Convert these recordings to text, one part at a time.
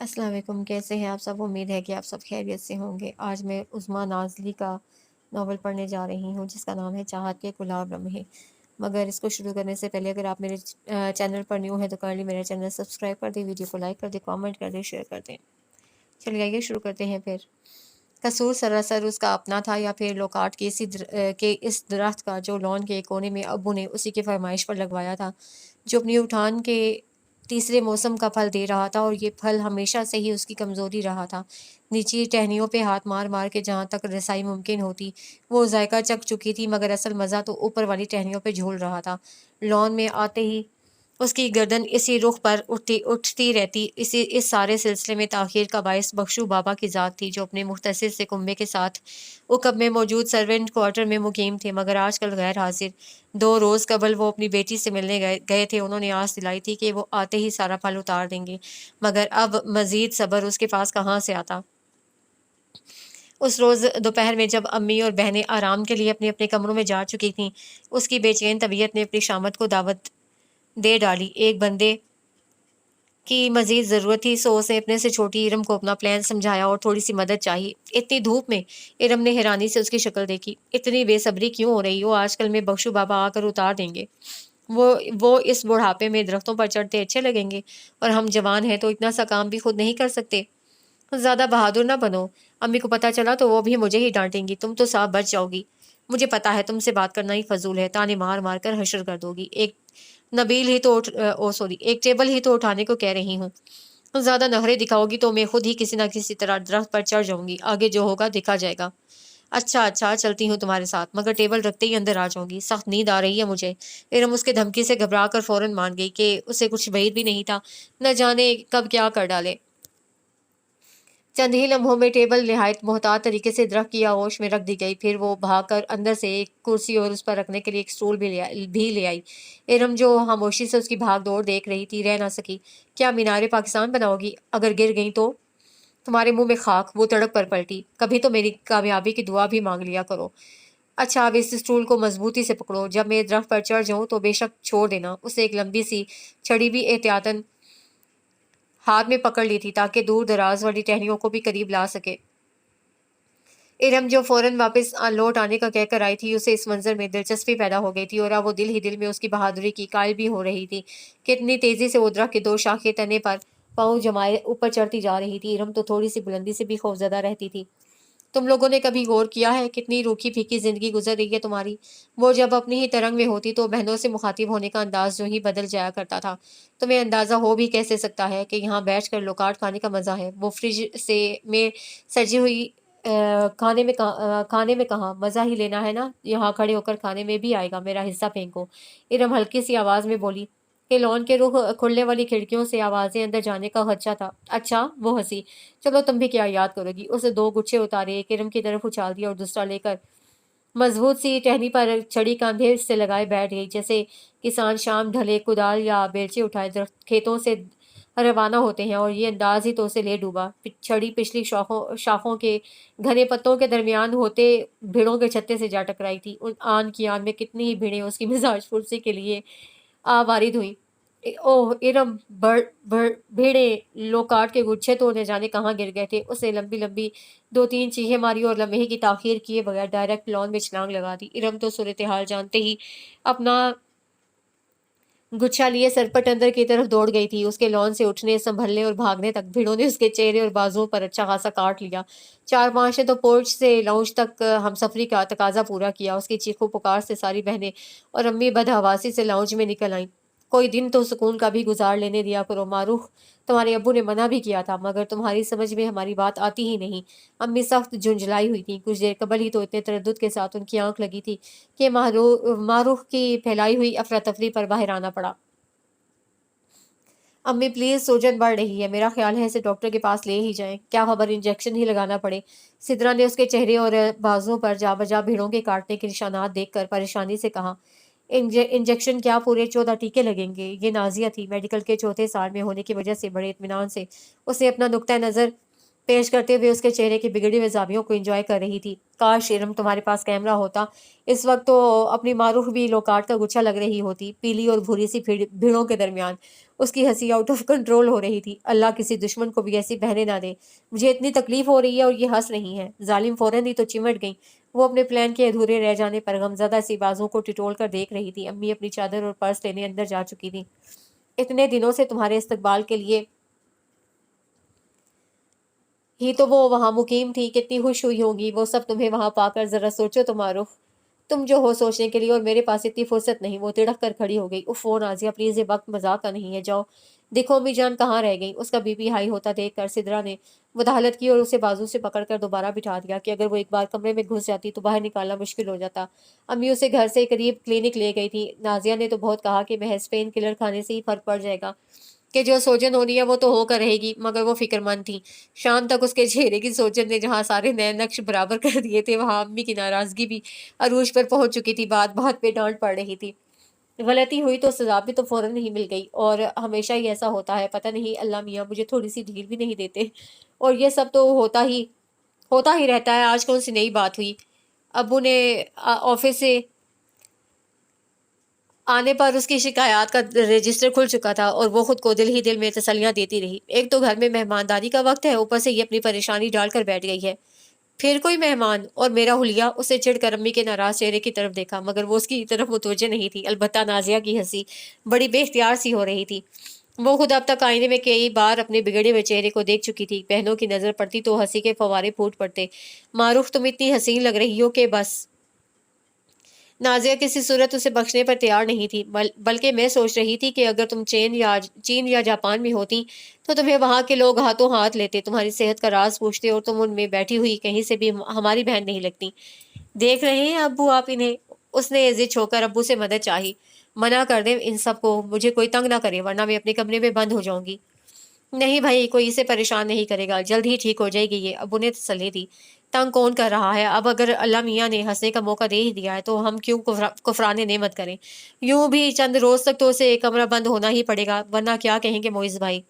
अस्सलाम वालेकुम, कैसे हैं आप सब? उम्मीद है कि आप सब खैरियत से होंगे। आज मैं उस्मा नाज़ली का नावल पढ़ने जा रही हूँ जिसका नाम है चाहत के गुलाब लम्हे। मगर इसको शुरू करने से पहले अगर आप मेरे चैनल पर न्यू हैं तो काइंडली मेरा चैनल सब्सक्राइब कर दें, वीडियो को लाइक कर दें, कमेंट कर दें, शेयर कर दें। चलिए आइए शुरू करते हैं फिर। कसूर सरासर उसका अपना था या फिर लोकाट के के इस दरख्त का जो लॉन के एक कोने में अब्बू ने उसी की फरमाइश पर लगवाया था, जो अपनी उठान के तीसरे मौसम का फल दे रहा था और ये फल हमेशा से ही उसकी कमज़ोरी रहा था। नीची टहनियों पे हाथ मार मार के जहाँ तक रसाई मुमकिन होती वो जायका चख चुकी थी, मगर असल मज़ा तो ऊपर वाली टहनियों पे झूल रहा था। लॉन में आते ही उसकी गर्दन इसी रुख पर उठती रहती। इस सारे सिलसिले में ताख़ीर का बायस बख्शू बाबा की ज़ात थी, जो अपने मुख्तसिर से कुंबे के साथ उकब में मौजूद सर्वेंट क्वार्टर में मुकीम थे, मगर आजकल गैर हाजिर। 2 रोज़ कबल वो अपनी बेटी से मिलने गए थे। उन्होंने आस दिलाई थी कि वो आते ही सारा फल उतार देंगे, मगर अब मज़ीद सब्र उसके पास कहाँ से आता। उस रोज़ दोपहर में जब अम्मी और बहनें आराम के लिए अपने अपने कमरों में जा चुकी थीं, उसकी बेचैन तबीयत ने अपनी शामत को दावत दे डाली। एक बंदे की मज़ीद ज़रूरत थी, सो उसे अपने से छोटी इरम को अपना प्लान समझाया और थोड़ी सी मदद चाहिए। इतनी धूप में इरम ने हैरानी से उसकी शक्ल देखी। इतनी बेसब्री क्यों हो रही हो? आजकल में बख्शू बाबा आकर उतार देंगे। वो इस बुढ़ापे में दरख्तों पर चढ़ते अच्छे लगेंगे, और हम जवान हैं तो इतना सा काम भी खुद नहीं कर सकते। ज़्यादा बहादुर ना बनो, अम्मी को पता चला तो वो भी मुझे ही डांटेंगी। तुम तो साफ बच जाओगी। मुझे पता है तुमसे बात करना ही फजूल है, ताने मार मार कर हशर कर दोगी। एक टेबल ही तो उठाने को कह रही हूँ। ज़्यादा नखरे दिखाओगी तो मैं खुद ही किसी ना किसी तरह दरख्त पर चढ़ जाऊंगी। आगे जो होगा देखा जाएगा। अच्छा अच्छा, चलती हूँ तुम्हारे साथ, मगर टेबल रखते ही अंदर आ जाऊंगी। सख्त नींद आ रही है मुझे। इरम उसके धमकी से घबरा कर फौरन मान गई कि उसे कुछ बैर भी नहीं था, न जाने कब क्या कर डाले। चंद ही लम्हों में टेबल निहायत मोहतात तरीके से दरख्त की आगोश में रख दी गई। फिर वो भागकर अंदर से एक कुर्सी और उस पर रखने के लिए एक स्टूल भी ले आई। इरम जो खामोशी से उसकी भाग दौड़ देख रही थी, रह ना सकी। क्या मीनारे पाकिस्तान बनाओगी? अगर गिर गई तो तुम्हारे मुंह में खाक। वो तड़प कर पलटी। कभी तो मेरी कामयाबी की दुआ भी मांग लिया करो। अच्छा, अब इस स्टूल को मजबूती से पकड़ो। जब मैं दरख्त पर चढ़ जाऊं तो बेशक छोड़ देना। उसे एक लंबी सी छड़ी भी एहतियातन हाथ में पकड़ ली थी, ताकि दूर दराज वाली टहनियों को भी करीब ला सके। इरम जो फौरन वापस लौट आने का कहकर आई थी, उसे इस मंजर में दिलचस्पी पैदा हो गई थी, और अब वो दिल ही दिल में उसकी बहादुरी की कायल भी हो रही थी। कितनी तेजी से वो दरख्त के 2 शाखे तने पर पाँव जमाए ऊपर चढ़ती जा रही थी। इरम तो थोड़ी सी बुलंदी से भी खौफजदा रहती थी। तुम लोगों ने कभी गौर किया है कितनी रूखी फीकी जिंदगी गुजर रही है तुम्हारी? वो जब अपनी ही तरंग में होती तो बहनों से मुखातिब होने का अंदाज जो ही बदल जाया करता था। तुम्हें अंदाजा हो भी कैसे सकता है कि यहाँ बैठकर लोकाट खाने का मजा है? वो फ्रिज से में सजी हुई खाने में कहाँ मजा ही लेना है ना, यहाँ खड़े होकर खाने में भी आएगा। मेरा हिस्सा फेंको। इरम हल्की सी आवाज में बोली कि लॉन के रुख खुलने वाली खिड़कियों से आवाजें अंदर जाने का खदशा था। अच्छा, वो हंसी। चलो तुम भी क्या याद करोगी। उसे 2 गुच्छे उतारे, एक इरम की तरफ उछाल दिया और दूसरा लेकर मजबूत सी टहनी पर छड़ी कंधे से लगाए बैठ गई। जैसे किसान शाम ढले कुदाल या बेलचे उठाए खेतों से रवाना होते हैं, और ये अंदाज ही तो उसे ले डूबा। छड़ी पिछली शाखों के घने पत्तों के दरमियान होते भेड़ों के छत्ते से जा टकराई थी। उन आन की आन में कितनी ही भेड़ें उसकी मिजाज फुर्सी के लिए वारिद हुई। ओह इरम, बड़ बड़ भेड़े लोकाट के गुच्छे तो न जाने कहाँ गिर गए थे। उसे लंबी लंबी 2-3 चीखें मारी और लम्हे की ताखीर किए बगैर डायरेक्ट लॉन में छलांग लगा दी। इरम तो सूरत हाल जानते ही अपना गुच्छा लिए सरपट अंदर की तरफ दौड़ गई थी। उसके लॉन से उठने, संभलने और भागने तक भीड़ों ने उसके चेहरे और बाजुओं पर अच्छा खासा काट लिया। 4-5 ने तो पोर्च से लाउंज तक हमसफरी का तकाजा पूरा किया। उसकी चीखों पुकार से सारी बहनें और अम्मी बदहवासी से लाउंज में निकल आईं। कोई दिन तो सुकून का भी गुजार लेने दिया करो मारूफ। तुम्हारे अब्बू ने मना भी किया था, मगर तुम्हारी समझ में हमारी बात आती ही नहीं। अम्मी सख्त झुंझलाई हुई थी। कुछ देर कबल ही तो इतने तरद्दुद के साथ उनकी आंख लगी थी कि मारूफ की फैलाई हुई अफरा तफरी पर बाहर आना पड़ा। अम्मी प्लीज, सूजन बढ़ रही है। मेरा ख्याल है इसे डॉक्टर के पास ले ही जाएं। क्या खबर इंजेक्शन ही लगाना पड़े। सिद्रा ने उसके चेहरे और बाजुओं पर जा बजा भीड़ों के काटने के निशानात देखकर परेशानी से कहा। इंजेक्शन क्या, पूरे 14 टीके लगेंगे। ये नाजिया थी। मेडिकल के चौथे साल में होने की वजह से बड़े इत्मीनान से उसे अपना नुक्ता नजर पेश करते हुए उसके चेहरे की बिगड़ी हुई जावियों को एंजॉय कर रही थी। काश इरम तुम्हारे पास कैमरा होता। इस वक्त तो अपनी मारूफ भी लोकाट का गुच्छा लग रही होती, पीली और भूरी सी भीड़ों के दरमियान। اس کی ہنسی آؤٹ آف کنٹرول ہو رہی تھی۔ اللہ کسی دشمن کو بھی ایسی بہنے نہ دے، مجھے اتنی تکلیف ہو رہی ہے اور یہ ہنس رہی ہیں۔ ظالم فوراً ہی تو چمٹ گئیں۔ وہ اپنے پلان کے ادھورے رہ جانے پر غمزدہ سی بازوں کو ٹٹول کر دیکھ رہی تھی۔ امی اپنی چادر اور پرس لینے اندر جا چکی تھی۔ اتنے دنوں سے تمہارے استقبال کے لیے ہی تو وہ وہاں مقیم تھی، کتنی خوش ہوئی ہوں گی وہ سب تمہیں وہاں پا کر۔ ذرا سوچو تو معروف، تم جو ہو سوچنے کے لیے، اور میرے پاس اتنی فرصت نہیں۔ وہ تڑک کر کھڑی ہو گئی۔ اف نازیہ پلیز، یہ وقت مذاق کا نہیں ہے، جاؤ دیکھو امی جان کہاں رہ گئی۔ اس کا بی پی ہائی ہوتا دیکھ کر سدرا نے مداخلت کی اور اسے بازو سے پکڑ کر دوبارہ بٹھا دیا کہ اگر وہ ایک بار کمرے میں گھس جاتی تو باہر نکالنا مشکل ہو جاتا۔ امی اسے گھر سے قریب کلینک لے گئی تھی۔ نازیہ نے تو بہت کہا کہ محض پین کلر کھانے سے ہی فرق پڑ جائے گا، کہ جو سوجن ہونی ہے وہ تو ہو کر رہے گی، مگر وہ فکر مند تھی۔ شام تک اس کے چہرے کی سوجن نے جہاں سارے نئے نقش برابر کر دیے تھے، وہاں امی کی ناراضگی بھی عروج پر پہنچ چکی تھی۔ بات بات پہ ڈانٹ پڑ رہی تھی۔ غلطی ہوئی تو سزا بھی تو فوراً نہیں مل گئی، اور ہمیشہ ہی ایسا ہوتا ہے، پتہ نہیں اللہ میاں مجھے تھوڑی سی ڈھیل بھی نہیں دیتے، اور یہ سب تو ہوتا ہی رہتا ہے۔ آج کون سی نئی بات ہوئی؟ ابو نے آفس سے آنے پر اس کی شکایات کا رجسٹر کھل چکا تھا، اور وہ خود کو دل ہی دل میں تسلیاں دیتی رہی۔ ایک تو گھر میں مہمانداری کا وقت ہے، اوپر سے یہ اپنی پریشانی ڈال کر بیٹھ گئی ہے۔ پھر کوئی مہمان، اور میرا حلیہ؟ اسے چڑھ کر امی کے ناراض چہرے کی طرف دیکھا، مگر وہ اس کی طرف متوجہ نہیں تھی۔ البتہ نازیہ کی ہنسی بڑی بے اختیار سی ہو رہی تھی۔ وہ خود اب تک آئینے میں کئی بار اپنے بگڑے ہوئے چہرے کو دیکھ چکی تھی۔ بہنوں کی نظر پڑتی تو ہنسی کے فوارے پھوٹ پڑتے۔ معروف تم اتنی حسین لگ رہی ہو کہ بس۔ نازیہ کسی صورت اسے بخشنے پر تیار نہیں تھی، بلکہ میں سوچ رہی تھی کہ اگر تم چین یا جاپان میں ہوتی تو تمہیں وہاں کے لوگ ہاتھوں ہاتھ لیتے، تمہاری صحت کا راز پوچھتے، اور تم ان میں بیٹھی ہوئی کہیں سے بھی ہماری بہن نہیں لگتی۔ دیکھ رہے ہیں ابو آپ انہیں؟ اس نے ضد ہو کر ابو سے مدد چاہی۔ منع کر دیں ان سب کو، مجھے کوئی تنگ نہ کرے ورنہ میں اپنے کمرے میں بند ہو جاؤں گی۔ نہیں بھائی، کوئی اسے پریشان نہیں کرے گا، جلد ہی ٹھیک ہو جائے گی یہ، ابو نے تسلی دی۔ تنگ کون کر رہا ہے؟ اب اگر اللہ میاں نے ہنسنے کا موقع دے ہی دیا ہے تو ہم کیوں کفران نعمت کریں؟ یوں بھی چند روز تک تو اسے کمرہ بند ہونا ہی پڑے گا، ورنہ کیا کہیں گے معز بھائی؟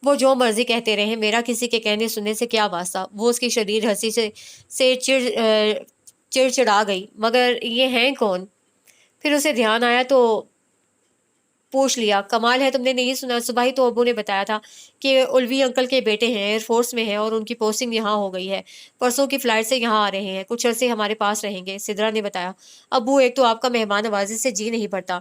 وہ جو مرضی کہتے رہیں، میرا کسی کے کہنے سننے سے کیا واسطہ؟ وہ اس کی شدید ہنسی سے چڑچڑا گئی۔ مگر یہ ہیں کون؟ پھر اسے دھیان آیا تو پوچھ لیا۔ کمال ہے تم نے نہیں سنا؟ صبح ہی تو ابو نے بتایا تھا کہ الوی انکل کے بیٹے ہیں، ایئر فورس میں ہیں، اور ان کی پوسٹنگ یہاں ہو گئی ہے، پرسوں کی فلائٹ سے یہاں آ رہے ہیں، کچھ عرصے ہمارے پاس رہیں گے، سدرا نے بتایا۔ ابو ایک تو آپ کا مہمان نوازی سے جی نہیں پڑتا،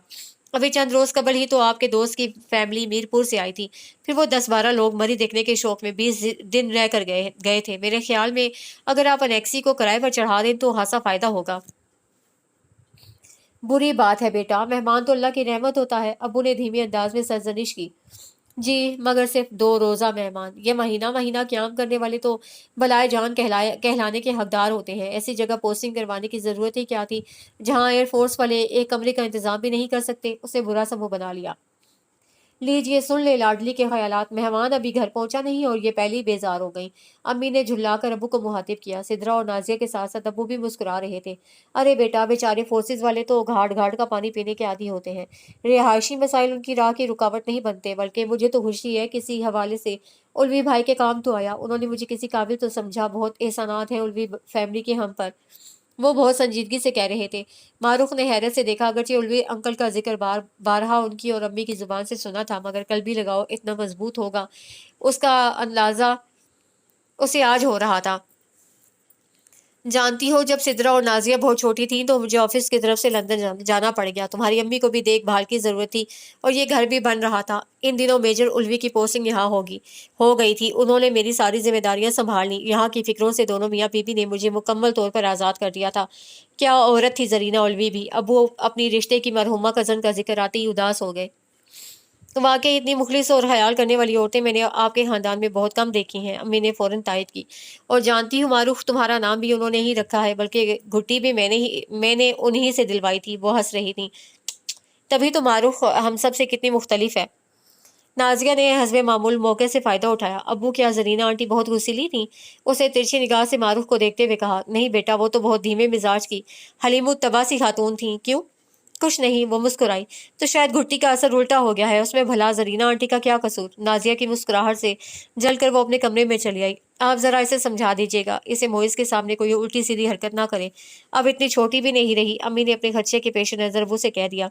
ابھی چند روز قبل ہی تو آپ کے دوست کی فیملی میرپور سے آئی تھی، پھر وہ 10-12 لوگ مری دیکھنے کے شوق میں 20 دن رہ کر گئے تھے۔ میرے خیال میں اگر آپ انیکسی کو کرائے پر چڑھا دیں تو خاصا فائدہ ہوگا۔ بری بات ہے بیٹا، مہمان تو اللہ کی رحمت ہوتا ہے، ابو نے دھیمی انداز میں سرزنش کی۔ جی مگر صرف 2 روزہ مہمان، یہ مہینہ قیام کرنے والے تو بلائے جان کہلانے کے حقدار ہوتے ہیں۔ ایسی جگہ پوسٹنگ کروانے کی ضرورت ہی کیا تھی جہاں ایئر فورس والے ایک کمرے کا انتظام بھی نہیں کر سکتے؟ اسے برا سا منہ بنا لیا۔ لیجئے سن لے لاڈلی کے خیالات، مہمان ابھی گھر پہنچا نہیں اور یہ پہلی بیزار ہو گئی۔ امی نے جھلا کر ابو کو مخاطب کیا۔ سدرا اور نازیہ کے ساتھ ساتھ ابو بھی مسکرا رہے تھے۔ ارے بیٹا، بیچارے فورسز والے تو گھاٹ گھاٹ کا پانی پینے کے عادی ہوتے ہیں، رہائشی مسائل ان کی راہ کی رکاوٹ نہیں بنتے، بلکہ مجھے تو خوشی ہے کسی حوالے سے الوی بھائی کے کام تو آیا، انہوں نے مجھے کسی قابل تو سمجھا، بہت احسانات ہیں الوی فیملی کے ہم پر۔ وہ بہت سنجیدگی سے کہہ رہے تھے۔ معروف نے حیرت سے دیکھا، اگرچہ الوی انکل کا ذکر بارہا ان کی اور امی کی زبان سے سنا تھا، مگر قلبی لگاؤ اتنا مضبوط ہوگا اس کا اندازہ اسے آج ہو رہا تھا۔ جانتی ہو، جب سدرا اور نازیہ بہت چھوٹی تھیں تو مجھے آفس کی طرف سے لندن جانا پڑ گیا، تمہاری امی کو بھی دیکھ بھال کی ضرورت تھی اور یہ گھر بھی بن رہا تھا۔ ان دنوں میجر الوی کی پوسٹنگ یہاں ہو گئی تھی، انہوں نے میری ساری ذمہ داریاں سنبھال لی، یہاں کی فکروں سے دونوں میاں بیوی نے مجھے مکمل طور پر آزاد کر دیا تھا۔ کیا عورت تھی زرینہ الوی بھی! ابو اپنی رشتے کی مرحومہ کزن کا ذکر آتے ہی اداس ہو گئے۔ واقعی اتنی مخلص اور خیال کرنے والی عورتیں میں نے آپ کے خاندان میں بہت کم دیکھی ہیں، امی نے فوراً تائید کی۔ اور جانتی ہوں معروف، تمہارا نام بھی انہوں نے ہی رکھا ہے، بلکہ گھٹی بھی میں نے انہی سے دلوائی تھی۔ وہ ہنس رہی تھی۔ تبھی تو معروف ہم سب سے کتنی مختلف ہے۔ نازیہ نے حسب معمول موقع سے فائدہ اٹھایا۔ ابو کیا زرینہ آنٹی بہت غصیلی تھیں؟ اسے ترچھی نگاہ سے معروف کو دیکھتے ہوئے کہا۔ نہیں بیٹا، وہ تو بہت دھیمے مزاج کی حلیم الطبع سی خاتون تھیں۔ کیوں؟ کچھ نہیں، وہ مسکرائی۔ تو شاید گھٹی کا اثر الٹا ہو گیا ہے، اس میں بھلا زرینہ آنٹی کا کیا قصور؟ نازیہ کی مسکراہٹ سے جل کر وہ اپنے کمرے میں چلی آئی۔ آپ ذرا اسے سمجھا دیجیے گا، اسے معز کے سامنے کوئی الٹی سیدھی حرکت نہ کرے، اب اتنی چھوٹی بھی نہیں رہی، امی نے اپنے خدشے کے پیش نظر وہ سے کہہ دیا۔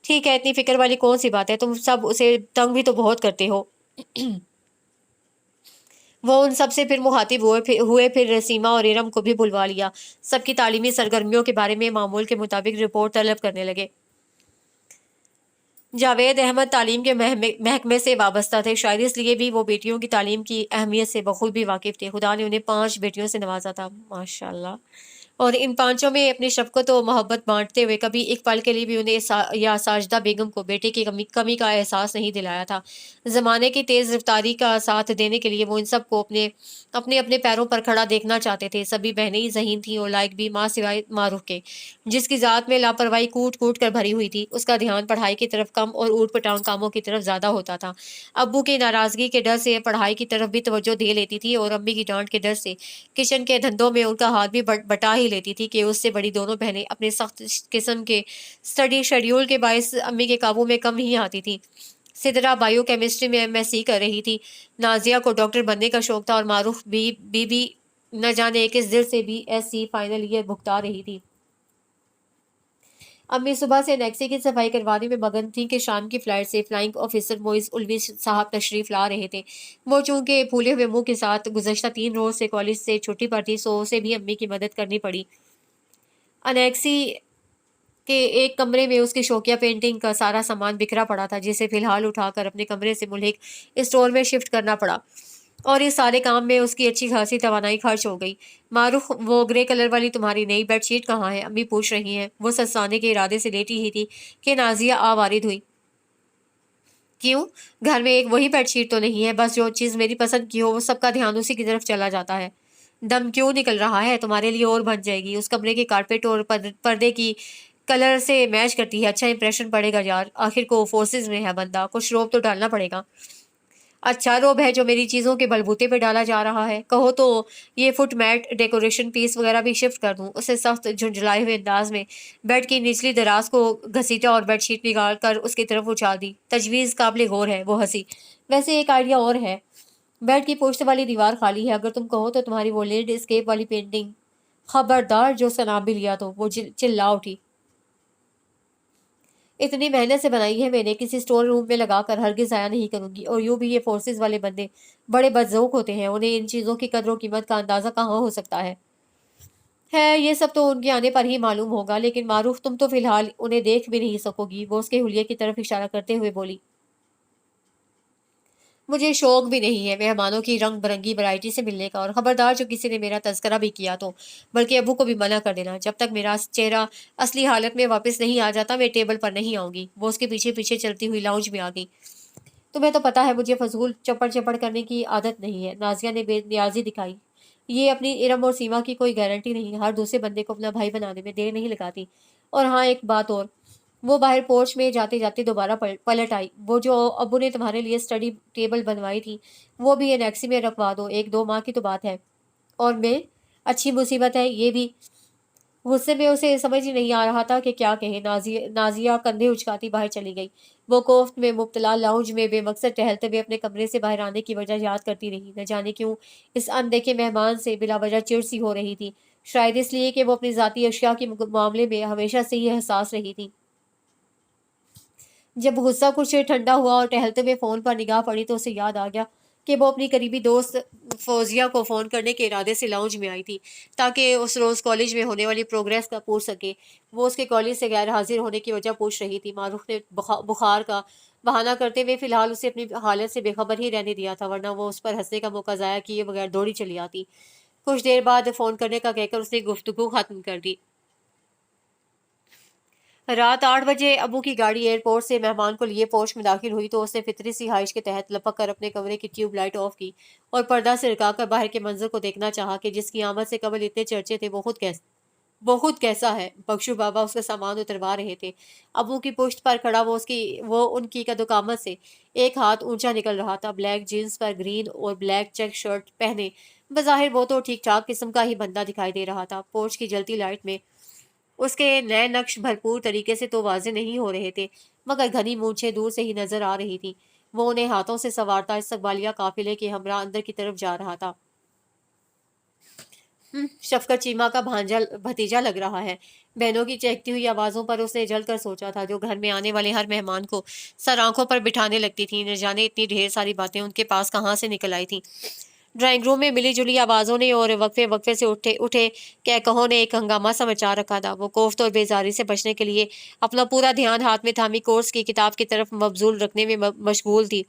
ٹھیک ہے، اتنی فکر والی کون سی بات ہے، تم سب اسے تنگ بھی تو بہت کرتے ہو۔ وہ ان سب سے پھر مخاطب ہوئے پھر سیما اور ارم کو بھی بلوا لیا، سب کی تعلیمی سرگرمیوں کے بارے میں معمول کے مطابق رپورٹ طلب کرنے لگے۔ جاوید احمد تعلیم کے محکمے سے وابستہ تھے، شاید اس لیے بھی وہ بیٹیوں کی تعلیم کی اہمیت سے بخوبی واقف تھے۔ خدا نے انہیں 5 بیٹیوں سے نوازا تھا، ماشاءاللہ، اور ان 5 میں اپنی شفقت و محبت بانٹتے ہوئے کبھی ایک پل کے لیے بھی انہیں یا ساجدہ بیگم کو بیٹے کی کمی کا احساس نہیں دلایا تھا۔ زمانے کی تیز رفتاری کا ساتھ دینے کے لیے وہ ان سب کو اپنے پیروں پر کھڑا دیکھنا چاہتے تھے۔ سبھی بہنیں ہی ذہین تھیں اور لائق بھی، ماں سوائے معروف کے، جس کی ذات میں لاپرواہی کوٹ کوٹ کر بھری ہوئی تھی۔ اس کا دھیان پڑھائی کی طرف کم اور اوٹ پٹانگ کاموں کی طرف زیادہ ہوتا تھا۔ ابو کی ناراضگی کے ڈر سے پڑھائی کی طرف بھی توجہ دے لیتی تھی اور امی کی ڈانٹ کے ڈر سے کچن کے دھندوں میں ان کا ہاتھ بھی بٹا ہی لیتی تھی کہ اس سے بڑی دونوں بہنیں اپنے سخت قسم کے اسٹڈی شیڈیول کے باعث امی کے قابو میں کم ہی آتی تھی۔ سدرا بائیو کیمسٹری میں MSc کر رہی تھی، نازیہ کو ڈاکٹر بننے کا شوق تھا اور معروف بی نہ جانے کس دل سے BSc فائنل ایئر بھگتا رہی تھی۔ امی صبح سے نیکسی کی صفائی کروانے میں مگن تھیں کہ شام کی فلائٹ سے فلائنگ آفیسر موئز الوی صاحب تشریف لا رہے تھے۔ وہ چونکہ پھولے ہوئے منہ کے ساتھ گزشتہ 3 روز سے کالج سے چھٹی پر تھی، سو اسے بھی امی کی مدد کرنی پڑی۔ انیکسی کے ایک کمرے میں اس کی شوقیہ پینٹنگ کا سارا سامان بکھرا پڑا تھا، جسے فی الحال اٹھا کر اپنے کمرے سے ملحق اسٹور میں شفٹ کرنا پڑا، اور اس سارے کام میں اس کی اچھی خاصی توانائی خرچ ہو گئی۔ معروف، وہ گرے کلر والی تمہاری نئی بیڈ شیٹ کہاں ہے؟ امی پوچھ رہی ہیں۔ وہ سنسانے کے ارادے سے لیٹی ہی تھی کہ نازیہ وارد ہوئی۔ کیوں؟ گھر میں ایک وہی بیڈ شیٹ تو نہیں ہے؟ بس جو چیز میری پسند کی ہو وہ سب کا دھیان اسی کی طرف چلا جاتا ہے۔ دم کیوں نکل رہا ہے؟ تمہارے لیے اور بن جائے گی۔ اس کمرے کے کارپیٹ اور پردے کی کلر سے میچ کرتی ہے، اچھا امپریشن پڑے گا یار، آخر کو فورسز میں ہے بندہ، کچھ روب تو ڈالنا پڑے گا۔ اچھا روب ہے جو میری چیزوں کے بلبوتے پہ ڈالا جا رہا ہے؟ کہو تو یہ فٹ میٹ، ڈیکوریشن پیس وغیرہ بھی شفٹ کر دوں۔ اسے سخت جھنجھلائے ہوئے انداز میں بیڈ کی نچلی دراز کو گھسیٹا اور بیڈ شیٹ نکال کر اس کی طرف اچھال دی۔ تجویز قابل غور ہے، وہ ہنسی۔ ویسے ایک آئیڈیا اور ہے، بیڈ کی پشت والی دیوار خالی ہے، اگر تم کہو تو تمہاری وہ لینڈ اسکیپ والی پینٹنگ۔ خبردار جو اس کا نام بھی لیا تو وہ چلا اٹھی۔ اتنی محنت سے بنائی ہے میں نے، کسی اسٹور روم میں لگا کر ہرگز ضائع نہیں کروں گی۔ اور یوں بھی یہ فورسز والے بندے بڑے بدذوق ہوتے ہیں، انہیں ان چیزوں کی قدر و قیمت کا اندازہ کہاں ہو سکتا ہے۔ یہ سب تو ان کے آنے پر ہی معلوم ہوگا، لیکن معروف تم تو فی الحال انہیں دیکھ بھی نہیں سکو گی۔ وہ اس کے حلیے کی طرف اشارہ کرتے ہوئے بولی۔ مجھے شوق بھی نہیں ہے مہمانوں کی رنگ برنگی ورائٹی سے ملنے کا، اور خبردار جو کسی نے میرا تذکرہ بھی کیا تو بلکہ ابو کو بھی منع کر دینا، جب تک میرا چہرہ اصلی حالت میں واپس نہیں آ جاتا میں ٹیبل پر نہیں آؤں گی۔ وہ اس کے پیچھے پیچھے چلتی ہوئی لاؤنج میں آ گئی۔ تمہیں تو پتا ہے مجھے فضول چپڑ چپڑ کرنے کی عادت نہیں ہے، نازیہ نے بے نیازی دکھائی۔ یہ اپنی ارم اور سیما کی کوئی گارنٹی نہیں، ہر دوسرے بندے کو اپنا بھائی بنانے میں دیر نہیں لگاتی۔ اور ہاں ایک بات اور، وہ باہر پورچ میں جاتے جاتے دوبارہ پلٹ آئی، وہ جو ابو نے تمہارے لیے اسٹڈی ٹیبل بنوائی تھی وہ بھی انیکسی میں رکھوا دو، 1-2 ماہ کی تو بات ہے۔ اور میں؟ اچھی مصیبت ہے یہ بھی۔ غصے میں اسے سمجھ ہی نہیں آ رہا تھا کہ کیا کہے۔ نازیہ کندھے اچکاتی باہر چلی گئی۔ وہ کوفت میں مبتلا لاؤنج میں بے مقصد ٹہلتے ہوئے اپنے کمرے سے باہر آنے کی وجہ یاد کرتی رہی۔ نہ جانے کیوں اس اندیکھے مہمان سے بلا وجہ چڑ سی ہو رہی تھی، شاید اس لیے کہ وہ اپنی ذاتی اشیاء کے معاملے میں ہمیشہ سے ہی حساس رہی تھی۔ جب غصہ کچھ ٹھنڈا ہوا اور ٹہلتے ہوئے فون پر نگاہ پڑی تو اسے یاد آ گیا کہ وہ اپنی قریبی دوست فوزیہ کو فون کرنے کے ارادے سے لاؤنج میں آئی تھی تاکہ اس روز کالج میں ہونے والی پروگریس کا پوچھ سکے۔ وہ اس کے کالج سے غیر حاضر ہونے کی وجہ پوچھ رہی تھی۔ معروف نے بخار کا بہانہ کرتے ہوئے فی الحال اسے اپنی حالت سے بے خبر ہی رہنے دیا تھا، ورنہ وہ اس پر ہنسنے کا موقع ضائع کیے بغیر دوڑی چلی آتی۔ کچھ دیر بعد فون کرنے کا کہہ کر اس نے گفتگو ختم کر دی۔ رات 8 بجے ابو کی گاڑی ایئرپورٹ سے مہمان کو لیے پوش میں داخل ہوئی تو اس نے فطری سی خواہش کے تحت لپک کر اپنے کمرے کی ٹیوب لائٹ آف کی اور پردہ سرکا کر باہر کے منظر کو دیکھنا چاہا کہ جس کی آمد سے قبل اتنے چرچے تھے وہ خود کیسا ہے۔ بخشو بابا اس کا سامان اتروا رہے تھے۔ ابو کی پشت پر کھڑا وہ ان کی قدوقامت سے ایک ہاتھ اونچا نکل رہا تھا، بلیک جینز پر گرین اور بلیک چیک شرٹ پہنے بظاہر وہ تو ٹھیک ٹھاک قسم کا ہی بندہ دکھائی دے رہا تھا۔ پورچ کی جلتی لائٹ میں اس کے نئے نقش بھرپور طریقے سے تو واضح نہیں ہو رہے تھے، مگر گھنی مونچھیں دور سے ہی نظر آ رہی تھیں۔ وہ انہیں ہاتھوں سے سنوارتا استقبالیہ قافلے کے ہمراہ اندر کی طرف جا رہا تھا۔ शफकत चीमा का भांजा भतीजा लग रहा है। बहनों की चहकती हुई आवाज़ों पर उसने जल कर सोचा था, जो घर में आने वाले हर मेहमान को सर आंखों पर बिठाने लगती थी। न जाने इतनी ढेर सारी बातें उनके पास कहाँ से निकल आई थी। ड्राइंग रूम में मिली जुली आवाज़ों ने और वक्फे वक्फे से उठे उठे कहकहों ने एक हंगामा सा मचा रखा था। वो कोफ्त और बेजारी से बचने के लिए अपना पूरा ध्यान हाथ में थामी कोर्स की किताब की तरफ मबजूल रखने में मशगूल थी।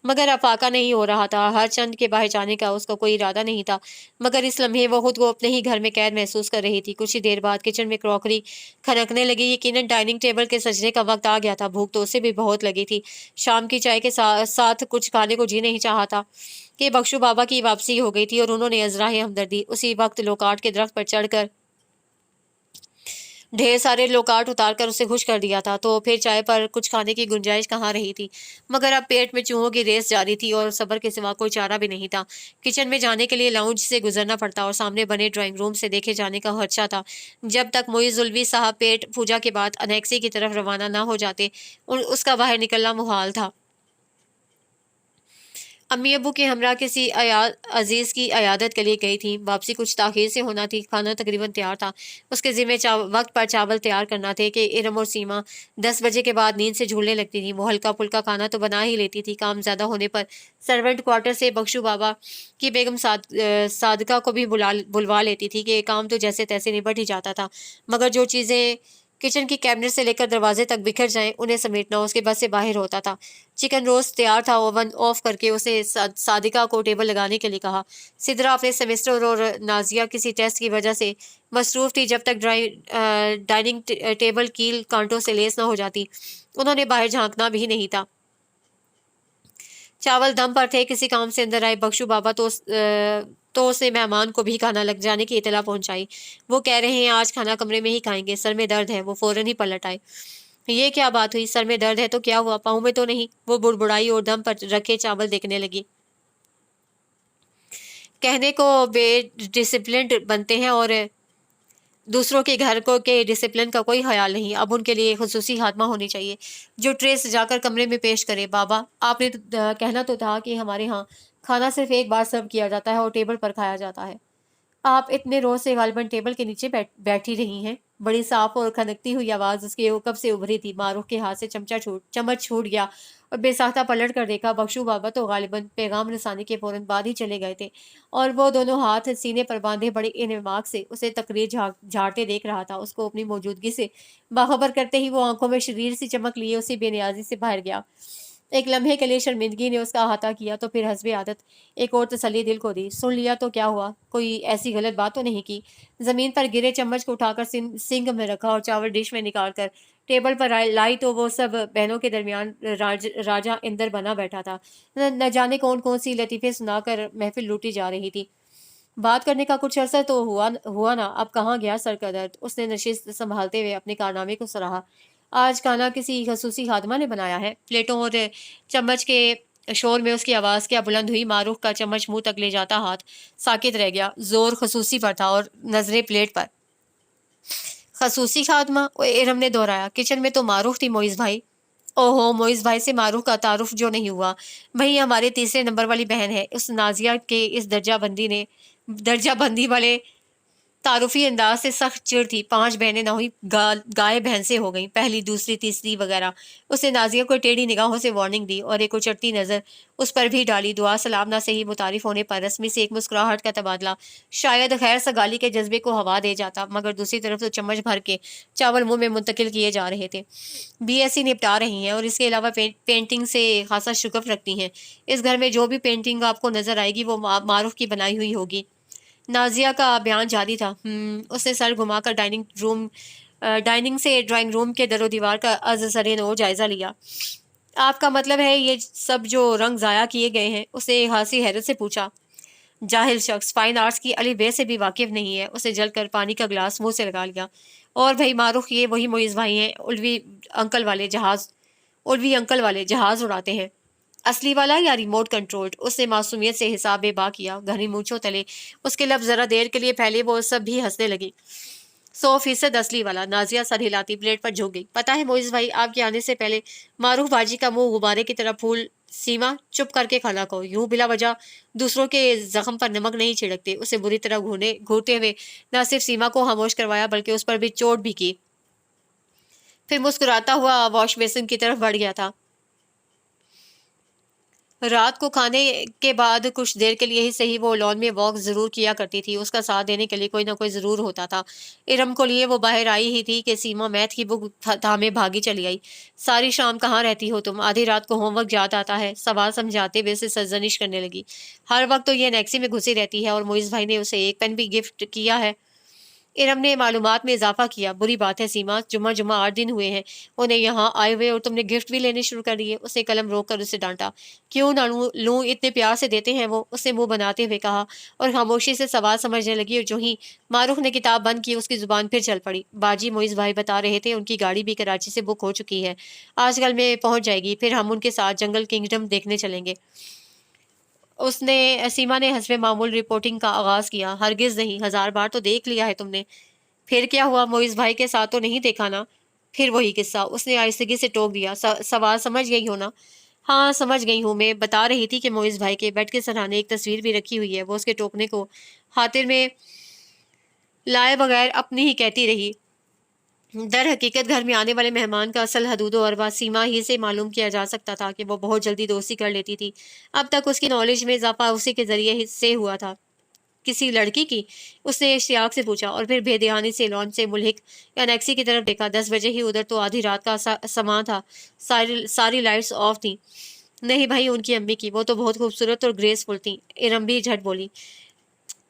मगर अफाका नहीं हो रहा था। हर चंद के बाहर जाने का उसका कोई इरादा नहीं था, मगर इस लम्हे वो खुद को अपने ही घर में कैद महसूस कर रही थी। कुछ ही देर बाद किचन में क्रॉकरी खनकने लगी। यकीनन डाइनिंग टेबल के सजने का वक्त आ गया था। भूख तो उसे भी बहुत लगी थी। शाम की चाय के साथ कुछ खाने को जी नहीं चाहा था कि बख्शू बाबा की वापसी हो गई थी और उन्होंने अजराह हमदर्दी उसी वक्त लोकाट के दरख्त पर चढ़कर ढेर सारे लोकाट उतारकर उसे खुश कर दिया था। तो फिर चाय पर कुछ खाने की गुंजाइश कहाँ रही थी। मगर अब पेट में चूहों की रेस जारी थी और सब्र के सिवा कोई चारा भी नहीं था। किचन में जाने के लिए लाउंज से गुजरना पड़ता और सामने बने ड्राइंग रूम से देखे जाने का खदशा था। जब तक मोइजुलवी साहब पेट पूजा के बाद अनेक्सी की तरफ रवाना ना हो जाते, उसका बाहर निकलना मुहाल था। अम्मी अबू के हमरा किसी अजीज़ की अयादत के लिए गई थी। वापसी कुछ ताख़ीर से होना थी। खाना तकरीबन तैयार था। उसके ज़िम्मे वक्त पर चावल तैयार करना थे कि इरम और सीमा 10 बजे के बाद नींद से झूलने लगती थी। वो हल्का फुल्का खाना तो बना ही लेती थी। काम ज़्यादा होने पर सर्वेंट क्वार्टर से बख्शू बाबा की बेगम सादका को भी बुलवा लेती थी कि काम तो जैसे तैसे निपट ही जाता था। मगर जो चीज़ें किचन की कैबिनेट से लेकर दरवाजे तक बिखर जाएं, उन्हें समेटना उसके बस से बाहर होता था। चिकन रोस्ट तैयार था। ओवन ऑफ करके उसे सादिका को टेबल लगाने के लिए कहा। सिदरा अपने सेमेस्टर और नाजिया किसी टेस्ट की वजह से मसरूफ थी। जब तक डाइनिंग टेबल कील कांटों से लेस न हो जाती, उन्होंने बाहर झांकना भी नहीं था। चावल दम पर थे। किसी काम से अंदर आए बख्शू बाबा तो उसे मेहमान को भी खाना लग जाने की इतला पहुंचाई। वो कह रहे हैं आज खाना कमरे में ही खाएंगे, सर में दर्द है। वो फौरन ही पलट आए। ये क्या बात हुई? सर में दर्द है तो क्या हुआ? पाँव में तो नहीं? वो बुड़बुड़ाई और दम पर रखे चावल देखने लगी। कहने को बे डिसिप्लिन्ड बनते हैं और दूसरों के घर को के डिसिप्लिन का कोई ख्याल नहीं। अब उनके लिए खुसूसी खात्मा होनी चाहिए जो ट्रे सजाकर कमरे में पेश करे। बाबा, आपने कहना तो था कि हमारे यहाँ खाना सिर्फ एक बार सर्व किया जाता है और टेबल पर खाया जाता है। आप इतने रोज से गालिबन टेबल के नीचे बैठी रही हैं। बड़ी साफ और खनकती हुई आवाज उसके कब से उभरी थी। मारूफ के हाथ से चम्मच छूट गया और बेसाख्ता पलट कर देखा। बख्शू बाबा तो गालिबन पैगाम रसानी के फौरन बाद ही चले गए थे और वो दोनों हाथ सीने पर बांधे बड़े इन्हमाक से उसे तकरीर झाड़ते देख रहा था। उसको अपनी मौजूदगी से बाखबर करते ही वो आंखों में शरीर सी चमक लिए उसी बेनियाजी से बाहर गया। एक लम्हे के लिए शर्मिंदगी ने उसका अहाता किया तो फिर हस्बे आदत एक और तसल्ली दिल को दी। सुन लिया तो क्या हुआ? कोई ऐसी गलत बात तो नहीं की? जमीन पर गिरे चम्मच को उठाकर सिंक में रखा और चावल डिश में निकाल कर टेबल पर लाई तो वो सब बहनों के दरमियान राजा इंदर बना बैठा था। न जाने कौन कौन सी लतीफ़े सुनाकर महफिल लूटी जा रही थी। बात करने का कुछ अरसा तो हुआ ना। अब कहाँ गया सर का दर्द? उसने नशिस्त संभालते हुए अपने कारनामे को सराहा। आज खाना किसी खसूसी खादमा ने बनाया है। प्लेटों और चम्मच के शोर में उसकी आवाज़ क्या बुलंद हुई। मारूफ का चम्मच मुंह तक ले जाता हाथ साकित रह गया। जोर खसूसी पर था और नजरें प्लेट पर। खसूसी खादमा? इरम ने दोहराया। किचन में तो मारूफ थी मोइज भाई। ओहो, मोइज भाई से मारूफ का तारुफ जो नहीं हुआ। वही हमारे तीसरे नंबर वाली बहन है। उस नाजिया के इस दर्जा बंदी वाले तारुफी अंदाज से सख्त चिढ़ थी। 5 बहनें ना हुई, गाय भैंसे हो गई, पहली दूसरी तीसरी वगैरह। उसने नाजिया को टेढ़ी निगाहों से वार्निंग दी और एक उचटती नजर उस पर भी डाली। दुआ सलाम ना सही मुतारिफ होने पर रस्मी से एक मुस्कुराहट का तबादला शायद खैर सगाली के जज्बे को हवा दे जाता। मगर दूसरी तरफ तो चम्मच भर के चावल मुंह में मुंतकिल किए जा रहे थे। BSc निपटा रही हैं और इसके अलावा पेंटिंग से खासा शुगफ रखती हैं। इस घर में जो भी पेंटिंग आपको नजर आएगी वो मारूफ की बनाई हुई होगी। नाजिया का बयान जारी था। उसने सर घुमाकर डाइनिंग से ड्राइंग रूम के दरो दीवार का अज़-सरे नो जायजा लिया। आपका मतलब है ये सब जो रंग ज़ाया किए गए हैं? उसने हासी हैरत से पूछा। जाहिल शख्स फाइन आर्ट्स की अली बे से भी वाकिफ नहीं है। उसे जलकर पानी का गिलास मुंह से लगा लिया। और भाई मारूफ, ये वही मोइज भाई हैं, उल्वी अंकल वाले जहाज उड़ाते हैं। असली वाला या रिमोट कंट्रोल्ड? उसने मासूमियत से हिसाब बेबा किया। घनी मूंछों तले उसके लब जरा देर के लिए फैले। वो सब भी हंसने लगी। 100% असली वाला। नाजिया सर हिलाती प्लेट पर झुक गई। पता है मोइज भाई, आपके आने से पहले मारूफ बाजी का मुंह गुब्बारे की तरह सीमा चुप करके खाना खाओ, यूं बिला वजह दूसरों के जख्म पर नमक नहीं छिड़कते। उसे बुरी तरह घूरते हुए न सिर्फ सीमा को खामोश करवाया बल्कि उस पर भी चोट भी की। फिर मुस्कुराता हुआ वॉश बेसिन की तरफ बढ़ गया था। रात को खाने के बाद कुछ देर के लिए ही सही वो लॉन में वॉक जरूर किया करती थी। उसका साथ देने के लिए कोई ना कोई जरूर होता था। इरम को लिए वो बाहर आई ही थी कि सीमा मैथ की बुक थामे भागी चली आई। सारी शाम कहाँ रहती हो तुम? आधी रात को होमवर्क याद आता है, सवाल समझाते हुए से सरजनिश करने लगी। हर वक्त तो ये नेक्सी में घुसी रहती है और मोइज भाई ने उसे एक पेन भी गिफ्ट किया है। इरम ने मालूमात में इजाफा किया। बुरी बात है सीमा, जुम्मा जुम्मा 8 दिन हुए हैं उन्हें यहाँ आए हुए और तुमने गिफ्ट भी लेने शुरू कर दिए। उसने कलम रोक कर उसे डांटा। क्यों ना लूं, इतने प्यार से देते हैं वो, उसने मुंह बनाते हुए कहा और खामोशी से सवाल समझने लगी। और जो ही मारूफ ने किताब बंद की उसकी जुबान फिर चल पड़ी। बाजी मोइज भाई बता रहे थे उनकी गाड़ी भी कराची से बुक हो चुकी है, आजकल में पहुंच जाएगी, फिर हम उनके साथ जंगल किंगडम देखने चलेंगे। उसने सीमा ने हस्बे मामूल रिपोर्टिंग का आगाज किया। हरगिज नहीं, 1000 बार तो देख लिया है तुमने। फिर क्या हुआ? मोइज भाई के साथ तो नहीं देखा ना? फिर वही किस्सा, उसने आहिस्तगी से टोक दिया। सवाल समझ गई हो ना? हाँ समझ गई हूँ। मैं बता रही थी कि मोइज भाई के बेड के सराहने एक तस्वीर भी रखी हुई है। वो उसके टोकने को खातिर में लाए बगैर अपनी ही कहती रही। दर हकीकत घर में आने वाले मेहमान का असल हदूद और अरबा सीमा ही से मालूम किया जा सकता था कि वो बहुत जल्दी दोस्ती कर लेती थी। अब तक उसकी नॉलेज में इजाफा उसी के जरिए से हुआ था। किसी लड़की की? उसने इश्तियाक से पूछा और फिर बेध्यानी से लॉन से मुल्हिक एनेक्सी की तरफ देखा। 10 बजे ही उधर तो आधी रात का समा था। सारी सारी लाइट्स ऑफ थी। नहीं भाई, उनकी अम्मी की। वो तो बहुत खूबसूरत और ग्रेसफुल थी। इरम भी झट बोली।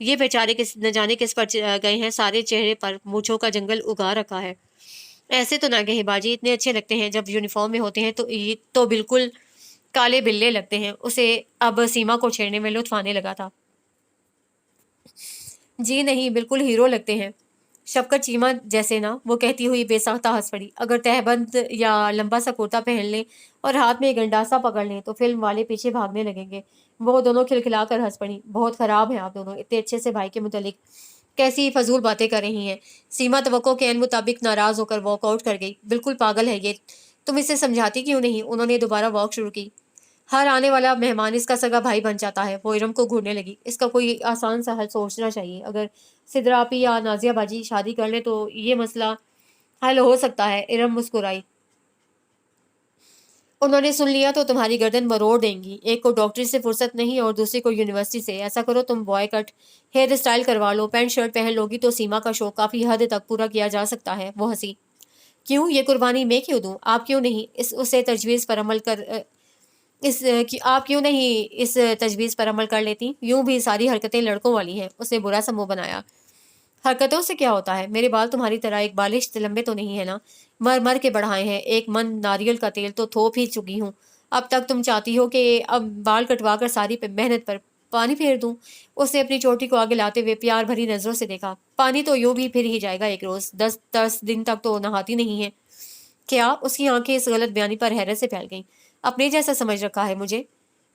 ये बेचारे किस न जाने किस पर गए हैं, सारे चेहरे पर मूछों का जंगल उगा रखा है। ऐसे तो ना गए बाजी, इतने अच्छे लगते हैं जब यूनिफॉर्म में होते हैं, तो ये तो बिल्कुल काले बिल्ले लगते हैं। उसे अब सीमा को छेड़ने में लुत्फ आने लगा था। जी नहीं, बिल्कुल हीरो लगते हैं, शफकत चीमा जैसे ना, वो कहती हुई बेसाख्ता हंस पड़ी। अगर तहबंद या लंबा सा कुर्ता पहन लें और हाथ में एक गंडासा पकड़ लें तो फिल्म वाले पीछे भागने लगेंगे। वो दोनों खिलखिला कर हंस पड़ी। बहुत खराब हैं आप दोनों, इतने अच्छे से भाई के मुतालिक कैसी फजूल बातें कर रही हैं। सीमा तवक्को के मुताबिक नाराज होकर वॉक आउट कर गई। बिल्कुल पागल है ये, तुम इसे समझाती क्यों नहीं? उन्होंने दोबारा वॉक शुरू की। हर आने वाला मेहमान इसका सगा भाई बन जाता है। वो इरम को घूरने लगी। इसका कोई आसान सा हल सोचना चाहिए। अगर सिद्रापी या नाजिया बाजी शादी कर ले तो ये मसला हल हो सकता है। इरम मुस्कुराई। उन्होंने सुन लिया तो तुम्हारी गर्दन मरोड़ देंगी। एक को डॉक्टरी से फुर्सत नहीं और दूसरी को यूनिवर्सिटी से। ऐसा करो तुम बॉय कट हेयर स्टाइल करवा लो, पैंट शर्ट पहन लोगी तो सीमा का शौक काफी हद तक पूरा किया जा सकता है। वो हंसी। क्यों? ये कुर्बानी मैं क्यों दूं? आप क्यों नहीं इस उसे तजवीज़ पर अमल कर इस कि आप क्यों नहीं इस तजवीज़ पर अमल कर लेती? यूं भी सारी हरकतें लड़कों वाली हैं। उसने बुरा सा मुंह बनाया। हरकतों से क्या होता है? मेरे बाल तुम्हारी तरह एक बालिश लंबे तो नहीं है ना? मर मर के बढ़ाए हैं। एक मन नारियल का तेल तो थोप ही चुकी हूँ। अब तक तुम चाहती हो कि अब बाल कटवा कर सारी मेहनत पर पानी फेर दूं? उसने अपनी चोटी को आगे लाते हुए प्यार भरी नजरों से देखा। पानी तो यूं भी फिर ही जाएगा एक रोज। 10 10 दिन तक तो नहाती नहीं है क्या? उसकी आंखें इस गलत बयानी पर हैरत से फैल गईं। अपने जैसा समझ रखा है मुझे?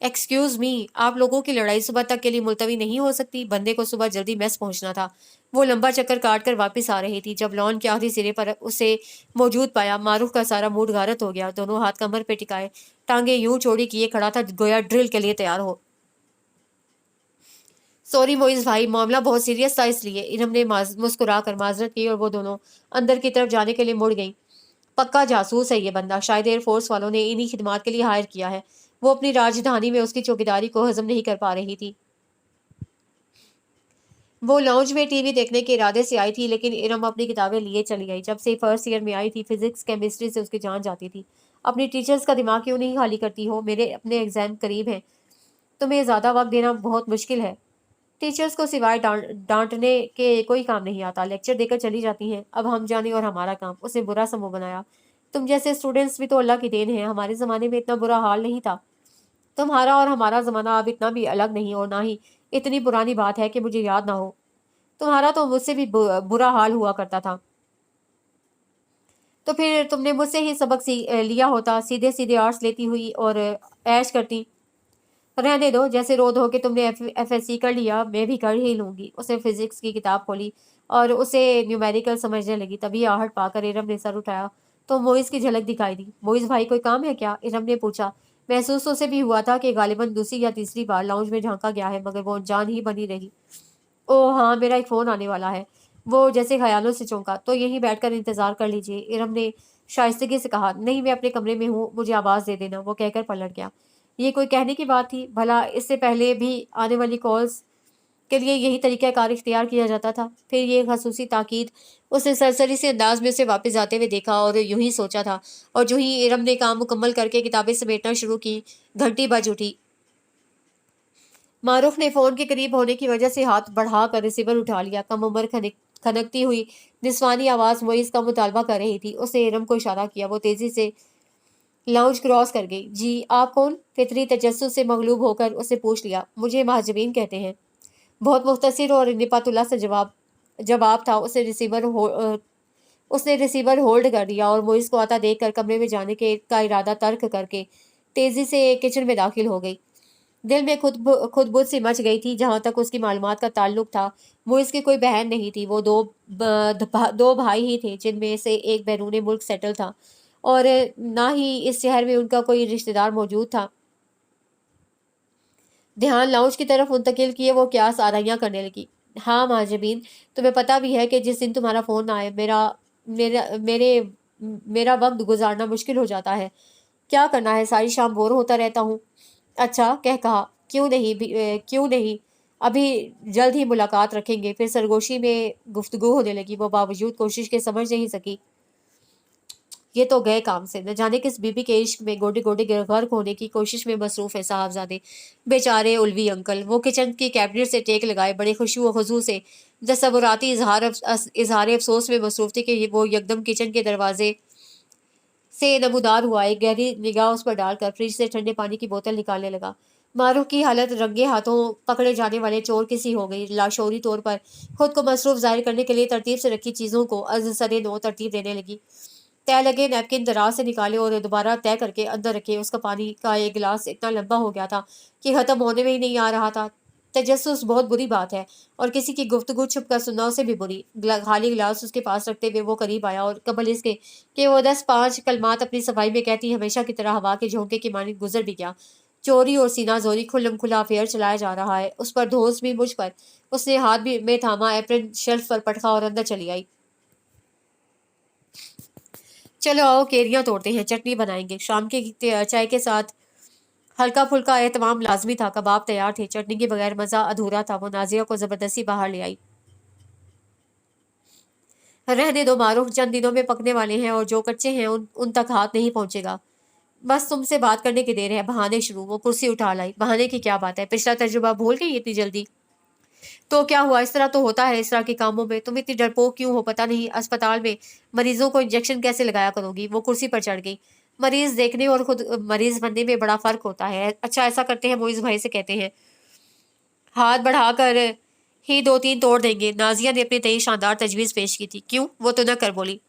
एक्सक्यूज मी, आप लोगों की लड़ाई सुबह तक के लिए मुलतवी नहीं हो सकती? बंदे को सुबह जल्दी मेस पहुंचना था। वो लंबा चक्कर काट कर वापस आ रही थी जब लॉन के आखिरी सिरे पर उसे मौजूद पाया। मारूफ का सारा मूड गारत हो गया। दोनों हाथ कमर पे टिकाए, टांगे यूं चौड़ी किए खड़ा था गोया ड्रिल के लिए तैयार हो। सॉरी मोइज भाई, मामला बहुत सीरियस था इसलिए। इरम ने मुस्कुरा कर माजरत की और वो दोनों अंदर की तरफ जाने के लिए मुड़ गई। पक्का जासूस है ये बंदा, शायद एयरफोर्स वालों ने इन्हीं खिदमात के लिए हायर किया है। वो अपनी राजधानी में उसकी चौकीदारी को हजम नहीं कर पा रही थी। वो लॉन्ज में टीवी देखने के इरादे से आई थी, लेकिन इरम अपनी किताबें लिए चली आई। जब से फर्स्ट ईयर में आई थी फिजिक्स केमिस्ट्री से उसकी जान जाती थी। अपनी टीचर्स का दिमाग क्यों नहीं खाली करती हो? मेरे अपने एग्जाम करीब हैं, तुम्हें ज़्यादा वक्त देना बहुत मुश्किल है। टीचर्स को सिवाय डांटने के कोई काम नहीं आता। लेक्चर देकर चली जाती हैं। अब हम जाने और हमारा काम। उसने बुरा सा मुंह बनाया। तुम जैसे स्टूडेंट्स भी तो अल्लाह की देन है। हमारे ज़माने में इतना बुरा हाल नहीं था। तुम्हारा और हमारा ज़माना अब इतना भी अलग नहीं और ना ही इतनी पुरानी बात है कि मुझे याद ना हो। तुम्हारा तो मुझसे भी बुरा हाल हुआ करता था। तो फिर तुमने मुझसे ही सबक लिया होता। सीधे सीधे आर्ट्स लेती हुई और ऐश करती। रहने दो, जैसे रो धो के तुमने एफएससी कर लिया, मैं भी कर ही लूंगी। उसने फिजिक्स की किताब खोली और उसे न्यूमेरिकल समझने लगी। तभी आहट पाकर इरम ने सर उठाया तो मोइज की झलक दिखाई दी। मोइज भाई, कोई काम है क्या? इरम ने पूछा। महसूस तो उसे भी हुआ था कि गालिबन दूसरी या तीसरी बार लाउंज में झांका गया है, मगर वो अनजान ही बनी रही। ओह हाँ, मेरा एक फ़ोन आने वाला है। वो जैसे ख़यालों से चौंका। तो यहीं बैठकर इंतज़ार कर लीजिए, इरम ने शाइस्तगी से कहा। नहीं, मैं अपने कमरे में हूँ, मुझे आवाज़ दे देना, वो कहकर पलट गया। ये कोई कहने की बात थी? भला इससे पहले भी आने वाली कॉल्स के लिए यही तरीक़ाकार इख्तियार किया जाता था। फिर ये ख़ुसूसी ताकीद। उसने सरसरी से अंदाज में उसे वापस जाते हुए देखा और यूं ही सोचा था। और जो ही इरम ने काम मुकम्मल करके किताबें समेटना शुरू की, घंटी बज उठी। मारूफ ने फ़ोन के करीब होने की वजह से हाथ बढ़ाकर रिसीवर उठा लिया। कम उम्र खनकती हुई निस्वानी आवाज़ मोइज़ का मुतालबा कर रही थी। उसने इरम को इशारा किया। वो तेज़ी से लाउंज क्रॉस कर गई। जी, आप कौन? फितरी तजस्सुस से मगलूब होकर उसने पूछ लिया। मुझे महाजबीन कहते हैं। बहुत मुख्तसर और निपातुल्लाह से जवाब था। उसने रिसीवर होल्ड कर दिया और मोइज़ को आता देखकर कमरे में जाने का इरादा तर्क करके तेज़ी से किचन में दाखिल हो गई। दिल में खुद सी मच गई थी। जहां तक उसकी मालूमात का ताल्लुक था, वो इसकी कोई बहन नहीं थी। वो दो भाई ही थे, जिनमें से एक बैरून मुल्क सेटल था और ना ही इस शहर में उनका कोई रिश्तेदार मौजूद था। ध्यान लाउंज की तरफ मुंतकिल किए वो क्या साराइयाँ करने लगी। हाँ महाजबीन, तुम्हें पता भी है कि जिस दिन तुम्हारा फोन आए मेरा मेरे मेरा वक्त गुजारना मुश्किल हो जाता है। क्या करना है, सारी शाम बोर होता रहता हूँ। अच्छा, कहा, क्यों नहीं, अभी जल्द ही मुलाकात रखेंगे। फिर सरगोशी में गुफ्तगू होने लगी। वो बावजूद कोशिश के समझ नहीं सकी। ये तो गए काम से, न जाने किस बीबी के इश्क में गोडे गोडे गर्क होने की कोशिश में मसरूफ है साहबजादे। बेचारे उल्वी अंकल। वो किचन की कैबिनेट से टेक लगाए बड़े खुशू व खुजू से तसव्वुराती इजहार अफसोस में मसरूफ थे कि वो यकदम किचन के दरवाजे से नमूदार हुआ। एक गहरी निगाह उस पर डालकर फ्रिज से ठंडे पानी की बोतल निकालने लगा। मारूफ की हालत रंगे हाथों पकड़े जाने वाले चोर किसी हो गई। लाशौरी तौर पर खुद को मसरूफ जाहिर करने के लिए तरतीब से रखी चीज़ों को अज सरे नो तरतीब देने लगी। तय लगे नैपकिन दराज से निकाले और दोबारा तय करके अंदर रखे। उसका पानी का एक गिलास इतना लंबा हो गया था कि खत्म होने में ही नहीं आ रहा था। तजस्सुस बहुत बुरी बात है और किसी की गुफ्तगू छुप कर सुनना उसे भी बुरी। खाली गिलास उसके पास रखते हुए वो करीब आया और कबल इसके कि वो 10-5 कलमात अपनी सफाई में कहती हमेशा की तरह हवा के झोंके की मानी गुजर भी गया। चोरी और सीना जोरी खुल्लम खुला अफेयर चलाया जा रहा है। उस पर धोस भी मुझ पर। उसने हाथ भी में थामा, एप्रन शेल्फ पर पटका और अंदर चली आई। चलो आओ, केरियां तोड़ते हैं, चटनी बनाएंगे। शाम के चाय के साथ हल्का फुल्का एहतमाम लाजमी था। कबाब तैयार थे, चटनी के बगैर मजा अधूरा था। वो नाजिया को जबरदस्ती बाहर ले आई। रहने दो मारूफ, चंद दिनों में पकने वाले हैं और जो कच्चे हैं उन तक हाथ नहीं पहुंचेगा। बस तुमसे बात करने की देर है। बहाने शुरू। वो कुर्सी उठा लाई। बहाने की क्या बात है, पिछला तजुर्बा भूल गई इतनी जल्दी? तो क्या हुआ, इस तरह तो होता है इस तरह के कामों में। तुम इतनी डरपोक क्यों हो? पता नहीं अस्पताल में मरीजों को इंजेक्शन कैसे लगाया करोगी? वो कुर्सी पर चढ़ गई। मरीज देखने और खुद मरीज बनने में बड़ा फर्क होता है। अच्छा, ऐसा करते हैं, मोइज भाई से कहते हैं, हाथ बढ़ाकर ही 2-3 तोड़ देंगे। नाजिया ने अपनी नई शानदार तजवीज पेश की थी। क्यों? वो तो न कर बोली।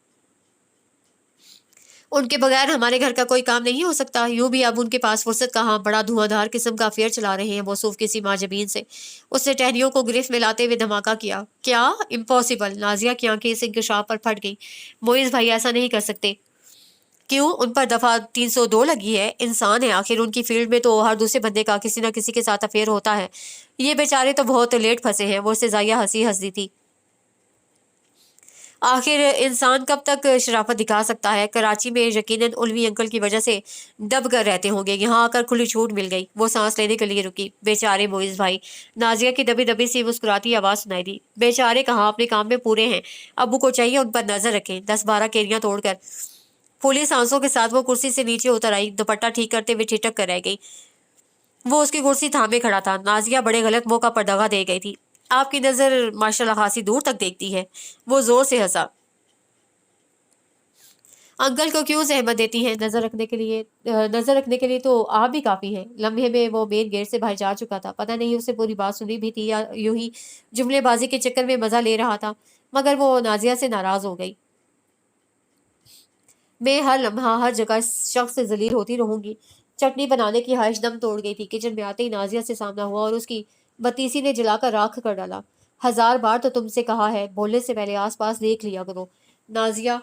उनके बगैर हमारे घर का कोई काम नहीं हो सकता। यूं भी अब उनके पास फुर्सत कहाँ। बड़ा धुआंधार किस्म का अफेयर चला रहे हैं मौसूफ किसी माजबीन से। उसने टहनियों को गिरफ्त में लाते हुए धमाका किया। क्या? इम्पॉसिबल। नाजिया की आंखें इस इंकशाफ पर फट गई। मोइज भाई ऐसा नहीं कर सकते। क्यों? उन पर दफा 302 लगी है। इंसान है आखिर। उनकी फील्ड में तो हर दूसरे बंदे का किसी न किसी के साथ अफेयर होता है। ये बेचारे तो बहुत लेट फंसे हैं। वो उससे जाया हंस दी थी। आखिर इंसान कब तक शराफत दिखा सकता है? कराची में यकीनन उल्वी अंकल की वजह से दब कर रहते होंगे। यहाँ आकर खुली छूट मिल गई। वो सांस लेने के लिए रुकी। बेचारे मोइज भाई। नाजिया की दबी दबी सी मुस्कुराती आवाज सुनाई दी। बेचारे कहाँ, अपने काम में पूरे हैं। अबू को चाहिए उन पर नजर रखें। 10-12 केरियां तोड़कर फूली सांसों के साथ वो कुर्सी से नीचे उतर आई। दुपट्टा ठीक करते हुए ठिठक कर रह गई। वो उसकी कुर्सी थामे खड़ा था। नाजिया बड़े गलत मौका पर दगा दे गई थी। आपकी नजर माशाल्लाह खासी दूर तक देखती है। वो जोर से हंसा। अंकल को क्यों जहमत देती हैं? नजर रखने के लिए तो आप भी काफी हैं। लम्हे में वो मेन गेट से बाहर जा चुका था। पता नहीं उसे पूरी बात सुनी भी थी या यूं ही जुमलेबाजी के चक्कर में मजा ले रहा था। मगर वो नाजिया से नाराज हो गई। मैं हर लम्हा हर जगह इस शख्स से जलील होती रहूंगी। चटनी बनाने की ख्वाहिश दम तोड़ गई थी। किचन में आते ही नाजिया से सामना हुआ और उसकी बत्तीसी ने जलाकर राख कर डाला। 1000 बार तो तुमसे कहा है, बोलने से पहले आसपास देख लिया करो। नाजिया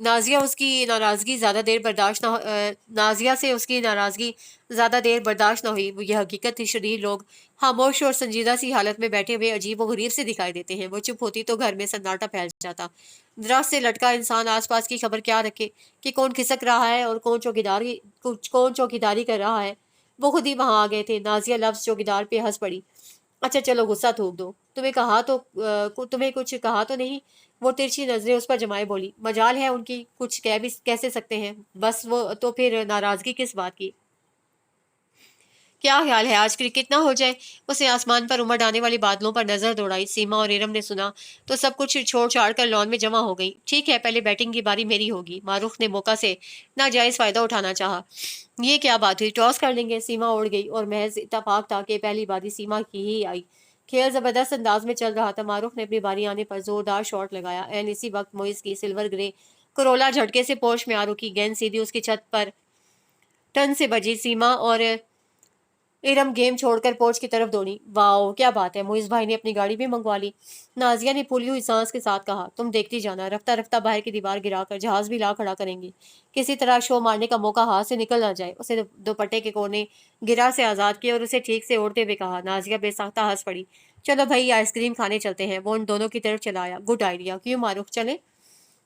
نازیہ سے اس کی ناراضگی زیادہ دیر برداشت نہ ہوئی۔ وہ یہ حقیقت تھی شریر لوگ خاموش اور سنجیدہ سی حالت میں بیٹھے ہوئے عجیب و غریب سے دکھائی دیتے ہیں۔ وہ چپ ہوتی تو گھر میں سناٹا پھیل جاتا۔ درخت سے لٹکا انسان آس پاس کی خبر کیا رکھے کہ کون کھسک رہا ہے اور کون چوکیداری کر رہا ہے۔ وہ خود ہی وہاں آ گئے تھے۔ نازیہ لفظ چوکیدار پہ ہنس پڑی۔ اچھا چلو غصہ تھوک دو، تمہیں کچھ کہا تو نہیں؟ وہ ترچھی نظریں اس پر جمائے بولی۔ مجال ہے ان کی، کچھ کیسے سکتے ہیں، بس وہ تو پھر ناراضگی کس بات کی؟ کیا خیال ہے آج کرکٹ نہ ہو جائے؟ اسے آسمان پر امڑ آنے والی بادلوں پر نظر دوڑائی۔ سیما اور ارم نے سنا تو سب کچھ چھوڑ چھاڑ کر لان میں جمع ہو گئی۔ ٹھیک ہے، پہلے بیٹنگ کی باری میری ہوگی۔ معروف نے موقع سے ناجائز فائدہ اٹھانا چاہا۔ یہ کیا بات ہوئی، ٹاس کر لیں گے؟ سیما اڑ گئی اور محض اتفاق تھا کہ پہلی باری سیما کی ہی آئی۔ کھیل زبردست انداز میں چل رہا تھا۔ معروف نے اپنی باری آنے پر زوردار شاٹ لگایا۔ اسی وقت موئز کی سلور گرے کرولا جھٹکے سے پوش میں آ رکی۔ گیند سیدھی اس کی چھت پر ٹن سے بجی۔ سیما اور ارم گیم چھوڑ کر پوچ کی طرف دوڑی۔ واؤ کیا بات ہے، موئز بھائی نے اپنی گاڑی بھی منگوا لی؟ نازیہ نے پھولی ہوئی سانس کے ساتھ کہا۔ تم دیکھتی جانا، رفتہ رفتہ باہر کی دیوار گرا کر جہاز بھی لا کھڑا کریں گی۔ کسی طرح شو مارنے کا موقع ہاتھ سے نکل نہ جائے۔ اسے دوپٹے کے کونے گرا سے آزاد کیے اور اسے ٹھیک سے اوڑھتے ہوئے کہا۔ نازیہ بے ساختہ ہنس پڑی۔ چلو بھائی آئس کریم کھانے چلتے ہیں۔ وہ ان دونوں کی طرف چلا آیا۔ گڈ آئیڈیا، کیوں معروف چلیں؟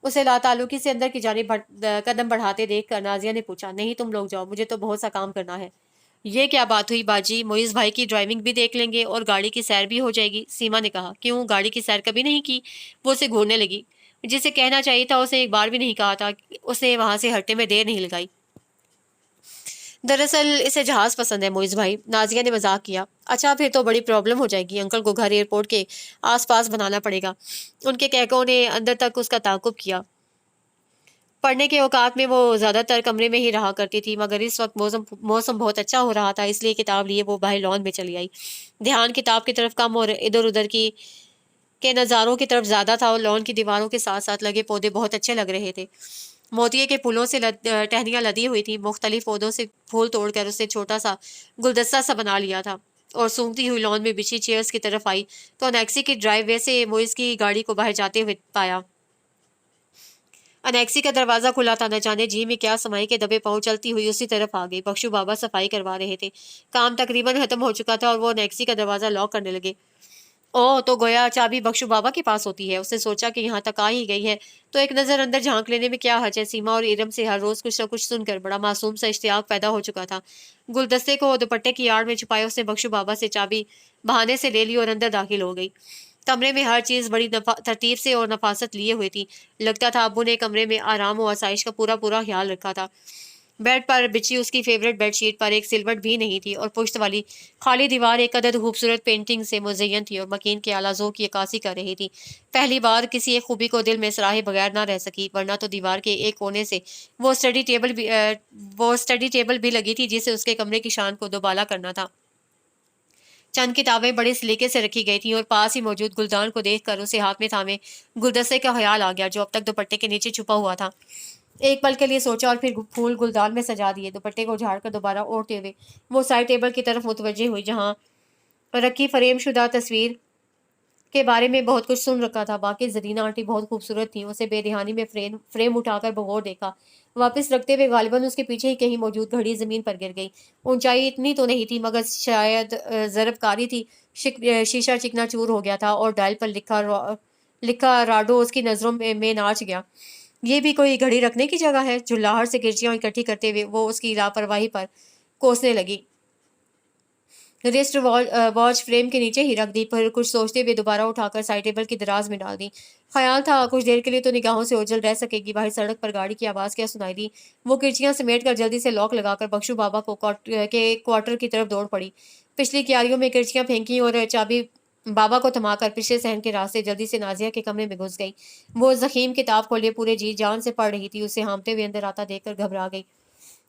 اسے لاتعلقی سے اندر کی جانب قدم بڑھاتے دیکھ کر نازیہ نے پوچھا۔ نہیں تم لوگ جاؤ، مجھے تو بہت سا کام کرنا ہے۔ یہ کیا بات ہوئی باجی، موئز بھائی کی ڈرائیونگ بھی دیکھ لیں گے اور گاڑی کی سیر بھی ہو جائے گی۔ سیما نے کہا۔ کیوں، گاڑی کی سیر کبھی نہیں کی؟ وہ اسے گھورنے لگی۔ جسے کہنا چاہیے تھا اسے ایک بار بھی نہیں کہا تھا۔ اس نے وہاں سے ہٹنے میں دیر نہیں لگائی۔ دراصل اسے جہاز پسند ہے موئز بھائی، نازیہ نے مذاق کیا۔ اچھا پھر تو بڑی پرابلم ہو جائے گی، انکل کو گھر ایئرپورٹ کے آس پاس بنانا پڑے گا۔ ان کے کہکوں نے اندر تک اس کا تعاقب کیا۔ پڑھنے کے اوقات میں وہ زیادہ تر کمرے میں ہی رہا کرتی تھی، مگر اس وقت موسم بہت اچھا ہو رہا تھا، اس لیے کتاب لیے وہ باہر لان میں چلی آئی۔ دھیان کتاب کی طرف کم اور ادھر ادھر کے نظاروں کی طرف زیادہ تھا، اور لان کی دیواروں کے ساتھ ساتھ لگے پودے بہت اچھے لگ رہے تھے۔ موتیے کے پھولوں سے ٹہنیاں لدی ہوئی تھیں۔ مختلف پودوں سے پھول توڑ کر اسے چھوٹا سا گلدستہ سا بنا لیا تھا، اور سونگتی ہوئی لان میں بچھی چیئرز کی طرف آئی تو انیکسی کی ڈرائیو وے سے موئز کی گاڑی کو باہر جاتے ہوئے پایا۔ انیکسی کا دروازہ کھلا تھا، نہ جانے جی میں کیا سمائی کے دبے پاؤں چلتی ہوئی اسی طرف آ گئی۔ بخشو بابا صفائی کروا رہے تھے، کام تقریباً ختم ہو چکا تھا اور وہ انیکسی کا دروازہ لاک کرنے لگے۔ او تو گویا چابی بخشو بابا کے پاس ہوتی ہے۔ اس نے سوچا کہ یہاں تک آ ہی گئی ہے تو ایک نظر اندر جھانک لینے میں کیا حرج ہے۔ سیما اور ارم سے ہر روز کچھ نہ کچھ سن کر بڑا معصوم سا اشتیاق پیدا ہو چکا تھا۔ گلدستے کو دوپٹے کی آڑ میں چھپائے اس نے بخشو بابا سے چابی بہانے سے لے لی اور اندر داخل ہو گئی۔ کمرے میں ہر چیز بڑی ترتیب سے اور نفاست لیے ہوئی تھی۔ لگتا تھا ابو نے کمرے میں آرام و آسائش کا پورا خیال رکھا تھا۔ بیڈ پر بچھی اس کی فیورٹ بیڈ شیٹ پر ایک سلوٹ بھی نہیں تھی، اور پشت والی خالی دیوار ایک عدد خوبصورت پینٹنگ سے مزین تھی اور مکین کے اعلیٰ ذوق کی عکاسی کر رہی تھی۔ پہلی بار کسی ایک خوبی کو دل میں سراہے بغیر نہ رہ سکی، ورنہ تو دیوار کے ایک کونے سے وہ اسٹڈی ٹیبل بھی لگی تھی جسے اس کے کمرے کی شان کو دوبالا کرنا تھا۔ چند کتابیں بڑے سلیقے سے رکھی گئی تھیں، اور پاس ہی موجود گلدان کو دیکھ کر اسے ہاتھ میں تھامے گلدستے کا خیال آ گیا جو اب تک دوپٹے کے نیچے چھپا ہوا تھا۔ ایک پل کے لیے سوچا اور پھر پھول گلدان میں سجا دیے۔ دوپٹے کو جھاڑ کر دوبارہ اوڑھتے ہوئے وہ سائڈ ٹیبل کی طرف متوجہ ہوئی جہاں رکھی فریم شدہ تصویر کے بارے میں بہت کچھ سن رکھا تھا۔ باقی زرینہ آنٹی بہت خوبصورت تھیں۔ اسے بے دہانی میں فریم اٹھا کر بغور دیکھا، واپس رکھتے ہوئے غالباً اس کے پیچھے ہی کہیں موجود گھڑی زمین پر گر گئی۔ اونچائی اتنی تو نہیں تھی، مگر شاید ضرب کاری تھی۔ شیشہ چکنا چور ہو گیا تھا اور ڈائل پر لکھا راڈو اس کی نظروں میں ناچ گیا۔ یہ بھی کوئی گھڑی رکھنے کی جگہ ہے؟ جھلاہٹ سے کرچیاں اکٹھی کرتے ہوئے وہ اس کی لاپرواہی پر کوسنے لگی۔ رسٹ واچ فریم کے نیچے ہی رکھ دی، پھر کچھ سوچتے ہوئے دوبارہ اٹھا کر سائڈ ٹیبل کی دراز میں ڈال دی۔ خیال تھا کچھ دیر کے لیے تو نگاہوں سے اوجھل رہ سکے گی۔ باہر سڑک پر گاڑی کی آواز کیا سنائی دی۔ وہ کرچیاں سمیٹ کر جلدی سے لاک لگا کر بخشو بابا کے کوارٹر کی طرف دوڑ پڑی۔ پچھلی کیاریوں میں کرچیاں پھینکی اور چابی بابا کو تھما کر پچھلے صحن کے راستے جلدی سے نازیہ کے کمرے میں گھس گئی۔ وہ ضخیم کتاب کھولے پورے جی جان سے پڑھ رہی تھی۔ اسے ہانپتے ہوئے اندر آتا دیکھ کر گھبرا گئی۔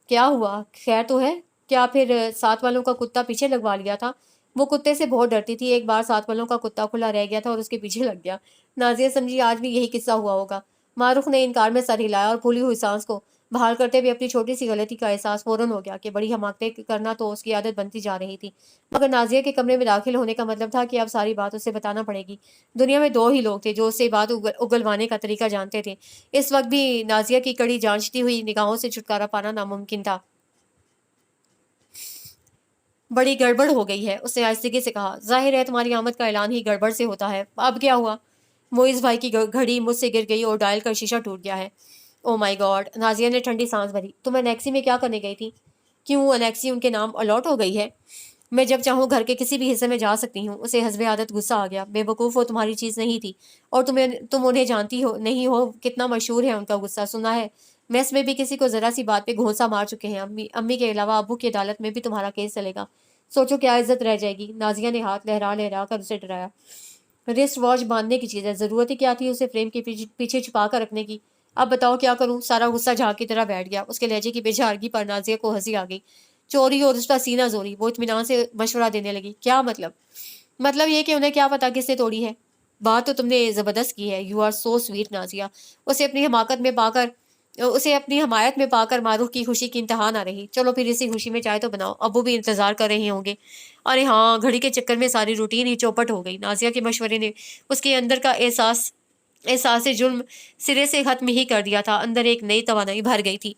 کیا ہوا، خیر تو ہے؟ کیا پھر ساتھ والوں کا کتا پیچھے لگوا لیا تھا؟ وہ کتے سے بہت ڈرتی تھی۔ ایک بار ساتھ والوں کا کتا کھلا رہ گیا تھا اور اس کے پیچھے لگ گیا۔ نازیہ سمجھی آج بھی یہی قصہ ہوا ہوگا۔ معروف نے انکار میں سر ہلایا اور پھولی ہوئی سانس کو बहाल करते हुए अपनी छोटी सी गलती का एहसास फौरन हो गया कि बड़ी हमाकतें करना तो उसकी आदत बनती जा रही थी। मगर नाजिया के कमरे में दाखिल होने का मतलब था कि अब सारी बात उसे बताना पड़ेगी। दुनिया में दो ही लोग थे जो उससे बात उगलवाने का तरीका जानते थे। इस वक्त भी नाजिया की कड़ी जांचती हुई निगाहों से छुटकारा पाना नामुमकिन था। बड़ी गड़बड़ हो गई है, उसने आहिस्तगी से कहा। जाहिर है तुम्हारी आमद का ऐलान ही गड़बड़ से होता है। अब क्या हुआ? मोइज भाई की घड़ी मुझसे गिर गई और डायल का शीशा टूट गया है। Oh my God! नाजिया ने ठंडी सांस भरी। तुम अनेक्सी में क्या करने गई थी? क्यों, अनेक्सी उनके नाम अलॉट हो गई है? मैं जब चाहूँ घर के किसी भी हिस्से में जा सकती हूँ। उसे हस्बे आदत गुस्सा आ गया। बेवकूफ़, वो तुम्हारी चीज़ नहीं थी। और तुम उन्हें जानती हो नहीं हो कितना मशहूर है उनका गुस्सा, सुना है। मेस में भी किसी को जरा सी बात पे घोंसा मार चुके हैं। अम्मी अम्मी के अलावा अब्बू की अदालत में भी तुम्हारा केस चलेगा। सोचो क्या इज्जत रह जाएगी। नाजिया ने हाथ लहरा लहरा कर उसे डराया। रिस्ट वॉच बांधने की चीज़ है, ज़रूरत ही क्या थी उसे फ्रेम के पीछे पीछे छुपा कर रखने की। अब बताओ क्या करूं? सारा गुस्सा झाग की तरह बैठ गया। उसके लहजे की बेचारगी पर नाजिया को हंसी आ गई। चोरी और उसका सीना जोरी। वो इत्मीनान से मशवरा देने लगी। क्या मतलब? मतलब ये कि उन्हें क्या पता किसने तोड़ी है। बात तो तुमने जबरदस्त की है। You are so sweet Nazia. उसे अपनी हमाकत में पाकर उसे अपनी हमायत में पाकर मारूफ की खुशी की इंतहा ना रही। चलो फिर इसी खुशी में चाय तो बनाओ, अब्बू भी इंतजार कर रहे होंगे। अरे हाँ, घड़ी के चक्कर में सारी रूटीन ही चौपट हो गई। नाजिया के मशवरे ने उसके अंदर का एहसास जुल्म सिरे से खत्म ही कर दिया था। अंदर एक नई तवानाई भर गई थी।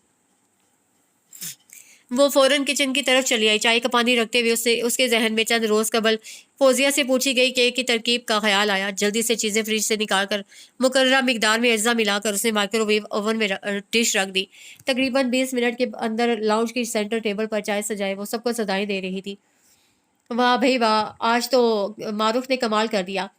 वो फौरन किचन की तरफ चली आई। चाय का पानी रखते हुए उससे उसके जहन में चंद रोज कबल फौजिया से पूछी गई केक की तरकीब का ख्याल आया। जल्दी से चीजें फ्रिज से निकालकर मुकर्ररा मिकदार में अज्जा मिलाकर उसने माइक्रोवेव ओवन में डिश रख दी। तकरीबन 20 मिनट के अंदर लाउंज की सेंटर टेबल पर चाय सजाए वो सबको सदाई दे रही थी। वाह भाई वाह! आज तो मारूफ ने कमाल कर दिया।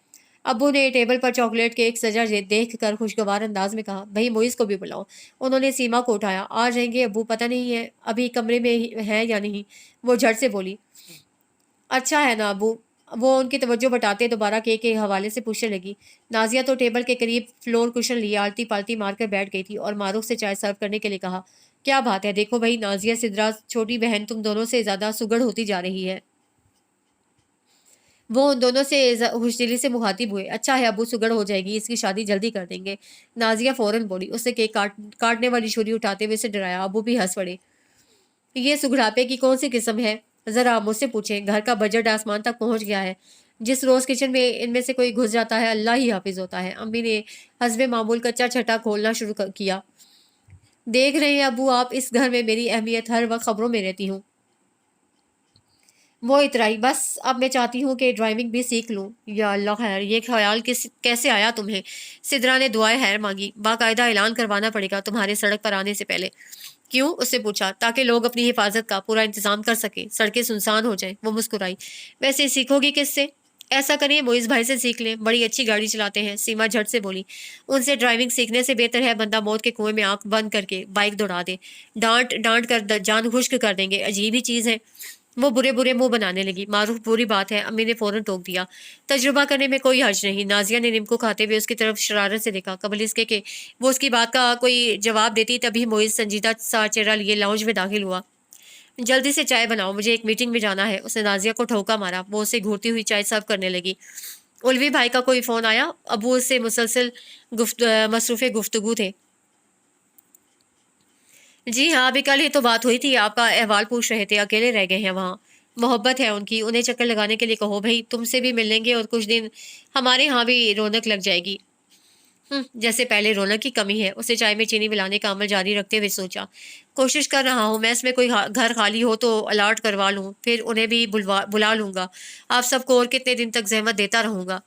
अब्बू ने टेबल पर चॉकलेट केक सजा देख कर खुशगवार अंदाज में कहा। भाई मोइस को भी बुलाओ। उन्होंने सीमा को उठाया। आ जाएंगे अब्बू, पता नहीं है अभी कमरे में है या नहीं। वो झट से बोली। अच्छा है ना अब्बू? वो उनकी तवज्जो बटाते दोबारा केक के हवाले से पूछने लगी। नाजिया तो टेबल के करीब फ्लोर कुशन लिए आलती पालती मारकर बैठ गई थी और मारूफ से चाय सर्व करने के लिए कहा। क्या बात है, देखो भाई नाजिया सिद्रा छोटी बहन तुम दोनों से ज्यादा सुगढ़ होती जा रही है। वो उन दोनों से खुशदिली से मुखातिब हुए। अच्छा है अबू, सुगड़ हो जाएगी, इसकी शादी जल्दी कर देंगे। नाजिया फौरन बोली। उसने केक काटने वाली छुरी उठाते हुए से डराया। अबू भी हंस पड़े। ये सुगड़ापे की कौन सी किस्म है? जरा आप मुझसे पूछें। घर का बजट आसमान तक पहुंच गया है। जिस रोज किचन में इनमें से कोई घुस जाता है अल्लाह ही हाफिज होता है। अम्मी ने हस्बे मामूल कच्चा छट्टा खोलना शुरू किया। देख रहे हैं अबू, आप इस घर में मेरी अहमियत हर वक्त खबरों में रहती हूँ। वो इतराई। बस अब मैं चाहती हूँ कि ड्राइविंग भी सीख लूँ। या अल्लाह खैर, ये ख्याल कैसे आया तुम्हें? सिद्रा ने दुआए खैर मांगी। बाकायदा ऐलान करवाना पड़ेगा तुम्हारे सड़क पर आने से पहले। क्यों? उससे पूछा। ताकि लोग अपनी हिफाजत का पूरा इंतजाम कर सके, सड़कें सुनसान हो जाएं। वो मुस्कुराई। वैसे सीखोगी किससे? ऐसा करिए मोइज भाई से सीख लें, बड़ी अच्छी गाड़ी चलाते हैं। सीमा झट से बोली। उनसे ड्राइविंग सीखने से बेहतर है बंदा मौत के कुएं में आंख बंद करके बाइक दौड़ा दे। डांट डांट कर जान खुश्क कर देंगे। अजीब ही चीज है। वो बुरे बुरे मुंह बनाने लगी। मारूफ बुरी बात है, अम्मी ने फौरन टोक दिया। तजुर्बा करने में कोई हर्ज नहीं। नाजिया ने निम्को खाते हुए उसकी तरफ शरारत से देखा। कबल इसके कि वो उसकी बात का कोई जवाब देती तभी मोइज संजीदा सा चेहरा लिए लाउंज में दाखिल हुआ। जल्दी से चाय बनाओ, मुझे एक मीटिंग में जाना है। उसने नाजिया को ठोका मारा। वो उसे घूरती हुई चाय सर्व करने लगी। उलवी भाई का कोई फोन आया? अबू उससे मुसलसल मसरूफ़े गुफ्तगू थे। जी हाँ, अभी कल ही तो बात हुई थी, आपका अहवाल पूछ रहे थे। अकेले रह गए हैं वहाँ। मोहब्बत है उनकी, उन्हें चक्कर लगाने के लिए कहो भाई। तुमसे भी मिल लेंगे और कुछ दिन हमारे यहाँ भी रौनक लग जाएगी। जैसे पहले रौनक की कमी है। उसे चाय में चीनी मिलाने का अमल जारी रखते हुए सोचा। कोशिश कर रहा हूँ, मैस में कोई घर खाली हो तो अलाट करवा लूँ, फिर उन्हें भी बुला लूंगा। आप सबको और कितने दिन तक जहमत देता रहूंगा।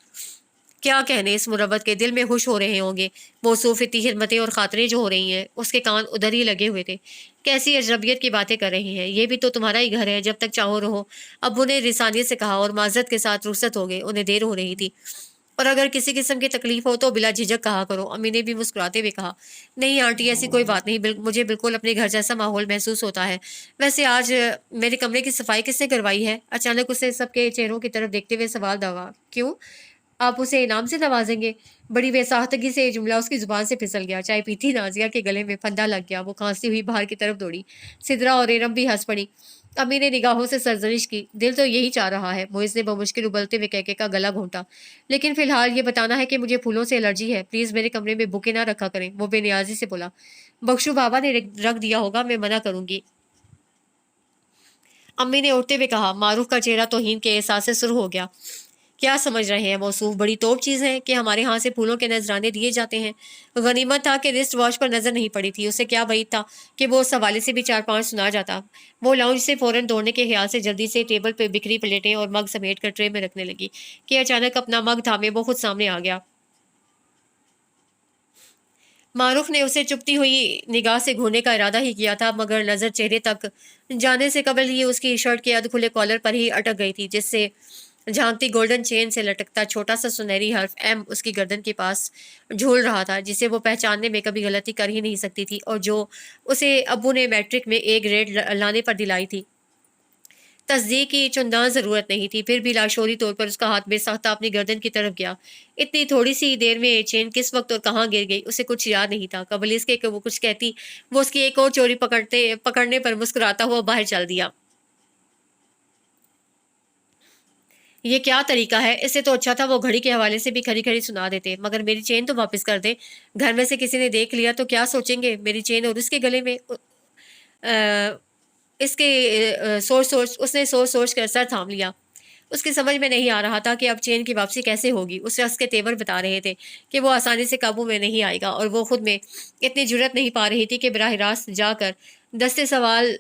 क्या कहने, इस मुरब्बत के दिल में खुश हो रहे होंगे। मौसूफ इतनी खिदमतें और खातरें जो हो रही हैं। उसके कान उधर ही लगे हुए थे। कैसी अजनबियत की बातें कर रही हैं। ये भी तो तुम्हारा ही घर है, जब तक चाहो रहो। अब उन्हें रिसानियत से कहा और माजरत के साथ रुखसत हो गए। उन्हें देर हो रही थी। और अगर किसी किस्म की तकलीफ हो तो बिला झिझक कहा करो। अम्मी ने भी मुस्कुराते हुए कहा। नहीं आंटी, ऐसी कोई बात नहीं। मुझे बिल्कुल अपने घर जैसा माहौल महसूस होता है। वैसे आज मेरे कमरे की सफाई किसने करवाई है? अचानक उसे सबके चेहरों की तरफ देखते हुए सवाल दगा। क्यों? आप उसे इनाम से नवाजेंगे? बड़ी बेसाख्तगी से ये जुमला उसकी जुबान से फिसल गया। चाय पीती नाजिया के गले में फंदा लग गया। वो खांसती हुई बाहर की तरफ दौड़ी। सिदरा और एरम भी हंस पड़ी। अम्मी ने निगाहों से सरजनिश की। दिल तो यही चाह रहा है। मोइज ने बमुश्किल उबलते हुए कहके का गला घोंटा। लेकिन फिलहाल ये बताना है कि मुझे फूलों से एलर्जी है। प्लीज मेरे कमरे में बुके ना रखा करें। वो बेनियाजी से बोला। बख्शू बाबा ने रख दिया होगा, मैं मना करूंगी। अम्मी ने उठते हुए कहा। मारूफ का चेहरा तौहीन के एहसास से सुर्ख हो गया। क्या समझ रहे हैं मौसूफ, बड़ी तोप चीज़ है कि हमारे यहाँ से फूलों के नजराने दिए जाते हैं। गनीमत था कि रिस्ट वॉच पर नजर नहीं पड़ी थी। उसे क्या वईद था कि वो उस हवाले से भी 4-5 सुना जाता। वो लाउंज से फौरन दौड़ने के ख्याल से जल्दी से टेबल पर बिखरी प्लेटें और मग समेट कर ट्रे में रखने लगी कि अचानक अपना मग थामे वो खुद सामने आ गया। मारूफ ने उसे चुपती हुई निगाह से घूरने का इरादा ही किया था, मगर नजर चेहरे तक जाने से कबल ही उसकी शर्ट के अध खुले कॉलर पर ही अटक गई थी, जिससे झांकती गोल्डन चेन से लटकता छोटा सा सुनहरी हर्फ एम उसकी गर्दन के पास झूल रहा था, जिसे वो पहचानने में कभी गलती कर ही नहीं सकती थी, और जो उसे अब्बू ने मैट्रिक में ए ग्रेड लाने पर दिलाई थी। तस्दीक की चुंदा ज़रूरत नहीं थी, फिर भी लाशोरी तौर पर उसका हाथ बेसाख्ता अपनी गर्दन की तरफ गया। इतनी थोड़ी सी देर में चेन किस वक्त और कहाँ गिर गई उसे कुछ याद नहीं था। कबल इसके कि वो कुछ कहती, वो उसकी एक और चोरी पकड़ने पर मुस्कुराता हुआ बाहर चल दिया। ये क्या तरीका है? इससे तो अच्छा था वो घड़ी के हवाले से भी खरी खरी सुना देते। मगर मेरी चेन तो वापस कर दे। घर में से किसी ने देख लिया तो क्या सोचेंगे? मेरी चेन और उसके गले में अ, इसके सोच सोच उसने सोच सोच कर सर थाम लिया। उसकी समझ में नहीं आ रहा था कि अब चेन की वापसी कैसे होगी। उस शख्स के तेवर बता रहे थे कि वो आसानी से काबू में नहीं आएगा, और वो खुद में इतनी जुर्रत नहीं पा रही थी कि बराह रास्त जाकर दस्ते सवाल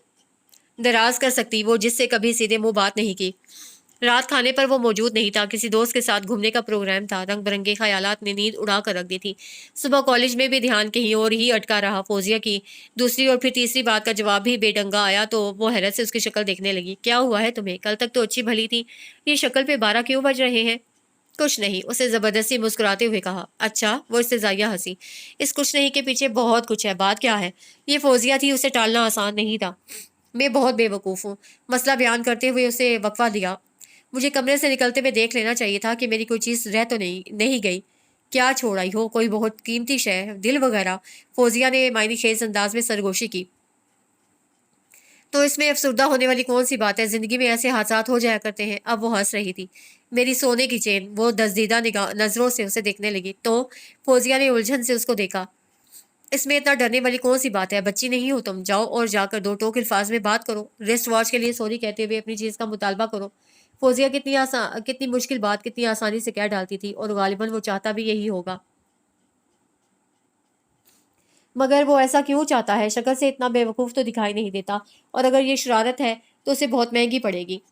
दराज कर सकती, वो जिससे कभी सीधे मुंह बात नहीं की। रात खाने पर वो मौजूद नहीं था। किसी दोस्त के साथ घूमने का प्रोग्राम था। रंग बिरंगे ख्यालात ने नींद उड़ा कर रख दी थी। सुबह कॉलेज में भी ध्यान कहीं और ही अटका रहा। फौजिया की दूसरी और फिर तीसरी बात का जवाब भी बेढंगा आया तो वो हैरत से उसकी शक्ल देखने लगी। क्या हुआ है तुम्हें? कल तक तो अच्छी भली थी, ये शक्ल पे 12 क्यों बज रहे हैं? कुछ नहीं, उसे जबरदस्ती मुस्कुराते हुए कहा। अच्छा, वो इस्तेज़ाइया हंसी। इस कुछ नहीं के पीछे बहुत कुछ है। बात क्या है? ये फौजिया थी, उसे टालना आसान नहीं था। मैं बहुत बेवकूफ़ हूँ। मसला बयान करते हुए उसे वक्फा दिया। मुझे कमरे से निकलते हुए देख लेना चाहिए था कि मेरी कोई चीज़ रह तो नहीं नहीं गई। क्या छोड़ आई हो? कोई बहुत कीमती शय, दिल वगैरह? फौजिया ने मायने खेज अंदाज में सरगोशी की। तो इसमें अफसरदा होने वाली कौन सी बात है? जिंदगी में ऐसे हादसात हो जाया करते हैं। अब वो हंस रही थी। मेरी सोने की चेन। वो दसदीदा निगाह नजरों से उसे देखने लगी। तो फौजिया ने उलझन से उसको देखा। इसमें इतना डरने वाली कौन सी बात है? बच्ची नहीं हो तुम। जाओ और जाकर दो टोक अल्फाज में बात करो। रिस्ट वॉच के लिए सॉरी कहते हुए अपनी चीज का मुतालबा करो। फौजिया कितनी मुश्किल बात कितनी आसानी से कह डालती थी, और गालिबन वो चाहता भी यही होगा। मगर वो ऐसा क्यों चाहता है? शक्ल से इतना बेवकूफ़ तो दिखाई नहीं देता, और अगर ये शरारत है तो उसे बहुत महंगी पड़ेगी।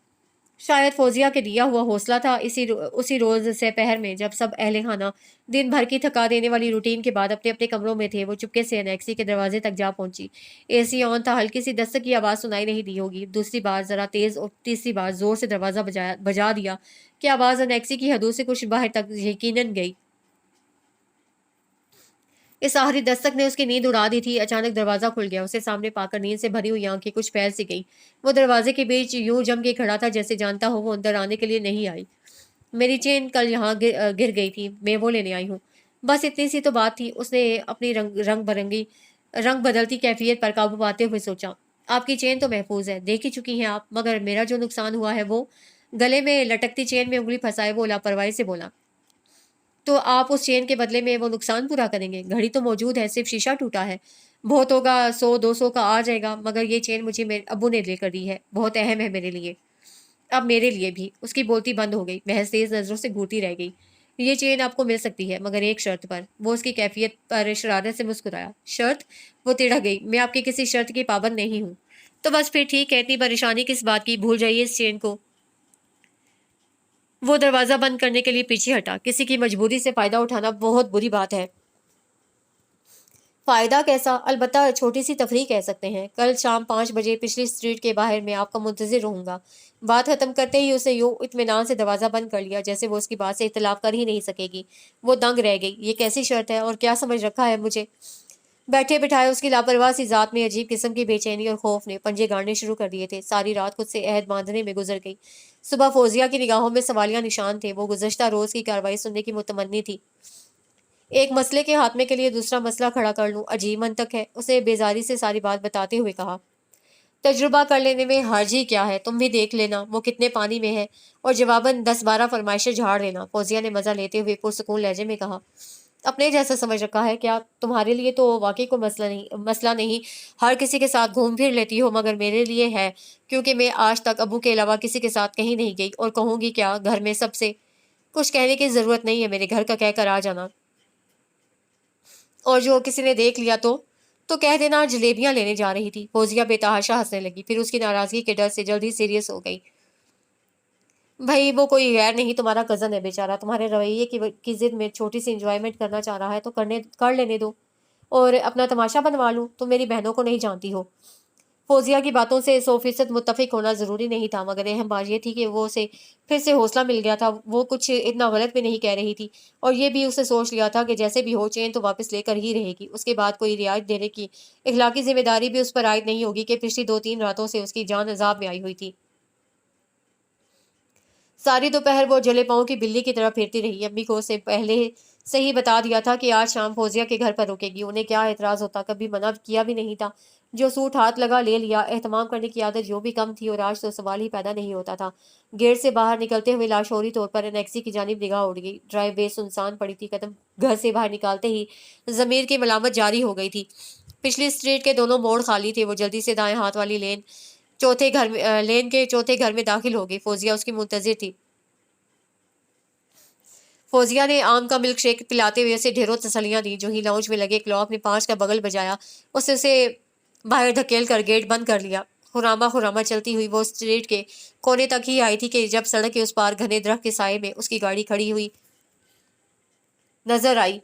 शायद फौजिया के दिया हुआ हौसला था। उसी रोज़ दोपहर में जब सब अहले खाना दिन भर की थका देने वाली रूटीन के बाद अपने अपने कमरों में थे, वो चुपके से अनेक्सी के दरवाजे तक जा पहुंची। एसी ऑन था। हल्की सी दस्तक की आवाज़ सुनाई नहीं दी होगी। दूसरी बार ज़रा तेज़ और तीसरी बार ज़ोर से दरवाज़ा बजा दिया कि आवाज़ अनेक्सी की हदों से कुछ बाहर तक यकीनन गई। इस आखिरी दस्तक ने उसकी नींद उड़ा दी थी। अचानक दरवाजा खुल गया। उसे सामने पाकर नींद से भरी हुई आंखें कुछ फैल सी गई। वो दरवाजे के बीच यूं जम के खड़ा था जैसे जानता हो वो अंदर आने के लिए नहीं आई। मेरी चेन कल यहाँ गिर गई थी, मैं वो लेने आई हूँ। बस इतनी सी तो बात थी। उसने अपनी रंग बदलती कैफियत पर काबू पाते हुए सोचा। आपकी चेन तो महफूज है, देख ही चुकी हैं आप, मगर मेरा जो नुकसान हुआ है वो। गले में लटकती चेन में उंगली फंसाए वो लापरवाही से बोला। तो आप उस चेन के बदले में वो नुकसान पूरा करेंगे? घड़ी तो मौजूद है, सिर्फ शीशा टूटा है। बहुत होगा 100-200 का आ जाएगा, मगर ये चेन मुझे मेरे अब्बू ने लेकर दी है, बहुत अहम है मेरे लिए। अब मेरे लिए भी। उसकी बोलती बंद हो गई। महज तेज नजरों से घूरती रह गई। ये चेन आपको मिल सकती है, मगर एक शर्त पर। वो उसकी कैफियत पर शरारत से मुस्कुराया। शर्त? वो तिड़क गई। मैं आपकी किसी शर्त की पाबंद नहीं हूँ। तो बस फिर ठीक है, इतनी परेशानी किस बात की? भूल जाइए इस चेन को। वो दरवाजा बंद करने के लिए पीछे हटा। किसी की मजबूरी से फायदा उठाना बहुत बुरी बात है। फायदा कैसा? अलबत्ता छोटी सी तफरीह कह सकते हैं। कल शाम 5 बजे पिछली स्ट्रीट के बाहर मैं आपका मुंतजिर रहूंगा। बात खत्म करते ही उसे यूं इत्मीनान से दरवाजा बंद कर लिया जैसे वो उसकी बात से इख्तलाफ कर ही नहीं सकेगी। वो दंग रह गई। ये कैसी शर्त है, और क्या समझ रखा है मुझे? बैठे बिठाए उसकी लापरवाह सी जात में अजीब किस्म की बेचैनी और खौफ ने पंजे गाड़ने शुरू कर दिए थे। सारी रात खुद से अहद बांधने में गुजर गई। सुबह फौजिया की निगाहों में सवालिया निशान थे। वो गुज़श्ता रोज की कार्रवाई सुनने की मुतमन्नी थी। एक मसले के खात्मे के लिए दूसरा मसला खड़ा कर लूं, अजीब मंतक है। उसे बेजारी से सारी बात बताते हुए कहा। तजुर्बा कर लेने में हर्ज ही क्या है? तुम भी देख लेना वो कितने पानी में है, और जवाबन 10-12 फरमाइशें झाड़ लेना। फौजिया ने मजा लेते हुए पुरसकून लहजे में कहा। अपने जैसा समझ रखा है क्या? तुम्हारे लिए तो वाकई कोई मसला नहीं, हर किसी के साथ घूम फिर लेती हो, मगर मेरे लिए है, क्योंकि मैं आज तक अबू के अलावा किसी के साथ कहीं नहीं गई, और कहूंगी क्या घर में सबसे? कुछ कहने की जरूरत नहीं है, मेरे घर का कहकर आ जाना, और जो किसी ने देख लिया तो कह देना जलेबियां लेने जा रही थी। फौजिया बेतहाशा हंसने लगी, फिर उसकी नाराजगी के डर से जल्दी सीरियस हो गई। भाई वो कोई गैर नहीं, तुम्हारा कजन है बेचारा, तुम्हारे रवैये की जिद में छोटी सी इंजॉयमेंट करना चाह रहा है तो कर लेने दो, और अपना तमाशा बनवा लूं। तुम मेरी बहनों को नहीं जानती हो। फौजिया की बातों से 100% मुत्तफिक होना जरूरी नहीं था, मगर अहम बात यह थी कि वो उसे फिर से हौसला मिल गया था। वो कुछ इतना गलत भी नहीं कह रही थी, और ये भी उसे सोच लिया था कि जैसे भी हो चेन तो वापस लेकर ही रहेगी। उसके बाद कोई रियायत देने की इखलाकी जिम्मेदारी भी उस पर आयद नहीं होगी कि पिछली 2-3 रातों से उसकी जान अजाब में आई हुई थी। सारी दोपहर वो जले पाँव की बिल्ली की तरह फिरती रही। अम्मी को उसे पहले से ही बता दिया था कि आज शाम फौजिया के घर पर रुकेगी। उन्हें क्या एतराज होता, कभी मना किया भी नहीं था। जो सूट हाथ लगा ले लिया। एहतमाम करने की आदत जो भी कम थी, और आज तो सवाल ही पैदा नहीं होता था। गेट से बाहर निकलते हुए लाशौरी तौर पर एनेक्सी की जानिब निगाह उड़ गई। ड्राइव वे सुनसान पड़ी थी। कदम घर से बाहर निकालते ही जमीर की मलामत जारी हो गई थी। पिछली स्ट्रीट के दोनों मोड़ खाली थे। वो जल्दी से दाएं हाथ वाली लेन के चौथे घर में दाखिल हो गई। फौजिया उसकी मुंतजिर थी। फौजिया ने आम का मिल्क शेक पिलाते हुए उसे ढेरों तसलियां दी। जो ही लाउंज में लगे क्लॉक ने 5 का बगल बजाया, उसने उसे बाहर धकेल कर गेट बंद कर लिया। हुरामा हुरामा चलती हुई वो स्ट्रीट के कोने तक ही आई थी कि जब सड़क के उस पार घने दरख्त के साए में उसकी गाड़ी खड़ी हुई नजर आई।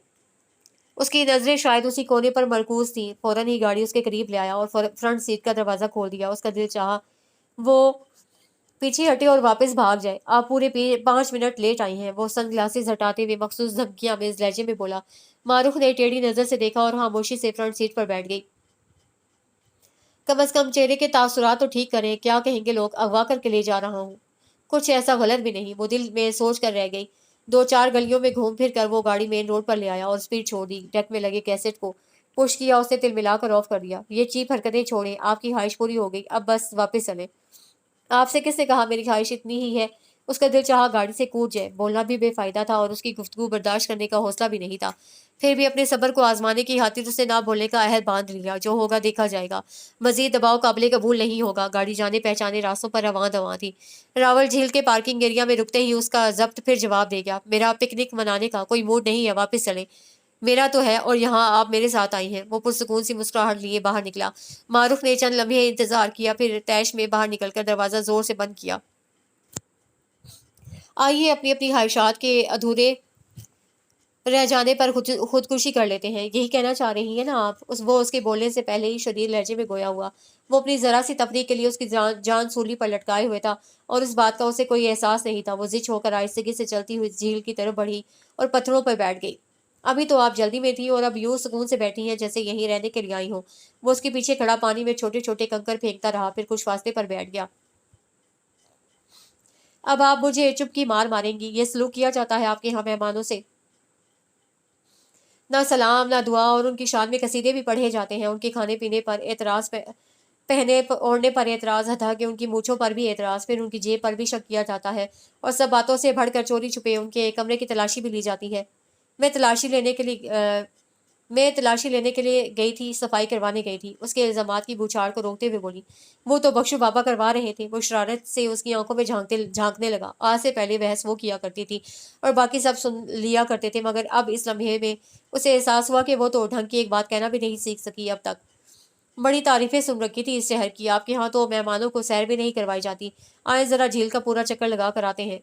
उसकी नजरें शायद उसी कोने पर मरकूज थी। फौरन ही गाड़ी उसके करीब ले आया और फ्रंट सीट का दरवाजा खोल दिया। उसका दिल चाहा वो पीछे हटे और वापस भाग जाए। आप पूरे 5 मिनट लेट आई हैं, वो सन ग्लासेस हटाते हुए मखसूस धमकियां में इस लहजे में बोला। मारूफ ने टेढ़ी नजर से देखा और खामोशी से फ्रंट सीट पर बैठ गई। कम अज कम चेहरे के तासुरात तो ठीक करें, क्या कहेंगे लोग, अगवा करके ले जा रहा हूँ। कुछ ऐसा गलत भी नहीं, वो दिल में सोच कर रह गई। 2-4 गलियों में घूम फिर कर वो गाड़ी मेन रोड पर ले आया और स्पीड छोड़ दी। डेक में लगे कैसेट को पुश किया, उसने तिल मिलाकर ऑफ कर दिया। ये चीप हरकतें छोड़ें, आपकी ख्वाहिश पूरी हो गई, अब बस वापस चले। आपसे किसने कहा मेरी ख्वाहिश इतनी ही है? उसका दिल चाहा गाड़ी से कूद जाए। बोलना भी बेफायदा था और उसकी गुफ्तगू बर्दाश्त करने का हौसला भी नहीं था। फिर भी अपने सब्र को आजमाने की खातिर उसने ना बोलने का अहद बांध लिया। जो होगा देखा जाएगा, मजीद दबाव काबिले कबूल नहीं होगा। गाड़ी जाने पहचाने रास्तों पर रवां दवां थी। रावल झील के पार्किंग एरिया में रुकते ही उसका जब्त फिर जवाब दे गया। मेरा पिकनिक मनाने का कोई मूड नहीं है, वापस चले। मेरा तो है, और यहाँ आप मेरे साथ आई हैं। वो पुरसुकून सी मुस्कुराहट लिए बाहर निकला। मारूफ ने चंद लम्हे इंतजार किया, फिर तैश में बाहर निकलकर दरवाजा जोर से बंद किया। आइए अपनी अपनी ख्वाहिशात के अधूरे रह जाने पर खुदकुशी कर लेते हैं, यही कहना चाह रही है ना आप? वो उसके बोलने से पहले ही शरीर लहजे में गोया हुआ। वो अपनी जरा सी तफरीक के लिए उसकी जान सूली पर लटकाए हुए था, और इस बात का उसे कोई एहसास नहीं था। वो जिच होकर आहिस्तगी से चलती हुई झील की तरफ बढ़ी और पत्थरों पर बैठ गई। अभी तो आप जल्दी में थी और अब यूं सुकून से बैठी हैं जैसे यहीं रहने के लिए आई हो। वो उसके पीछे खड़ा पानी में छोटे छोटे कंकर फेंकता रहा, फिर कुछ फासले पर बैठ गया। अब आप मुझे चुप की मार मारेंगी? ये सलूक किया जाता है आपके यहाँ मेहमानों से? ना सलाम ना दुआ, और उनकी शान में कसीदे भी पढ़े जाते हैं। उनके खाने पीने पर एतराज, ओढ़ने पर एतराज, हथा कि उनकी मूछों पर भी एतराज, फिर उनकी जेब पर भी शक किया जाता है, और सब बातों से बढ़कर चोरी छुपे उनके कमरे की तलाशी भी ली जाती है। मैं तलाशी लेने के लिए गई थी, सफाई करवाने गई थी। उसके इल्जामात की बौछार को रोकते हुए बोली। वो तो बख्शू बाबा करवा रहे थे। वो शरारत से उसकी आंखों में झांकने लगा। आज से पहले बहस वो किया करती थी और बाकी सब सुन लिया करते थे, मगर अब इस लम्हे में उसे एहसास हुआ कि वो तो ढंग की एक बात कहना भी नहीं सीख सकी अब तक। बड़ी तारीफें सुन रखी थी इस शहर की। आपके यहाँ तो मेहमानों को सैर भी नहीं करवाई जाती। आए जरा झील का पूरा चक्कर लगा कर आते हैं।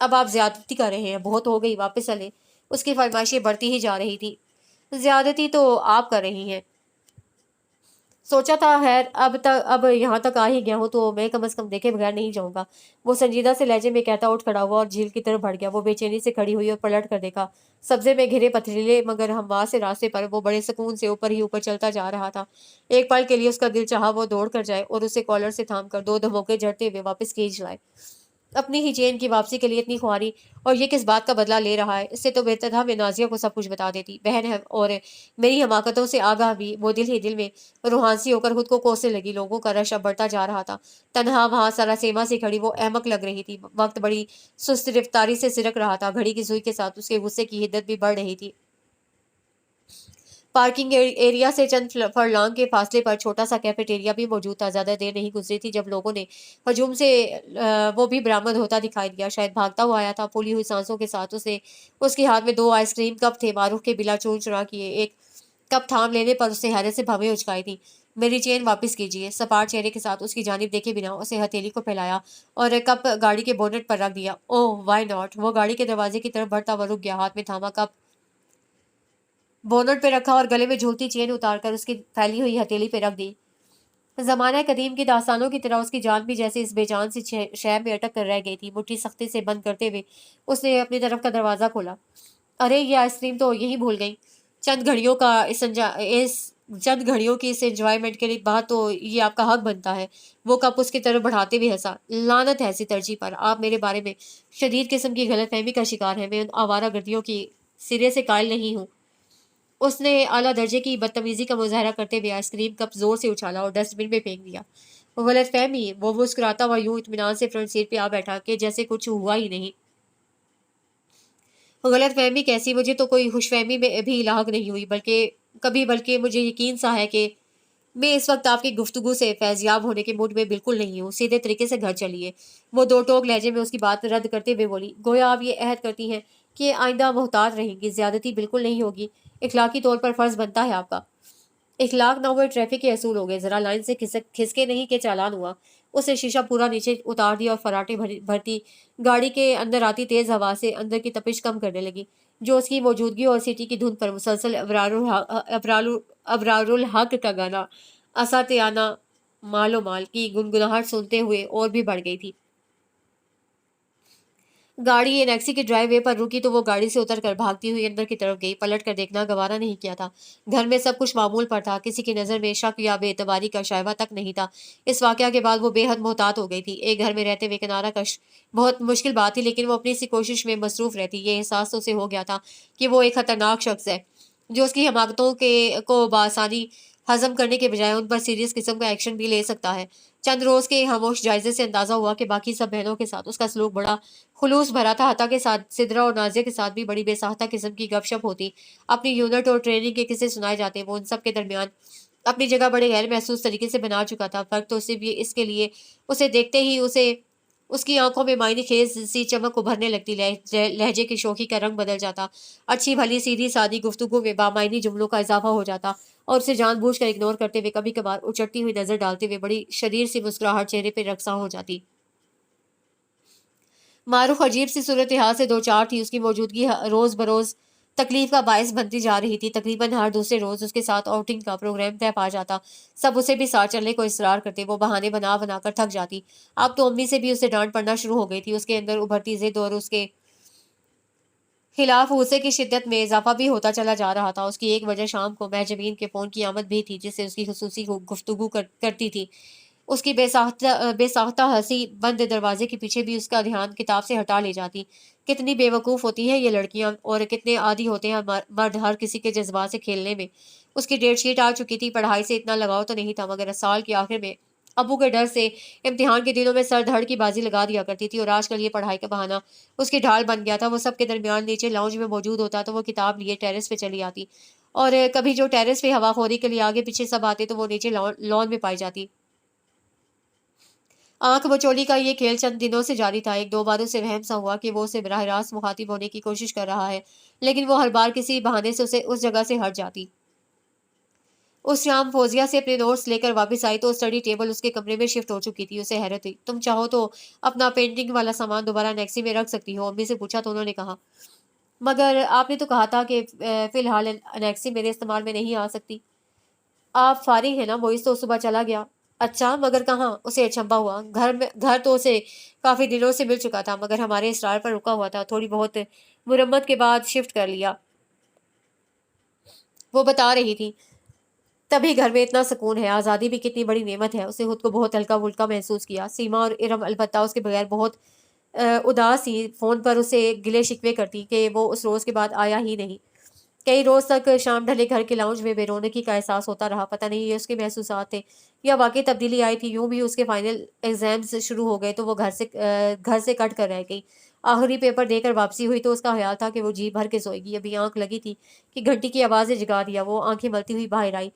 अब आप ज्यादती कर रहे हैं, बहुत हो गई, वापस चले। उसकी फरमाइशें बढ़ती ही जा रही थी। ज्यादती तो आप कर रही हैं। सोचा था खैर, अब यहाँ तक आ ही गया हूँ तो मैं कम से कम देखे बगैर नहीं जाऊंगा। वो संजीदा से लहजे में कहता उठ खड़ा हुआ और झील की तरफ बढ़ गया। वो बेचैनी से खड़ी हुई और पलट कर देखा। सब्जे में घिरे पथरीले मगर हमवार से रास्ते पर वो बड़े सुकून से ऊपर ही ऊपर चलता जा रहा था। एक पल के लिए उसका दिल चाहा वो दौड़ कर जाए और उसे कॉलर से थाम कर 2 धमोके झड़ते हुए वापस खींच लाए। अपनी ही चेन की वापसी के लिए इतनी ख्वारी, और ये किस बात का बदला ले रहा है? इससे तो बेहतर था मैं नाजिया को सब कुछ बता देती। बहन है और मेरी हमाकतों से आगाह भी। वो दिल ही दिल में रूहानसी होकर खुद को कोसने लगी। लोगों का रश अब बढ़ता जा रहा था। तनहा वहां सरासेमा से खड़ी वो अहमक लग रही थी। वक्त बड़ी सुस्त गिरफ्तारी से सिरक रहा था। घड़ी की सुई के साथ उसके गुस्से की हिद्दत भी बढ़ रही थी। पार्किंग एरिया से चंद फरलांग के फासले पर छोटा सा कैफेटेरिया भी मौजूद था। ज्यादा देर नहीं गुजरी थी जब लोगों ने हजूम से वो भी बरामद होता दिखाई दिया। शायद भागता हुआ आया था। फूली हुई सांसों के साथ उसे उसके हाथ में 2 आइसक्रीम कप थे, मारूफ के बिला चूर चुरा किए। एक कप थाम लेने पर उससे हैरत से भवें उचकाई थी। मेरी चेन वापस कीजिए। सपाट चेहरे के साथ उसकी जानिब देखे बिना उसे हथेली को फैलाया और कप गाड़ी के बोनेट पर रख दिया। ओह वाई नॉट। वो गाड़ी के दरवाजे की तरफ बढ़ता हुआ रुक गया। हाथ में थामा कप बोनट पे रखा और गले में झूलती चेन उतारकर उसकी फैली हुई हथेली पे रख दी। जमाना कदीम की दास्तानों की तरह उसकी जान भी जैसे इस बेजान सी शय में अटक कर रह गई थी। मुट्ठी सख्ती से बंद करते हुए उसने अपनी तरफ का दरवाजा खोला। अरे ये आइसक्रीम तो यही भूल गई। चंद घड़ियों का इस चंद घड़ियों की इस एंजॉयमेंट के लिए बात तो ये आपका हक बनता है। वो कप उसकी तरफ बढ़ाते हुए हंसा। लानत है ऐसी तरजीह पर। आप मेरे बारे में शदीद किस्म की गलतफहमी का शिकार है। मैं उन आवारा गर्दियों की सिरे से कायल नहीं हूँ। उसने आला दर्जे की बदतमीजी का मुजाहरा करते हुए आइसक्रीम कप जोर से उछाला और डस्टबिन में फेंक दिया। वो गलत फहमी। वो मुस्कुराता हुआ यूं इत्मीनान से फ्रंट सीट पे आ बैठा कि जैसे कुछ हुआ ही नहीं। वो गलत फहमी कैसी? मुझे तो कोई खुशफहमी में भी लाहक नहीं हुई बल्कि मुझे यकीन सा है कि मैं इस वक्त आपकी गुफ्तगू से फैज़याब होने के मूड में बिल्कुल नहीं हूँ। सीधे तरीके से घर चलिए। वो दो टोक लहजे में उसकी बात रद्द करते हुए बोली, गोया आप ये अहद करती हैं कि आइंदा मोहतात रहेंगी, ज्यादती बिल्कुल नहीं होगी। इखलाकी तौर पर फर्ज बनता है आपका। इखलाक ना हुए ट्रैफिक के असूल हो गए। जरा लाइन से खिसके नहीं के चालान हुआ। उसे शीशा पूरा नीचे उतार दिया और फराटे भरती गाड़ी के अंदर आती तेज हवा से अंदर की तपिश कम करने लगी, जो उसकी मौजूदगी और सीटी की धुन पर मुसलसल अबरारुल हक का गाना असातियाना मालो माल की गुनगुनाहट सुनते हुए और भी बढ़ गई थी। गाड़ी एनेक्सी के ड्राइव वे पर रुकी तो वो गाड़ी से उतरकर भागती हुई अंदर की तरफ गई। पलट कर देखना गवारा नहीं किया था। घर में सब कुछ मामूल पर था। किसी की नज़र में शक या बेएतबारी का शायबा तक नहीं था। इस वाकया के बाद वो बेहद मोहतात हो गई थी। एक घर में रहते हुए किनारा कश बहुत मुश्किल बात थी, लेकिन वो अपनी सी कोशिश में मसरूफ रहती। ये एहसास तो उसे हो गया था कि वो एक खतरनाक शख्स है जो उसकी हमाकतों के को बासानी हजम करने के बजाय उन पर सीरियस किस्म का एक्शन भी ले सकता है। चंद रोज के खामोश जायजे से अंदाजा हुआ कि बाकी सब बहनों के साथ उसका सलूक बड़ा खुलूस भरा था। हत्ता के साथ सिदरा और नाजिया के साथ भी बड़ी बेसाहता किस्म की गपशप होती। अपनी यूनिट और ट्रेनिंग के किस्से सुनाए जाते। वो उन सब के दरमियान अपनी जगह बड़े गैर महसूस तरीके से बना चुका था। फर्क तो सिर्फ ये इसके लिए उसे देखते ही उसे उसकी आंखों में मायने खेज सी चमक उभरने लगती। लहजे की शोखी का रंग बदल जाता। अच्छी भली सीधी सादी गुफ्तगू में बामायनी जुमलों का इजाफा हो जाता और उसे जानबूझकर इग्नोर करते हुए कभी कभार उचटती हुई नजर डालते हुए बड़ी शरीर सी मुस्कुराहट चेहरे पर रक्सा हो जाती। मारूफ अजीब सी सूरत हाल से दो चार थी। उसकी मौजूदगी रोज बरोज तकलीफ का बायस बनती जा रही थी। तकरीबन हर दूसरे रोज उसके साथ आउटिंग का प्रोग्राम तय पा जाता। सब उसे भी साथ चलने को इसरार करते। वो बहाने बना बनाकर थक जाती। अब तो अम्मी से भी उसे डांट पड़ना शुरू हो गई थी। उसके अंदर उभरती जिद और उसके खिलाफ गुस्से की शिद्दत में इजाफा भी होता चला जा रहा था। उसकी एक वजह शाम को महजबीन के फोन की आमद भी थी, जिससे उसकी खुसूसी गुफ्तगू करती थी। उसकी बेसाख्ता हंसी बंद दरवाजे के पीछे भी उसका ध्यान किताब से हटा ले जाती। कितनी बेवकूफ़ होती हैं ये लड़कियां और कितने आदी होते हैं मर्द हर किसी के जज्बात से खेलने में। उसकी डेट शीट आ चुकी थी। पढ़ाई से इतना लगाव तो नहीं था, मगर साल के आखिर में अबू के डर से इम्तिहान के दिनों में सर धड़ की बाजी लगा दिया करती थी और आजकल ये पढ़ाई का बहाना उसकी ढाल बन गया था। वो सबके दरमियान नीचे लाउंज में मौजूद होता तो वो किताब लिए टेरेस पे चली आती और कभी जो टेरेस पे हवाखोरी के लिए आगे पीछे सब आते तो वो नीचे लॉन में पाई जाती। आंख बचोली का ये खेल चंद दिनों से जारी था। एक दो बार उसे वहम सा हुआ कि वो उसे बराह रास्त मुखातिब होने की कोशिश कर रहा है, लेकिन वो हर बार किसी बहाने से उसे उस जगह से हट जाती। उस शाम फौजिया से अपने नोट्स लेकर वापस आई तो स्टडी टेबल उसके कमरे में शिफ्ट हो चुकी थी। उसे हैरत हुई। तुम चाहो तो अपना पेंटिंग वाला सामान दोबारा नेक्सी में रख सकती हो। अम्मी से पूछा तो उन्होंने कहा, मगर आपने तो कहा था कि फिलहाल नेक्सी मेरे इस्तेमाल में नहीं आ सकती। आप फारिग है ना? मोइस तो सुबह चला गया। अच्छा, मगर कहाँ? उसे अचंभा हुआ। घर तो उसे काफी दिनों से मिल चुका था, मगर हमारे इसरार पर रुका हुआ था। थोड़ी बहुत मुरम्मत के बाद शिफ्ट कर लिया, वो बता रही थी। तभी घर में इतना सुकून है। आज़ादी भी कितनी बड़ी नेमत है। उसने खुद को बहुत हल्का वुल्का महसूस किया। सीमा और इरम अलबत्ता उसके बगैर बहुत उदास थी। फोन पर उसे गिले शिकवे करती कि वो उस रोज के बाद आया ही नहीं। कई रोज तक शाम ढले घर के लाउंज में बेरौनकी का एहसास होता रहा। पता नहीं ये उसके महसूसात थे या वाकई तब्दीली आई थी। यूं भी उसके फाइनल एग्जाम्स शुरू हो गए तो वो घर से कट कर रह गई। आखिरी पेपर देकर वापसी हुई तो उसका ख्याल था कि वो जी भर के सोएगी। अभी आंख लगी थी कि घंटी की आवाज़ ने जगा दिया। वो आंखें मलती हुई बाहर आई।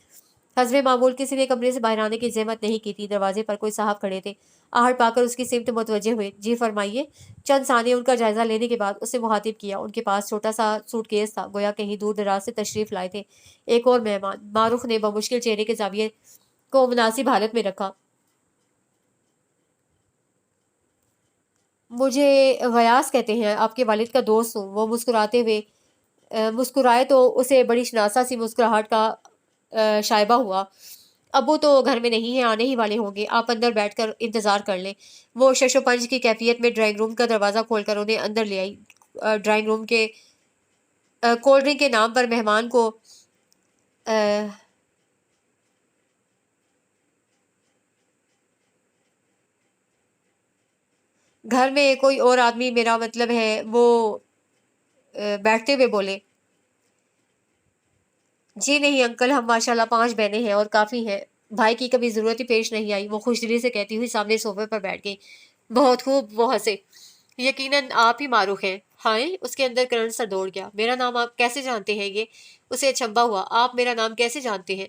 हस्बे मामूल किसी ने कमरे से बाहर आने की जहमत नहीं की थी। दरवाजे पर कोई साहब खड़े थे। आहट पाकर उसकी सिमत मुतवज्जे हुए। जी फरमाइए। चंद साने उनका जायजा लेने के बाद उससे मुखातिब किया। उनके पास छोटा सा सूटकेस था, गोया कहीं दूर दराज से तशरीफ लाए थे। एक और मेहमान। मारूफ ने बमुश्किल चेहरे के जाविये को मुनासिब हालत में रखा। मुझे गयास कहते हैं, आपके वालिद का दोस्त हूँ। वो मुस्कुराते हुए मुस्कुराए तो उसे बड़ी शनासा सी मुस्कुराहट का शायबा हुआ। अब्बू तो घर में नहीं है, आने ही वाले होंगे। आप अंदर बैठकर इंतज़ार कर लें। वो शशोपंज की कैफियत में ड्राइंग रूम का दरवाज़ा खोलकर उन्हें अंदर ले आई। ड्राइंग रूम के कोल्ड ड्रिंक के नाम पर मेहमान को अ, घर में कोई और आदमी, मेरा मतलब है वो बैठते हुए बोले। जी नहीं अंकल, हम माशाल्लाह 5 बहनें हैं और काफ़ी हैं। भाई की कभी ज़रूरत ही पेश नहीं आई। वो खुशदिली से कहती हुई सामने सोफ़े पर बैठ गई। बहुत खूब, वो हँसे। यकीनन आप ही मारूफ़ हैं। हाय! उसके अंदर करंट सा दौड़ गया। मेरा नाम आप कैसे जानते हैं ये? उसे अचंभा हुआ। आप मेरा नाम कैसे जानते हैं?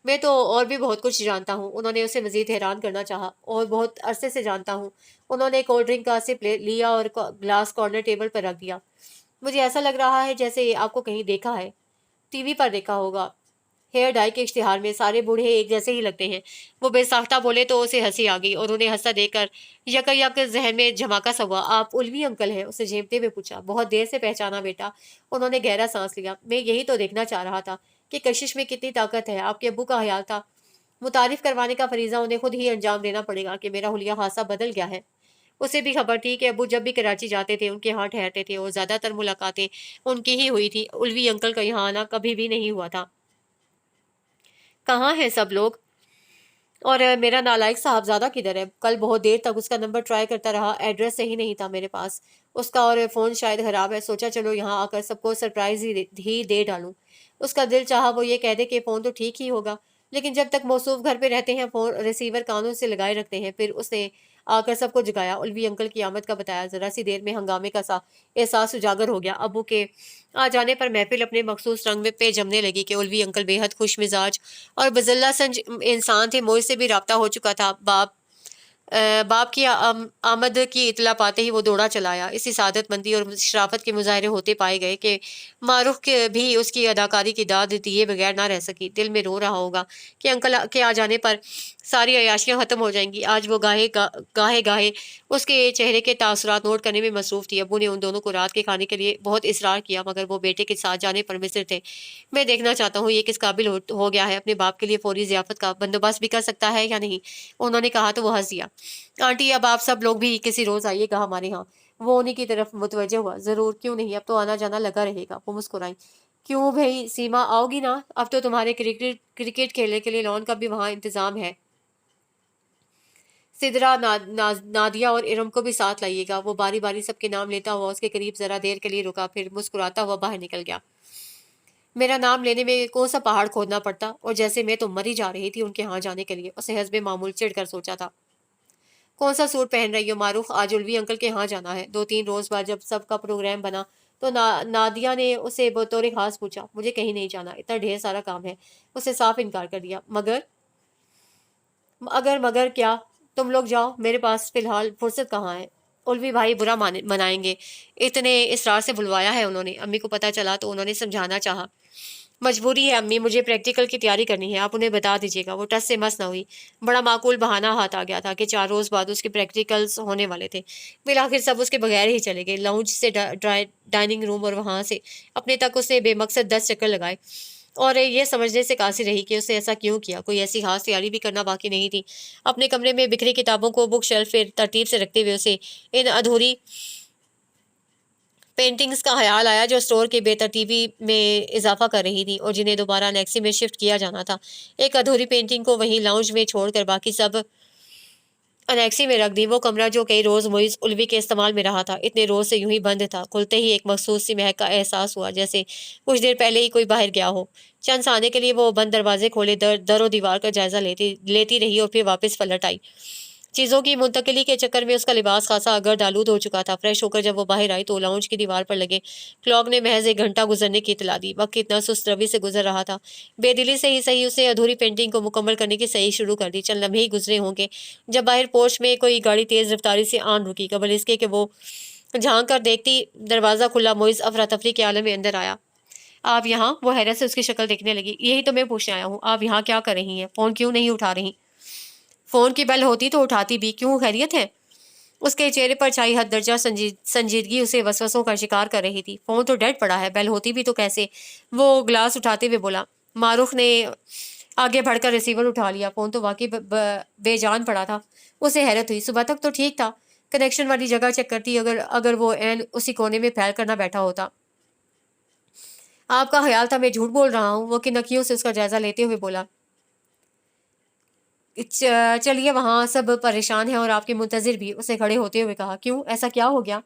मैं तो और भी बहुत कुछ जानता हूँ। उन्होंने उसे मज़ीद हैरान करना चाहा। और बहुत अरसे से जानता हूँ। उन्होंने कोल्ड ड्रिंक का सिप लिया और ग्लास कॉर्नर टेबल पर रख दिया। मुझे ऐसा लग रहा है जैसे आपको कहीं देखा है। टीवी पर देखा होगा। हेयर डाई के इश्तिहार में सारे बूढ़े एक जैसे ही लगते हैं। वो बेसाख्ता बोले तो उसे हंसी आ गई और उन्हें हंसता देखकर यकयक जहन में झमाका सा हुआ। आप उल्वी अंकल हैं? उसे झेपते हुए पूछा। बहुत देर से पहचाना बेटा। उन्होंने गहरा सांस लिया। मैं यही तो देखना चाह रहा था कि कशिश में कितनी ताकत है। आपके अब्बू का ख्याल था मुतारिफ करवाने का फरीजा उन्हें खुद ही अंजाम देना पड़ेगा कि मेरा हुलिया खासा बदल गया है। उसे भी खबर थी कि अब्बू जब भी कराची जाते थे उनके यहाँ ठहरते थे और ज्यादातर मुलाकातें उनकी ही हुई थी। उल्वी अंकल का यहाँ आना कभी भी नहीं हुआ था। कहाँ हैं सब लोग? और मेरा नालायक साहबजादा किधर है? कल बहुत देर तक उसका नंबर ट्राई करता रहा, एड्रेस सही नहीं था मेरे पास उसका, और फ़ोन शायद ख़राब है। सोचा चलो यहाँ आकर सबको सरप्राइज़ ही दे डालूँ। उसका दिल चाहा वो ये कह दे कि फ़ोन तो ठीक ही होगा, लेकिन जब तक मौसूफ़ घर पे रहते हैं फ़ोन रिसीवर कानों से लगाए रखते हैं। फिर उसने आकर सबको जगाया, उल्वी अंकल की आमद का बताया। ज़रा सी देर में हंगामे का सा एहसास उजागर हो गया। अब्बू के आ जाने पर महफ़िल अपने मखसूस रंग में पे जमने लगी कि उल्वी अंकल बेहद खुश मिजाज और बज़िल्ला संज इंसान थे। मोए से भी राब्ता हो चुका था। बाप की आमद की इत्तला पाते ही वो दौड़ा चला आया। इसी सादतमंदी और शराफत के मुज़ाहरे होते पाए गए कि मारूफ के भी उसकी अदाकारी की दाद दिए बगैर ना रह सकी। दिल में रो रहा होगा कि अंकल के आ जाने पर सारी अयाशियाँ ख़त्म हो जाएंगी। आज वो गाहे गाहे उसके चेहरे के तासुरात नोट करने में मसरूफ़ थी। अब्बू ने उन दोनों को रात के खाने के लिए बहुत इसरार किया, मगर वो बेटे के साथ जाने पर मिस्र थे। मैं देखना चाहता हूँ ये किस काबिल हो गया है, अपने बाप के लिए फौरी ज़ियाफ़त का बंदोबस्त भी कर सकता है या नहीं। उन्होंने कहा तो वो हंस दिया। आंटी अब आप सब लोग भी किसी रोज़ आइएगा हमारे यहाँ। वो उन्हीं की तरफ मुतवज्जे हुआ। ज़रूर, क्यों नहीं, अब तो आना जाना लगा रहेगा। वो मुस्कुराई। क्यों भाई सीमा, आओगी ना? अब तो तुम्हारे क्रिकेट क्रिकेट खेलने के लिए लॉन का भी वहाँ इंतज़ाम है। सिदरा, नादिया और इरम को भी साथ लाइएगा। वो बारी बारी सबके नाम लेता हुआ उसके करीब जरा देर के लिए रुका, फिर मुस्कुराता हुआ बाहर निकल गया। मेरा नाम लेने में कौन सा पहाड़ खोदना पड़ता, और जैसे मैं तो मर ही जा रही थी उनके यहाँ जाने के लिए। उसे हस्बे मामूल चिढ़कर सोचा था। कौन सा सूट पहन रही हो मारूफ? आज उल्वी अंकल के यहाँ जाना है। 2-3 रोज बाद जब सबका प्रोग्राम बना तो नादिया ने उसे बतौर खास पूछा। मुझे कहीं नहीं जाना, इतना ढेर सारा काम है। उसे साफ इनकार कर दिया। मगर मगर क्या? तुम लोग जाओ, मेरे पास फिलहाल फुर्सत कहाँ है। उल्वी भाई बुरा मनाएंगे। इतने इसरार से बुलवाया है उन्होंने। अम्मी को पता चला तो उन्होंने समझाना चाहा। मजबूरी है अम्मी, मुझे प्रैक्टिकल की तैयारी करनी है, आप उन्हें बता दीजिएगा। वो टस से मस न हुई। बड़ा माकूल बहाना हाथ आ गया था कि 4 रोज बाद उसके प्रैक्टिकल्स होने वाले थे। फिर आखिर सब उसके बगैर ही चले गए। लाउंज से डाइनिंग रूम और वहां से अपने तक उसने बेमकसद 10 चक्कर लगाए और ये समझने से कासिर रही कि उसने ऐसा क्यों किया। कोई ऐसी खास तैयारी भी करना बाकी नहीं थी। अपने कमरे में बिखरी किताबों को बुक शेल्फ पे तरतीब से रखते हुए उसे इन अधूरी पेंटिंग्स का ख्याल आया जो स्टोर की बेतरतीबी में इजाफा कर रही थी और जिन्हें दोबारा नेक्सी में शिफ्ट किया जाना था। एक अधूरी पेंटिंग को वहीं लाउंज में छोड़कर बाकी सब अनेक्सी में रख दी। वो कमरा जो कई रोज मुइज उल्वी के इस्तेमाल में रहा था, इतने रोज से यूं ही बंद था। खुलते ही एक मखसूस सी महक का एहसास हुआ, जैसे कुछ देर पहले ही कोई बाहर गया हो। चंद साने के लिए वो बंद दरवाजे खोले, दरो दीवार का जायजा लेती लेती रही और फिर वापस पलट आई। चीज़ों की मुंतकिली के चक्कर में उसका लिबास खासा अगर्द आलूद हो चुका था। फ्रेश होकर जब वो बाहर आई तो लाउंज की दीवार पर लगे क्लॉक ने महज 1 घंटा गुजरने की इतला दी। वक्त कितना सुस्त रवि से गुजर रहा था। बेदिली से ही सही उसने अधूरी पेंटिंग को मुकम्मल करने की सही शुरू कर दी। चंद लम्हे ही गुजरे होंगे जब बाहर पोर्च में कोई गाड़ी तेज रफ्तारी से आन रुकी। कबल इसके कि वो झांक कर देखती दरवाज़ा खुला, मोइज अफरा तफरी के आलम में अंदर आया। आप यहाँ? वो हैरत से उसकी शक्ल देखने लगी। यही तो मैं पूछने आया हूँ, आप यहाँ क्या कर रही हैं? फ़ोन क्यों नहीं उठा रही? फ़ोन की बेल होती तो उठाती भी। क्यों, खैरियत है? उसके चेहरे पर छाई हद दर्जा संजीदगी उसे वसवसों का शिकार कर रही थी। फ़ोन तो डेड पड़ा है, बेल होती भी तो कैसे? वो ग्लास उठाते हुए बोला। मारूख ने आगे बढ़कर रिसीवर उठा लिया। फ़ोन तो वाकई बेजान पड़ा था। उसे हैरत हुई। सुबह तक तो ठीक था। कनेक्शन वाली जगह चेक करती अगर अगर वो एन उसी कोने में फैल कर ना बैठा होता। आपका ख्याल था मैं झूठ बोल रहा हूँ? वो किनकियों से उसका जायजा लेते हुए बोला। चलिए, वहाँ सब परेशान हैं और आपके मुंतजिर भी। उसे खड़े होते हुए कहा। क्यों, ऐसा क्या हो गया?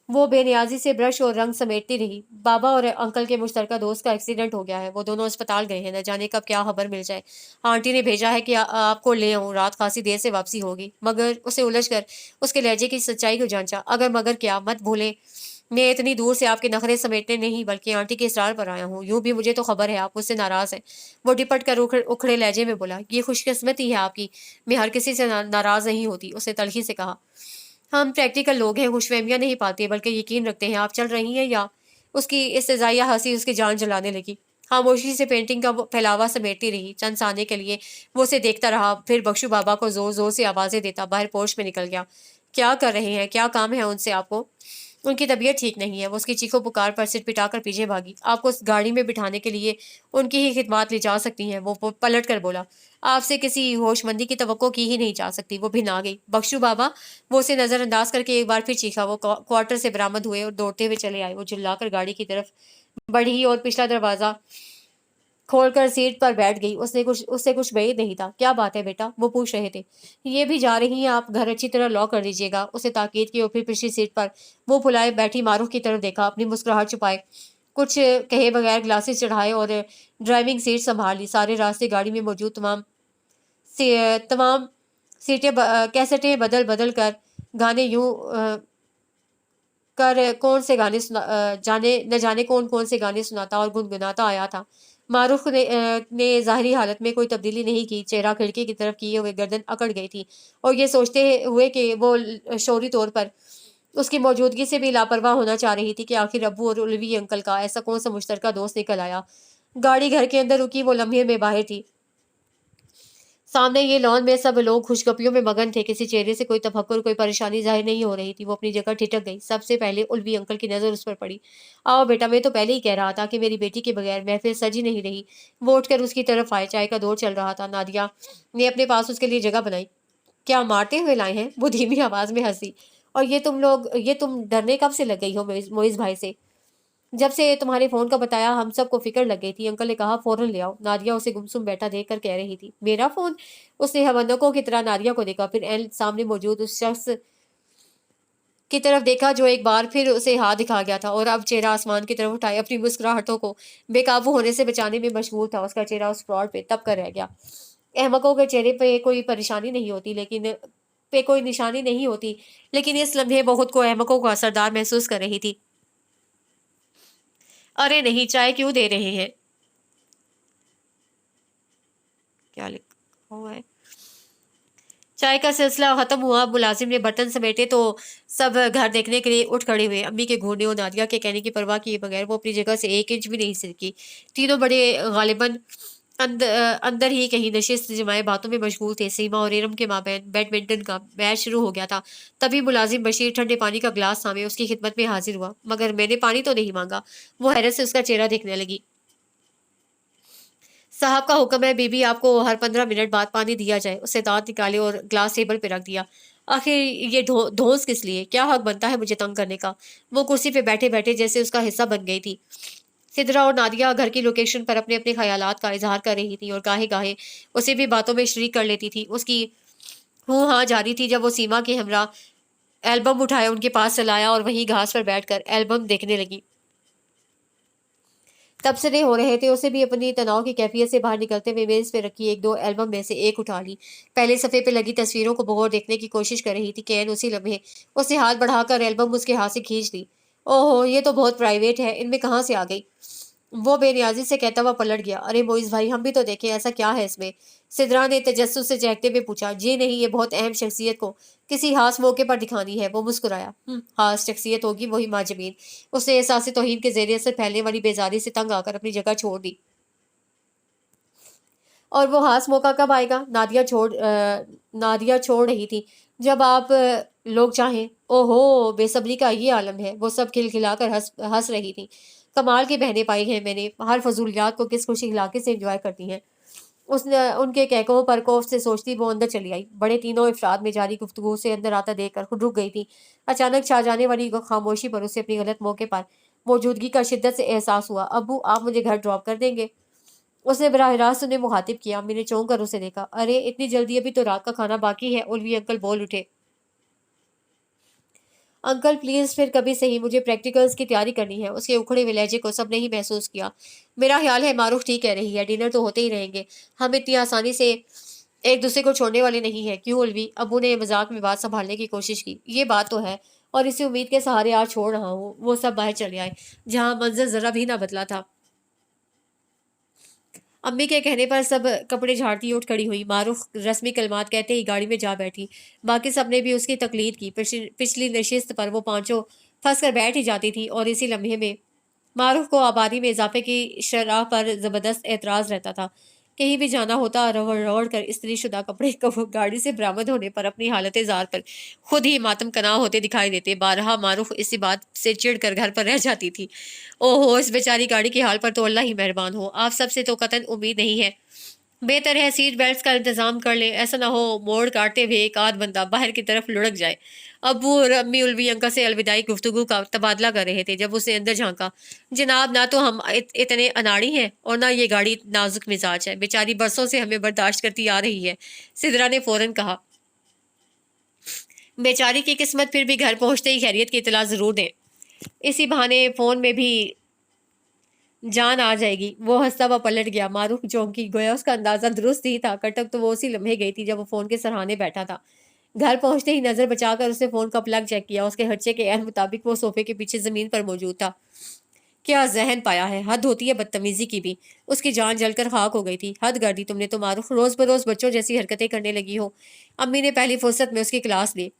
वो बेनियाजी से ब्रश और रंग समेटती रही। बाबा और अंकल के मुश्तरका दोस्त का एक्सीडेंट हो गया है। वो दोनों अस्पताल गए हैं। न जाने कब क्या खबर मिल जाए। आंटी ने भेजा है कि आपको ले आऊं। रात खासी देर से वापसी होगी। मगर उसे उलझ कर उसके लहजे की सच्चाई को जांचा। अगर मगर क्या, मत भूले मैं इतनी दूर से आपके नखरे समेटने नहीं बल्कि आंटी के इसरार पर आया हूँ। यूं भी मुझे तो खबर है आप मुझसे नाराज हैं। वो डिपट कर उखड़े लहजे में बोला। ये खुशकिस्मती है आपकी, मैं हर किसी से नाराज नहीं होती। उसने तलखी से कहा। हम प्रैक्टिकल लोग हैं, खुशफहमियां नहीं पाते बल्कि यकीन रखते हैं। आप चल रही हैं या? उसकी इस्तेज़ाइया हंसी उसकी जान जलाने लगी। खामोशी से पेंटिंग का वो फैलावा समेटती रही। चंद साने के लिए वो उसे देखता रहा, फिर बख्शू बाबा को जोर जोर से आवाज़ें देता बाहर पोर्च में निकल गया। क्या कर रहे हैं? क्या काम है उनसे आपको? उनकी तबीयत ठीक नहीं है। वो उसकी चीखों पुकार पर सिर पिटाकर पीछे भागी। आपको उस गाड़ी में बिठाने के लिए उनकी ही खिदमत ली जा सकती हैं। वो पलट कर बोला। आपसे किसी होशमंदी की तवक्को की ही नहीं जा सकती। वो भिन आ गई। बख्शू बाबा! वो उसे नजरअंदाज करके एक बार फिर चीखा। वो क्वार्टर से बरामद हुए और दौड़ते हुए चले आए। वो चिल्लाकर गाड़ी की तरफ बढ़ी और पिछला दरवाजा खोलकर सीट पर बैठ गई। उससे कुछ बैद नहीं था। क्या बात है बेटा? वो पूछ रहे थे। ये भी जा रही हैं आप? घर अच्छी तरह लॉक कर दीजिएगा। उसे ताकीद की और फिर पिछली सीट पर वो फुलाए बैठी मारूफ की तरफ देखा। अपनी मुस्कुराहट छुपाए कुछ कहे बगैर ग्लासेस चढ़ाए और ड्राइविंग सीट संभाल ली। सारे रास्ते गाड़ी में मौजूद तमाम कैसेटें बदल बदल कर गाने यूं कर कौन से गाने जाने कौन कौन से गाने सुनाता और गुनगुनाता आया था। मारूफ ने ज़ाहिरी हालत में कोई तब्दीली नहीं की। चेहरा खिड़की की तरफ किए हुए गर्दन अकड़ गई थी और ये सोचते हुए कि वो शौरी तौर पर उसकी मौजूदगी से भी लापरवाह होना चाह रही थी कि आखिर अब्बू और उलवी अंकल का ऐसा कौन सा मुश्तरका दोस्त निकल आया। गाड़ी घर के अंदर रुकी। वो लम्हे में बाहर थी। सामने ये लॉन में सब लोग खुशगपियों में मगन थे। किसी चेहरे से कोई तफक्कुर, कोई परेशानी जाहिर नहीं हो रही थी। वो अपनी जगह ठिठक गई। सबसे पहले उल्वी अंकल की नज़र उस पर पड़ी। आओ बेटा, मैं तो पहले ही कह रहा था कि मेरी बेटी के बगैर महफिल सज ही नहीं रही। वो उठकर उसकी तरफ आए। चाय का दौर चल रहा था। नादिया ने अपने पास उसके लिए जगह बनाई। क्या मारते हुए लाए हैं? वो धीमी आवाज में हंसी। और ये तुम डरने कब से लग गई हो मोइज भाई से? जब से तुम्हारे फोन का बताया हम सबको फिक्र लग गई थी। अंकल ने कहा फौरन ले आओ। नादिया उसे गुमसुम बैठा देख कर कह रही थी। मेरा फोन? उसने हवंदकों की तरह नादिया को देखा, फिर एन सामने मौजूद उस शख्स की तरफ देखा जो एक बार फिर उसे हाथ दिखा गया था और अब चेहरा आसमान की तरफ उठाए अपनी मुस्कुराहटों को बेकाबू होने से बचाने में मशगूल था। उसका चेहरा उस फ्रॉड पे तब कर रह गया। अहमकों के चेहरे पे कोई परेशानी नहीं होती लेकिन पे कोई निशानी नहीं होती, लेकिन इस लम्हे बहुत को अहमकों को असरदार महसूस कर रही थी। अरे नहीं, चाय क्यों दे रहे हैं? क्या लिखा हुआ है? चाय का सिलसिला खत्म हुआ। मुलाजिम ने बर्तन समेटे तो सब घर देखने के लिए उठ खड़े हुए। अम्मी के घूरने और नादिया के कहने की परवाह किए बगैर वो अपनी जगह से 1 इंच भी नहीं सरकी। तीनों बड़े गालिबन अंदर ही कहीं नशिस्त जमाए बातों में मशगूल थे। सीमा और इरम के माबैन बैडमिंटन का मैच शुरू हो गया था। तभी मुलाजिम बशीर ठंडे पानी का गिलास थामे उसकी खिदमत में हाजिर हुआ। मगर मैंने पानी तो नहीं मांगा। वो हैरत से उसका चेहरा देखने लगी। साहब का हुक्म है बीबी, आपको हर 15 मिनट बाद पानी दिया जाए। उससे दांत निकाले और ग्लास टेबल पे रख दिया। आखिर ये धौंस किस लिए? क्या हक बनता है मुझे तंग करने का? वो कुर्सी पे बैठे बैठे जैसे उसका हिस्सा बन गई थी। सिदरा और नादिया घर की लोकेशन पर अपने अपने ख्यालात का इजहार कर रही थी और गाहे गाहे उसे भी बातों में शरीक कर लेती थी। उसकी हूँ हाँ जारी थी जब वो सीमा के हमरा एल्बम उठाया उनके पास चलाया और वहीं घास पर बैठकर एल्बम देखने लगी। तबसरे हो रहे थे, उसे भी अपनी तनाव की कैफियत से बाहर निकलते हुए मेज़ पे रखी 1-2 एल्बम में से एक उठा ली। पहले सफ़े पे लगी तस्वीरों को गौर देखने की कोशिश कर रही थी कि ऐन उसी लम्हे उसने हाथ बढ़ाकर एल्बम उसके हाथ से खींच ली। ओहो! ये तो बहुत प्राइवेट है, इनमें कहाँ से आ गई? वो बेनियाज़ी से कहता हुआ पलट गया। अरे मोइज़ भाई, हम भी तो देखें, ऐसा क्या है इसमें? सिदरा ने तजस्सुस से चहकते हुए पूछा। जी नहीं, ये बहुत अहम शख्सियत को किसी खास मौके पर दिखानी है। वो मुस्कुराया। खास शख्सियत होगी वही माँ जमीन। उसने एहसास तौहीन के ज़रिए से फैलने वाली बेज़ारी से तंग आकर अपनी जगह छोड़ दी। और वो खास मौका कब आएगा? नादिया छोड़ रही थी। जब आप लोग चाहें। ओहो! बेसब्री का ये आलम है। वो सब खिलखिलाकर हँस हँस रही थी। कमाल की बहनें पाई हैं मैंने। हर फ़ज़ूलियात को किस खुशी इलाके से एन्जॉय करती हैं। उसने उनके कहकों पर खौफ से सोचती वो अंदर चली आई। बड़े तीनों अफ़राद में जारी गुफ्तगू से अंदर आता देखकर खुद रुक गई थी। अचानक छा जाने वाली खामोशी पर उसे अपनी गलत मौके पर मौजूदगी का शिद्दत से एहसास हुआ। अब्बू, आप मुझे घर ड्रॉप कर देंगे? उसने बराह रास्त उन्हें मुखातिब किया। अम्मी ने चौंक कर उसे देखा। अरे इतनी जल्दी, अभी तो रात का खाना बाकी है। उलवी अंकल बोल उठे। अंकल प्लीज, फिर कभी सही, मुझे प्रैक्टिकल्स की तैयारी करनी है। उसके उखड़े हुए लहजे को सबने ही महसूस किया। मेरा ख्याल है मारूफ ठीक कह रही है, डिनर तो होते ही रहेंगे। हम इतनी आसानी से एक दूसरे को छोड़ने वाले नहीं है, क्यों उलवी? अबू ने मजाक में बात संभालने की कोशिश की। ये बात तो है, और इसी उम्मीद के सहारे आज छोड़ रहा हूँ। वो सब बाहर चले आए, जहाँ मंजर जरा भी ना बदला था। अम्मी के कहने पर सब कपड़े झाड़ती उठ खड़ी हुई। मारूफ रस्मी कलमात कहते ही गाड़ी में जा बैठी। बाकी सबने भी उसकी तकलीद की। पिछली नशिस्त पर वो पांचों फंस कर बैठ ही जाती थी, और इसी लम्हे में मारूफ को आबादी में इजाफे की शरह पर जबरदस्त एतराज रहता था। कहीं भी जाना होता, रगड़ रगड़ कर स्त्री शुदा कपड़े को गाड़ी से बरामद होने पर अपनी हालत जार पर खुद ही मातम कना होते दिखाई देते। बारहा मारूफ इसी बात से चिढ़ कर घर पर रह जाती थी। ओहो, इस बेचारी गाड़ी के हाल पर तो अल्लाह ही मेहरबान हो। आप सबसे तो कतन उम्मीद नहीं है। बेहतर है सीट बेल्ट का इंतजाम कर ले, ऐसा ना हो मोड़ काटते हुए एक आध बंदा बाहर की तरफ लुढ़क जाए। अब्बू और अम्मी उलवी अंकल से अलविदाई गुफ्तगू का तबादला कर रहे थे जब उसे अंदर झांका। जनाब, ना तो हम इतने अनाड़ी हैं और ना ये गाड़ी नाजुक मिजाज है। बेचारी बरसों से हमें बर्दाश्त करती आ रही है। सिदरा ने फौरन कहा। बेचारी की किस्मत, फिर भी घर पहुंचते ही खैरियत की इतला जरूर दें। इसी बहाने फोन में भी जान आ जाएगी। वो हंसता हुआ पलट गया। मारूफ चौंकी, गोया उसका अंदाजा दुरुस्त ही था। कटक तो वो उसी लम्हे गई थी जब वो फोन के सराहने बैठा था। घर पहुंचते ही नजर बचाकर उसने फोन का प्लग चेक किया। उसके खर्चे के एन मुताबिक वो सोफे के पीछे जमीन पर मौजूद था। क्या जहन पाया है, हद होती है बदतमीजी की भी। उसकी जान जलकर खाक हो गई थी। हद कर दी तुमने तो मारूफ, रोज बरोज बच्चों जैसी हरकतें करने लगी हो। अम्मी ने पहली फुर्सत में उसकी क्लास ली।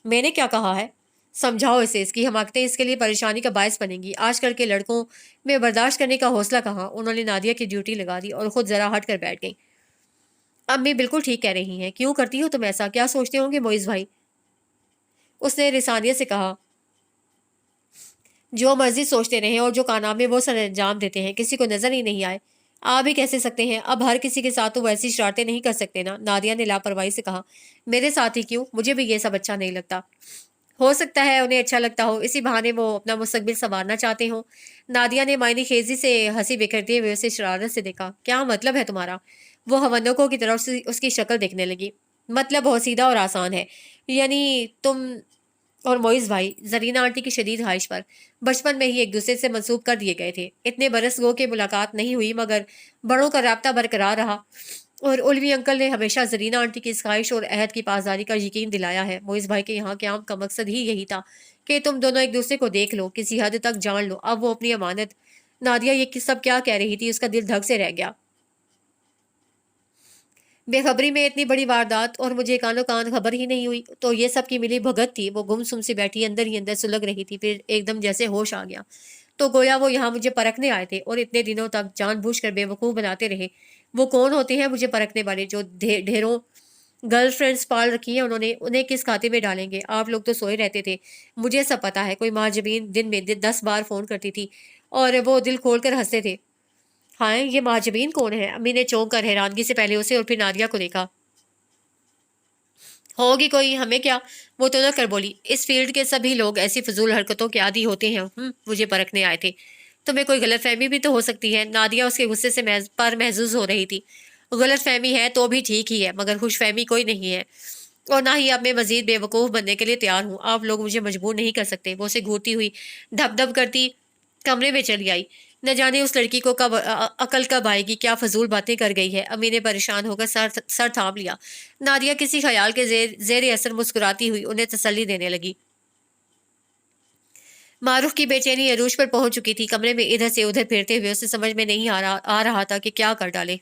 मैंने क्या कहा है? समझाओ इसे, इसकी हमाकतें इसके लिए परेशानी का बायस बनेंगी। आजकल के लड़कों में बर्दाश्त करने का हौसला कहाँ। उन्होंने नादिया की ड्यूटी लगा दी और खुद जरा हट कर बैठ गई। अम्मी बिल्कुल ठीक कह रही हैं। क्यों करती हो तुम ऐसा? क्या सोचते होंगे मोइज भाई? उसने रिसानियत से कहा। जो मर्जी सोचते रहें और जो कारनामे वो सर अंजाम देते हैं किसी को नजर ही नहीं आए। आप भी कैसे सकते हैं? अब हर किसी के साथ तो वैसी शरारतें नहीं कर सकते ना। नादिया ने लापरवाही से कहा। मेरे साथ ही क्यों? मुझे भी ये सब अच्छा नहीं लगता। हो सकता है उन्हें अच्छा लगता हो, इसी बहाने वो अपना मुस्तकबिल संवारना चाहते हो। नादिया ने मायने खेजी से हंसी बिखेरते हुए उसे शरारत से देखा। क्या मतलब है तुम्हारा? वो हवन्नों की तरफ से उसकी शक्ल देखने लगी। मतलब बहुत सीधा और आसान है। यानी तुम और मोइज भाई जरीना आंटी की शदीद ख्वाहिश पर बचपन में ही एक दूसरे से मंसूब कर दिए गए थे। इतने बरस गो के मुलाकात नहीं हुई, मगर बड़ों का राब्ता बरकरार रहा। और उलवी अंकल ने हमेशा जरीना आंटी की इस ख्वाहिश और अहद की पासदारी का यकीन दिलाया है। मोइज भाई के यहाँ क्याम का मकसद ही यही था कि तुम दोनों एक दूसरे को देख लो, किसी हद तक जान लो। अब वो अपनी अमानत। नादिया ये सब क्या कह रही थी? उसका दिल धक से रह गया। बेखबरी में इतनी बड़ी वारदात और मुझे कानो कान खबर ही नहीं हुई। तो ये सब की मिली भगत थी। वो गुमसुम सी बैठी अंदर ही अंदर सुलग रही थी। फिर एकदम जैसे होश आ गया। तो गोया वो यहाँ मुझे परखने आए थे और इतने दिनों तक जानबूझकर बेवकूफ़ बनाते रहे। वो कौन होते हैं मुझे परखने वाले? जो ढेरों गर्लफ्रेंड्स पाल रखी हैं उन्होंने, उन्हें किस खाते में डालेंगे? आप लोग तो सोए रहते थे। मुझे सब पता है। कोई माँ जबीन दिन में 10 बार फ़ोन करती थी और वो दिल खोल कर हंसते थे। हाँ, ये महाजबीन कौन है? अम्मी ने चौंक कर हैरानगी से पहले उसे और फिर नादिया को देखा। होगी कोई, हमें क्या? वो तो न कर बोली। इस फील्ड के सभी लोग ऐसी फजूल हरकतों के आदी होते हैं। मुझे परखने आए थे। तुम्हें कोई गलतफहमी भी तो हो सकती है। नादिया उसके गुस्से से पर महजूज हो रही थी। गलतफहमी है तो भी ठीक ही है, मगर खुशफहमी कोई नहीं है। और ना ही अब मैं मजीद बेवकूफ़ बनने के लिए तैयार हूँ। आप लोग मुझे मजबूर नहीं कर सकते। वो उसे घूरती हुई धप धप करती कमरे में चली आई। न जाने उस लड़की को कब अकल कब आएगी, क्या फजूल बातें कर गई है। अम्मी ने परेशान होकर सर थाम लिया। नादिया किसी ख्याल के जेर असर मुस्कुराती हुई उन्हें तसल्ली देने लगी। मारूफ की बेचैनी अरूज पर पहुंच चुकी थी। कमरे में इधर से उधर फिरते हुए उसे समझ में नहीं आ रहा था कि क्या कर डाले।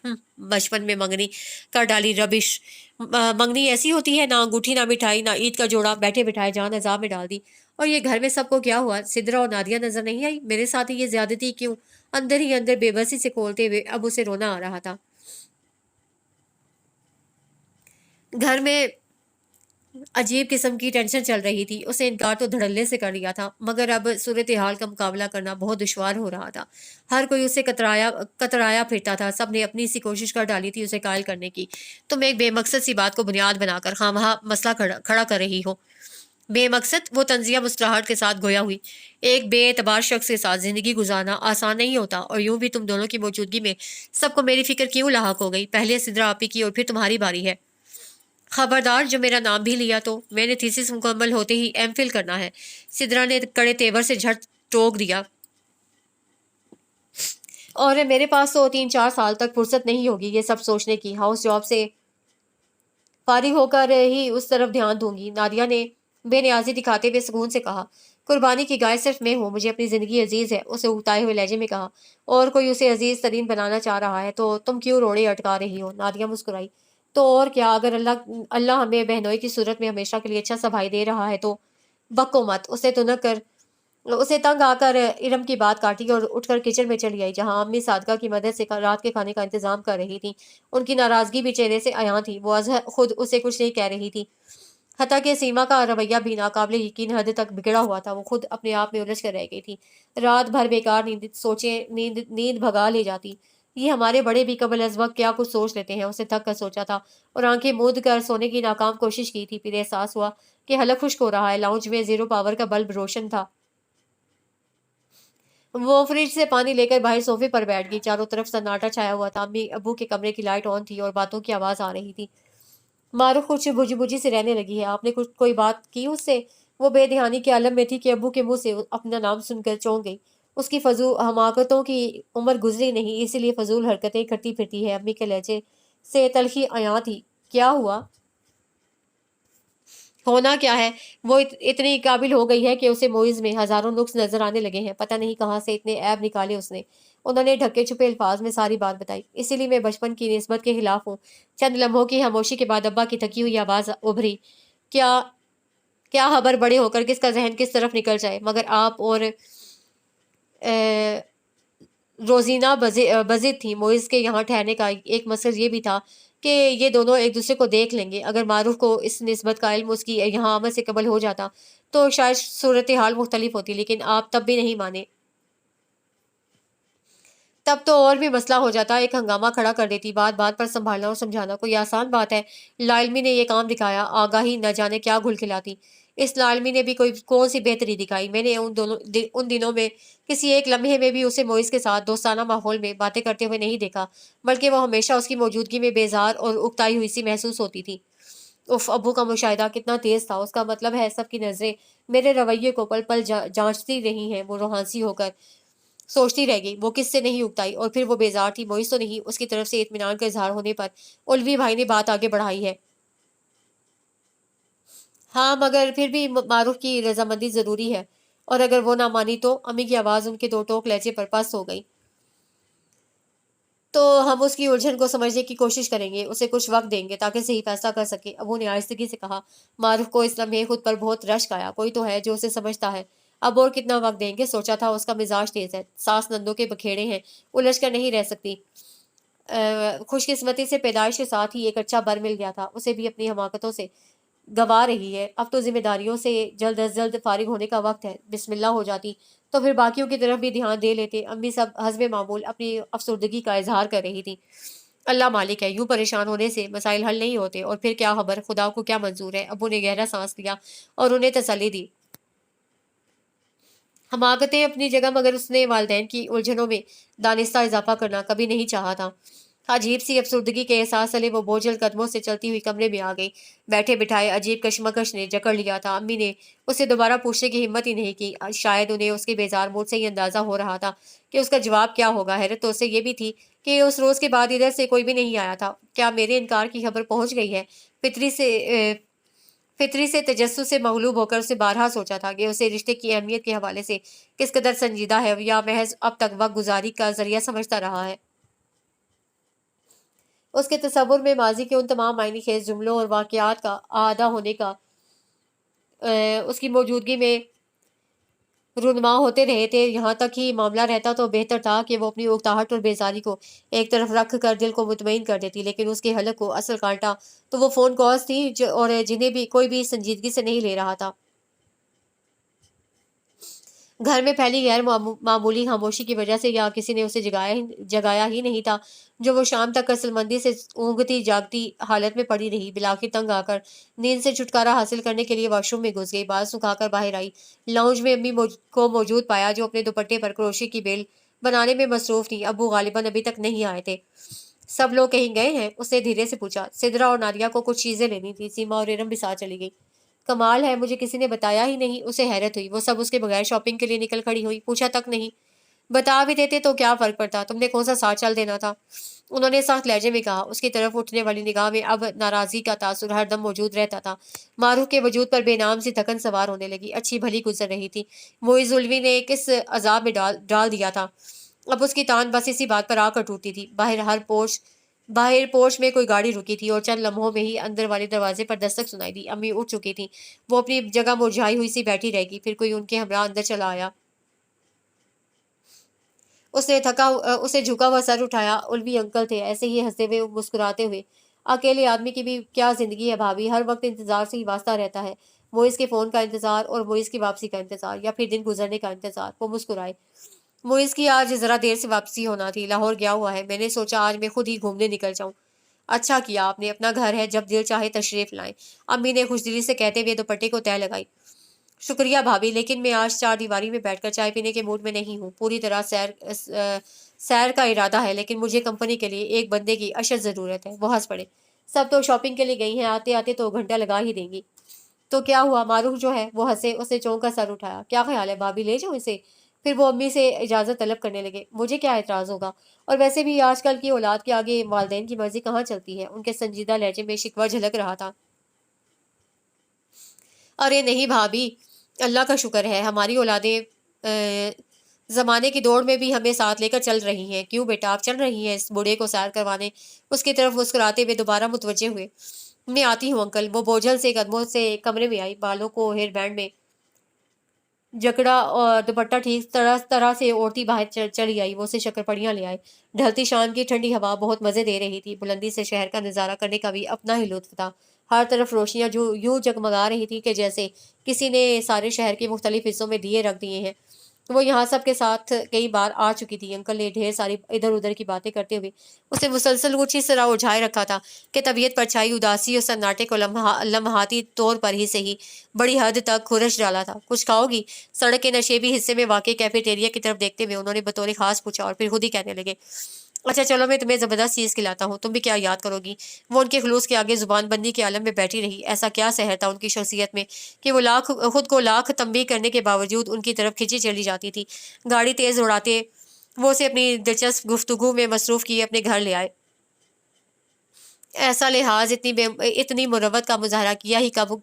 बचपन में मंगनी कर डाली, रबिश। मंगनी ऐसी होती है, ना अंगूठी ना मिठाई ना ईद का जोड़ा, बैठे बिठाए जान अजाब में डाल दी। और ये घर में सबको क्या हुआ? सिदरा और नादिया नजर नहीं आई? मेरे साथ ही ये ज्यादती क्यों? अंदर ही अंदर बेबसी से खोलते हुए अब उसे रोना आ रहा था। घर में अजीब किस्म की टेंशन चल रही थी। उसे इनकार तो धड़ल्ले से कर लिया था, मगर अब सूरत हाल का मुकाबला करना बहुत दुश्वार हो रहा था। हर कोई उसे कतराया फिरता था। सब ने अपनी सी कोशिश कर डाली थी उसे कायल करने की। तुम एक बेमकसद सी बात को बुनियाद बनाकर खामहा मसला खड़ा कर रही हो। बेमकसद? वो तंजिया मुस्कुराहट के साथ गोया हुई। एक बेएतबार शख्स के साथ जिंदगी गुजारना आसान नहीं होता, और यूं भी तुम दोनों की मौजूदगी में सबको मेरी फिक्र क्यों लाहक हो गई? पहले सिद्रा आपी की और फिर तुम्हारी बारी है। खबरदार जो मेरा नाम भी लिया तो। मैंने थीसिस मुकम्मल होते ही एमफिल करना है। सिद्रा ने कड़े तेवर से झट टोक दिया। और मेरे पास तो 3-4 साल तक फुर्सत नहीं होगी ये सब सोचने की। हाउस जॉब से फारिग होकर ही उस तरफ ध्यान दूंगी। नादिया ने बेनियाजी दिखाते हुए सुकून से कहा। कुर्बानी की गाय सिर्फ मैं हूँ, मुझे अपनी जिंदगी अजीज है, उसे उगताए हुए लहजे में कहा। और कोई उसे अजीज तरीन बनाना चाह रहा है तो तुम क्यों रोड़े अटका रही हो? नादिया मुस्कुराई। तो और क्या, अगर अल्लाह अल्लाह हमें बहनोई की सूरत में हमेशा के लिए अच्छा सा भाई दे रहा है तो बको मत। उसे तंग आकर इरम की बात काटी और उठकर किचन में चली आई, जहां अम्मी सादका की मदद से रात के खाने का इंतजाम कर रही थी। उनकी नाराजगी भी चेहरे से अयां थी। वो अजहर खुद उसे कुछ नहीं कह रही थी। हत्ता कि सीमा का रवैया भी नाकाबिले यकीन हद तक बिगड़ा हुआ था। वो खुद अपने आप में उलझ कर रह गई थी। रात भर बेकार नींद भगा ले जाती। ये हमारे बड़े भी कबल अज वक्त क्या कुछ सोच लेते हैं, उसे थक कर सोचा था। और आंखें मूंद कर सोने की नाकाम कोशिश की थी। फिर एहसास हुआ कि हलक खुश्क हो रहा है। लाउंज में 0 पावर का बल्ब रोशन था। वो फ्रिज से पानी लेकर बाहर सोफे पर बैठ गई। चारों तरफ सन्नाटा छाया हुआ था। अम्मी अबू के कमरे की लाइट ऑन थी और बातों की आवाज आ रही थी। मारूफ कुछ बुझी बुझी से रहने लगी है। आपने कुछ कोई बात की उससे? वो बेध्यानी के आलम में थी कि अब्बू के मुंह से अपना नाम सुनकर चौंक गई। उसकी फजूल हमाकतों की उम्र गुजरी नहीं, इसीलिए फजूल हरकतें करती फिरती है। अम्मी के लहजे से तलखी अयां थी। क्या हुआ? होना क्या है? वो इतनी काबिल हो गई है कि उसे मोइज में हजारों नुक्स नजर आने लगे हैं। पता नहीं कहाँ से इतने ऐब निकाले उसने। उन्होंने ढके छुपे अल्फाज में सारी बात बताई। इसीलिए मैं बचपन की निस्बत के खिलाफ हूँ। चंद लम्हों की खामोशी के बाद अब्बा की थकी हुई आवाज उभरी। क्या क्या खबर बड़े होकर किसका जहन किस तरफ निकल जाए, मगर आप और रोजीना बजिद थी। मोइज के यहाँ ठहरने का एक मकसद ये भी था कि ये दोनों एक दूसरे को देख लेंगे। अगर मारूफ को इस निस्बत का इल्म उसकी यहाँ आमद से कबल हो जाता तो शायद सूरत हाल मुख्तलिफ होती, लेकिन आप तब भी नहीं माने। तब तो और भी मसला हो जाता, एक हंगामा खड़ा कर देती। बात बात पर संभालना और समझाना कोई आसान बात है? लालमी ने यह काम दिखाया, आगाही न जाने क्या घुल खिलाती। इस लालमी ने भी कोई कौन सी बेहतरी दिखाई? मैंने उन दिनों में किसी एक लम्हे में भी उसे मोइस के साथ दोस्ताना माहौल में बातें करते हुए नहीं देखा, बल्कि वो हमेशा उसकी मौजूदगी में बेजार और उकताई हुई सी महसूस होती थी। उफ, अब्बू का मुशाहिदा कितना तेज था। उसका मतलब है सबकी नजरें मेरे रवैये को पल पल जांचती रही हैं। वो रोहानसी होकर सोचती रह गई, वो किससे नहीं उगताई? और फिर वो बेजार थी, मोइस तो नहीं? उसकी तरफ से इत्मीनान का इजहार होने पर उलवी भाई ने बात आगे बढ़ाई है। हाँ, मगर फिर भी मारूफ की रजामंदी जरूरी है। और अगर वो ना मानी तो? अम्मी की आवाज उनके दो टोक लहजे पर पस्त हो गई। तो हम उसकी उलझन को समझने की कोशिश करेंगे, उसे कुछ वक्त देंगे ताकि सही फैसला कर सके। अबू ने आहिस्तगी से कहा। मारूफ को इस लम्हे खुद पर बहुत रश्क आया। कोई तो है जो उसे समझता है। अब और कितना वक्त देंगे? सोचा था उसका मिजाज तेज है, सास नंदों के बखेड़े हैं, उलझ कर नहीं रह सकती। खुशकिस्मती से पैदाइश के साथ ही एक अच्छा बर मिल गया था। उसे भी अपनी हमाकतों से गवा रही है। अब तो जिम्मेदारियों से जल्द अज जल्द फारिग होने का वक्त है। बिस्मिल्लाह हो जाती तो फिर बाकियों की तरफ भी ध्यान दे लेते। अम्मी सब हस्बे मामूल अपनी अफसरदगी का इजहार कर रही थी। अल्लाह मालिक है, यूं परेशान होने से मसाइल हल नहीं होते। और फिर क्या खबर, खुदा को क्या मंजूर है? अबू ने गहरा सांस लिया और उन्हें तसल्ली दी। हमाकतें अपनी जगह, मगर उसने वालदैन की उलझनों में दानिस्ता इजाफा करना कभी नहीं चाहा था। अजीब सी अफसुर्दगी के एहसास से वो बोझल कदमों से चलती हुई कमरे में आ गई। बैठे बिठाए अजीब कशमकश ने जकड़ लिया था। अम्मी ने उसे दोबारा पूछने की हिम्मत ही नहीं की। शायद उन्हें उसके बेजार मूड से ही अंदाजा हो रहा था कि उसका जवाब क्या होगा। हैरत तो उसे ये भी थी कि उस रोज के बाद इधर से कोई भी नहीं आया था। क्या मेरे इनकार की खबर पहुंच गई है? फितरी से फितरी से तजस्सुस से मगलूब होकर उसे बारहा सोचा था कि उसे रिश्ते की अहमियत के हवाले से किस कदर संजीदा है या महज अब तक वक्त गुजारी का जरिया समझता रहा है। उसके तसव्वुर में माजी के उन तमाम मायने खेज जुमलों और वाक़यात का आदा होने का उसकी मौजूदगी में रुनमा होते रहे थे। यहाँ तक ही मामला रहता तो बेहतर था कि वो अपनी उकताहट और बेजारी को एक तरफ रख कर दिल को मुतमईन कर देती, लेकिन उसके हलक को असल कांटा तो वो फ़ोन कॉल्स थी और जिन्हें भी कोई भी संजीदगी से नहीं ले रहा था। घर में फैली गैर मामूली खामोशी की वजह से या किसी ने उसे जगाया ही नहीं था, जो वो शाम तक कसलमंदी से ऊँघती जागती हालत में पड़ी रही। बिलाखिर तंग आकर नींद से छुटकारा हासिल करने के लिए वॉशरूम में घुस गई। बाल सुखाकर बाहर आई। लाउंज में अम्मी को मौजूद पाया, जो अपने दुपट्टे पर क्रोशे की बेल बनाने में मसरूफ थी। अब्बू गालिबन अभी तक नहीं आए थे। सब लोग कहीं गए हैं? उसने धीरे से पूछा। सिदरा और नादिया को कुछ चीजें लेनी थी। सीमा और इरम भी साथ चली गई। कमाल है, मुझे किसी ने बताया ही नहीं। उसे हैरत हुई। वो सब उसके बगैर शॉपिंग के लिए निकल खड़ी हुई, पूछा तक नहीं। बता भी देते तो क्या फर्क पड़ता, तुमने कौन सा साथ चल देना था? उन्होंने सख्त लहजे में कहा। उसकी तरफ उठने वाली निगाह में अब नाराजगी का तासुर हरदम मौजूद रहता था। मारूफ के वजूद पर बेनाम सी थकन सवार होने लगी। अच्छी भली गुजर रही थी। मोइज उल्वी ने किस अजाब में डाल डाल दिया था। अब उसकी तान बस इसी बात पर आकर टूटती थी। बाहर पोर्च में कोई गाड़ी रुकी थी और चंद लम्हों में ही अंदर वाले दरवाजे पर दस्तक सुनाई दी। अम्मी उठ चुकी थी। वो अपनी जगह मुरझाई हुई सी बैठी रहेगी। फिर कोई उनके हमरा अंदर चला आया। उसे झुका हुआ सर उठाया। उल्वी अंकल थे, ऐसे ही हंसते हुए मुस्कुराते हुए। अकेले आदमी की भी क्या जिंदगी है भाभी, हर वक्त इंतजार से ही वास्ता रहता है। मोइस के फोन का इंतजार और मोइस की वापसी का इंतजार, या फिर दिन गुजरने का इंतजार। वो मुस्कुराए। मोइस की आज जरा देर से वापसी होना थी, लाहौर गया हुआ है। मैंने सोचा आज मैं खुद ही घूमने निकल जाऊं। अच्छा किया आपने, अपना घर है, जब दिल चाहे तशरीफ लाएं। अम्मी ने खुशदिली से कहते हुए दुपट्टे को तय लगाई। शुक्रिया भाभी, लेकिन मैं आज चार दीवारी में बैठकर चाय पीने के मूड में नहीं हूँ। पूरी तरह सैर का इरादा है, लेकिन मुझे कंपनी के लिए एक बंदे की अशद जरूरत है। वो हंस पड़े। सब तो शॉपिंग के लिए गई हैं, आते आते तो घंटा लगा ही देंगी। तो क्या हुआ, मारूफ जो है? वो हंसे। उसने चौंक कर सर उठाया। क्या ख्याल है भाभी, ले जाओ इसे? फिर वो अम्मी से इजाजत तलब करने लगे। मुझे क्या एतराज होगा, और वैसे भी आजकल की औलाद के आगे वालदेन की मर्जी कहाँ चलती है। उनके संजीदा लहजे में शिकवा झलक रहा था। अरे नहीं भाभी, अल्लाह का शुक्र है हमारी औलादें जमाने की दौड़ में भी हमें साथ लेकर चल रही हैं। क्यों बेटा, आप चल रही हैं इस बूढ़े को सैर करवाने? उसकी तरफ मुस्कुराते हुए दोबारा मुतवज्जे हुए। मैं आती हूँ अंकल। वो बोझल से कदमों से कमरे में आई। बालों को हेयर बैंड में जकड़ा और दुपट्टा ठीक तरह तरह से ओढ़ती बाहर चली आई। वो उसे शक्करपड़ियाँ ले आए। ढलती शाम की ठंडी हवा बहुत मज़े दे रही थी। बुलंदी से शहर का नज़ारा करने का भी अपना ही लुत्फ था। हर तरफ रोशनियां जो यूं जगमगा रही थी कि जैसे किसी ने सारे शहर के मुख्तलिफ हिस्सों में दिए रख दिए हैं। वो यहाँ सब के साथ कई बार आ चुकी थी। अंकल ने ढेर सारी इधर उधर की बातें करते हुए उसे मुसलसल कुछ इस तरह उलझाए रखा था कि तबीयत पर छाई उदासी और सन्नाटे को लम्हाती तौर पर ही सही बड़ी हद तक खुरश डाला था। कुछ खाओगी? सड़क के नशेबी हिस्से में वाकई कैफेटेरिया की तरफ देखते हुए उन्होंने बतौर खास पूछा, और फिर खुद ही कहने लगे, अच्छा चलो मैं तुम्हें ज़बरदस्त चीज़ खिलाता हूँ, तुम भी क्या याद करोगी। वो उनके खलूस के आगे जुबान बंदी के आलम में बैठी रही। ऐसा क्या सहर था उनकी शख्सियत में कि वो खुद को लाख तंबीह करने के बावजूद उनकी तरफ खिंची चली जाती थी। गाड़ी तेज़ उड़ाते वो उसे अपनी दिलचस्प गुफ्तगू में मसरूफ़ किए अपने घर ले आए। ऐसा लिहाज इतनी मुरवत का मुजाहरा किया ही कब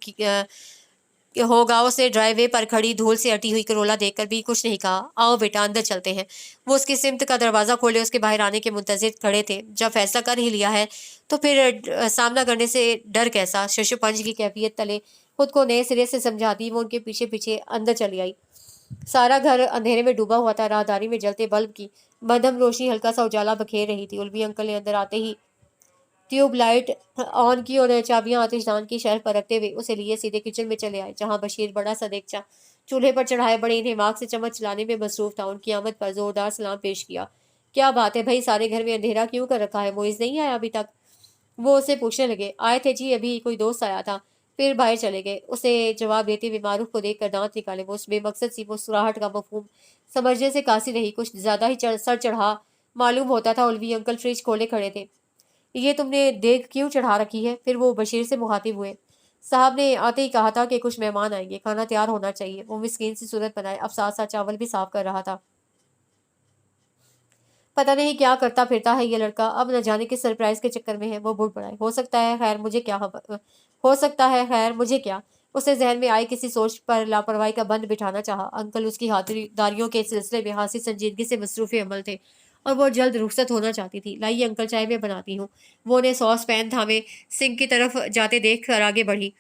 होगा। उसने ड्राइवे पर खड़ी धूल से अटी हुई करोला देखकर भी कुछ नहीं कहा। आओ बेटा अंदर चलते हैं। वो उसकी सिमत का दरवाज़ा खोले उसके बाहर आने के मुंतज़िर खड़े थे। जब फैसला कर ही लिया है तो फिर सामना करने से डर कैसा। शशुपंज की कैफियत तले खुद को नए सिरे से समझाती वो उनके पीछे पीछे अंदर चली आई। सारा घर अंधेरे में डूबा हुआ था। राहदारी में जलते बल्ब की मध्यम रोशनी हल्का सा उजाला बखेर रही थी। उल्वी अंकल ने अंदर आते ही ट्यूब लाइट ऑन की और चाबियां आतिशदान की शेल्फ पर रखते हुए उसे लिए सीधे किचन में चले आए, जहां बशीर बड़ा सा देगचा चूल्हे पर चढ़ाए बड़े इन्हें मार्ग से चम्मच चलाने में मसरूफ था। उनकी आमद पर जोरदार सलाम पेश किया। क्या बात है भाई, सारे घर में अंधेरा क्यों कर रखा है? मोइज नहीं आया अभी तक? वो उसे पूछने लगे। आए थे जी, अभी कोई दोस्त आया था, फिर बाहर चले गए। उसे जवाब देते हुए मारूफ को देखकर दांत निकाले। वो उस बेमकसद सी मुस्कुराहट का मफहूम समझने से कासी रही। कुछ ज्यादा ही सर चढ़ा मालूम होता था उलवी अंकल फ्रिज खोले खड़े थे। ये तुमने देख क्यों चढ़ा रखी है? फिर वो बशीर से मुखातिब हुए। साहब ने आते ही कहा था कि कुछ मेहमान आएंगे, खाना तैयार होना चाहिए। वो मिस्कीन सी सूरत बनाए अब साथ साथ चावल भी साफ कर रहा था। पता नहीं क्या करता फिरता है ये लड़का, अब न जाने किस सरप्राइज के चक्कर में है। वो बुड़ पड़ा है। हो सकता है खैर मुझे क्या हो सकता है खैर मुझे क्या। उसे जहन में आई किसी सोच पर लापरवाही का बंद बिठाना चाहा। अंकल उसकी खातिरदारियों के सिलसिले में हासिल संजीदगी से मसरूफ़ अमल थे और वो जल्द रुखसत होना चाहती थी। लाइए अंकल, चाय मैं बनाती हूँ। वो उन्हें सॉस पैन थामे सिंक की तरफ जाते देख कर आगे बढ़ी।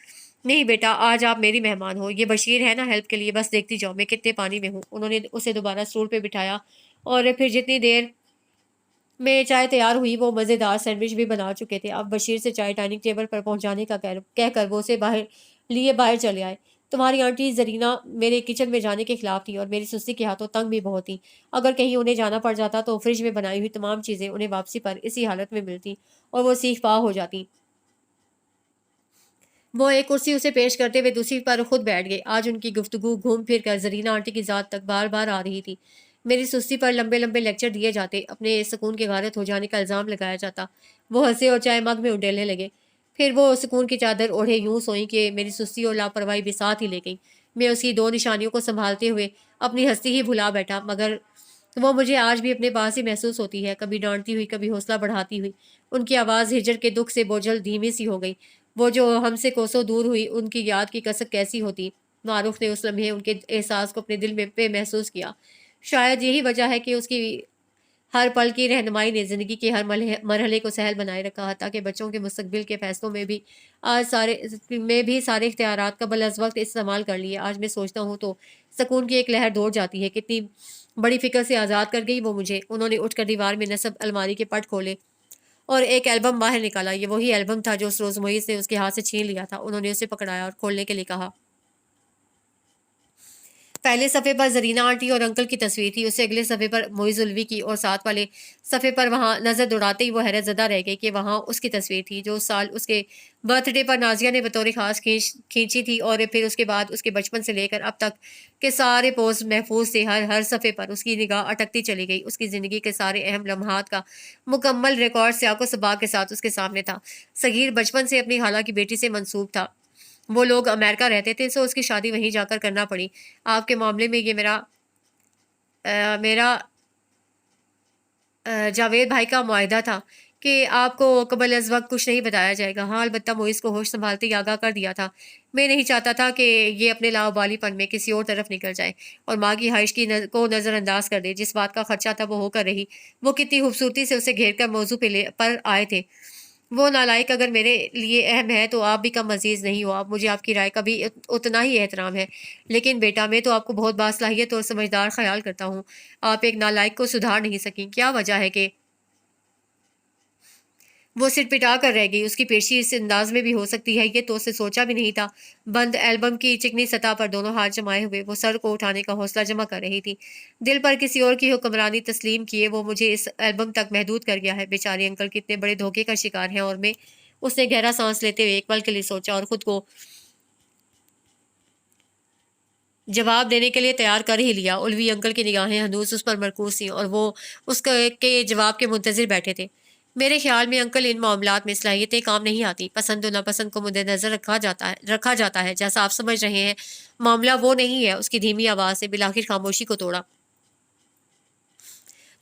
नहीं बेटा, आज आप मेरी मेहमान हो। ये बशीर है ना हेल्प के लिए, बस देखती जाओ मैं कितने पानी में हूँ। उन्होंने उसे दोबारा स्टूल पे बिठाया और फिर जितनी देर में चाय तैयार हुई वो मज़ेदार सैंडविच भी बना चुके थे। अब बशीर से चाय डाइनिंग टेबल पर पहुंचाने का कहकर वो उसे बाहर चले आए। तुम्हारी आंटी जरीना मेरे किचन में जाने के खिलाफ थी और मेरी सुस्ती के हाथों तंग भी बहुत थी। अगर कहीं उन्हें जाना पड़ जाता तो फ्रिज में बनाई हुई तमाम चीज़ें उन्हें वापसी पर इसी हालत में मिलती और वो सीख पा हो जाती। वो एक कुर्सी उसे पेश करते हुए दूसरी पर खुद बैठ गए। आज उनकी गुफ्तगू घूम फिर कर जरीना आंटी की ज़ात तक बार बार आ रही थी। मेरी सुस्ती पर लंबे लंबे लेक्चर दिए जाते, अपने सुकून के गारत हो जाने का इल्ज़ाम लगाया जाता। वो हंसे और चाय मग में उंडेलने लगे। फिर वो सुकून की चादर ओढ़े यूं सोई कि मेरी सुस्ती और लापरवाही भी साथ ही ले गई। मैं उसकी दो निशानियों को संभालते हुए अपनी हस्ती ही भुला बैठा, मगर वो मुझे आज भी अपने पास ही महसूस होती है, कभी डांटती हुई, कभी हौसला बढ़ाती हुई। उनकी आवाज़ हिजर के दुख से बोझल धीमी सी हो गई। वो जो हमसे कोसों दूर हुई, उनकी याद की कसक कैसी होती। मारूफ ने उस लम्हे उनके एहसास को अपने दिल में पे महसूस किया। शायद यही वजह है कि उसकी हर पल की रहनुमाई ने ज़िंदगी के हर मरहले को सहल बनाए रखा, ताकि बच्चों के मुस्तकबिल के फैसलों में भी सारे इख्तियारात कबल अज़ वक्त इस्तेमाल कर लिए। आज मैं सोचता हूँ तो सुकून की एक लहर दौड़ जाती है। कितनी बड़ी फ़िक्र से आज़ाद कर गई वो मुझे। उन्होंने उठकर दीवार में नस्ब अलमारी के पट खोले और एक एल्बम बाहर निकाला। ये वही एल्बम था जो उस रोज़ मोइज़ ने उसके हाथ से छीन लिया था। उन्होंने उसे पकड़ाया और खोलने के लिए कहा। पहले सफ़े पर ज़रीना आंटी और अंकल की तस्वीर थी, उससे अगले सफ़े पर मोइज़ उल्वी की और साथ वाले सफ़े पर वहाँ नज़र दौड़ाते ही वो हैरत ज़दा रह गई कि वहाँ उसकी तस्वीर थी जो उस साल उसके बर्थडे पर नाज़िया ने बतौर ख़ास खींची थी और फिर उसके बाद उसके बचपन से लेकर अब तक के सारे पोज़ महफूज थे। हर हर सफ़े पर उसकी निगाह अटकती चली गई। उसकी ज़िंदगी के सारे अहम लम्हात का मुकम्मल रिकॉर्ड सियाक़ो सबा के साथ उसके सामने था। सगीर बचपन से अपनी खाला की बेटी से मंसूब था। वो लोग अमेरिका रहते थे, सो उसकी शादी वहीं जाकर करना पड़ी। आपके मामले में ये मेरा जावेद भाई का मुआहदा था कि आपको कबल अज़ वक़्त कुछ नहीं बताया जाएगा। हाँ, अलबत्ता मोइज़ को होश संभालते ही आगाह कर दिया था। मैं नहीं चाहता था कि ये अपने लावाबालीपन में किसी और तरफ निकल जाए और माँ की ख़्वाहिश को नज़रअंदाज कर दे। जिस बात का ख़दशा था वो होकर रही। वो कितनी खूबसूरती से उसे घेर कर मौज़ू पर आए थे। वो नालायक अगर मेरे लिए अहम है तो आप भी कम अजीज नहीं हो। आप मुझे आपकी राय का भी उतना ही एहतराम है, लेकिन बेटा मैं तो आपको बहुत बासलाहियत और समझदार ख्याल करता हूँ। आप एक नालायक को सुधार नहीं सकें। क्या वजह है कि वो सिर पिटा कर रह गई? उसकी पेशी इस अंदाज में भी हो सकती है, ये तो उसे सोचा भी नहीं था। बंद एल्बम की चिकनी सतह पर दोनों हाथ जमाए हुए वो सर को उठाने का हौसला जमा कर रही थी। दिल पर किसी और की हुक्मरानी तस्लीम किए वो मुझे इस एल्बम तक महदूद कर गया है। बेचारे अंकल कितने बड़े धोखे का शिकार हैं और मैं। उसने गहरा सांस लेते हुए एक पल के लिए सोचा और खुद को जवाब देने के लिए तैयार कर ही लिया। उल्वी अंकल की निगाहें हनूस उस पर मरकूज थीं और वो उसके के जवाब के मुंतजिर बैठे थे। मेरे ख्याल में अंकल इन मामलात में सलाहियतें काम नहीं आती। पसंद और नापसंद को मद्देनजर रखा जाता है जैसा आप समझ रहे हैं। मामला वो नहीं है। उसकी धीमी आवाज़ से बिलाखिर खामोशी को तोड़ा।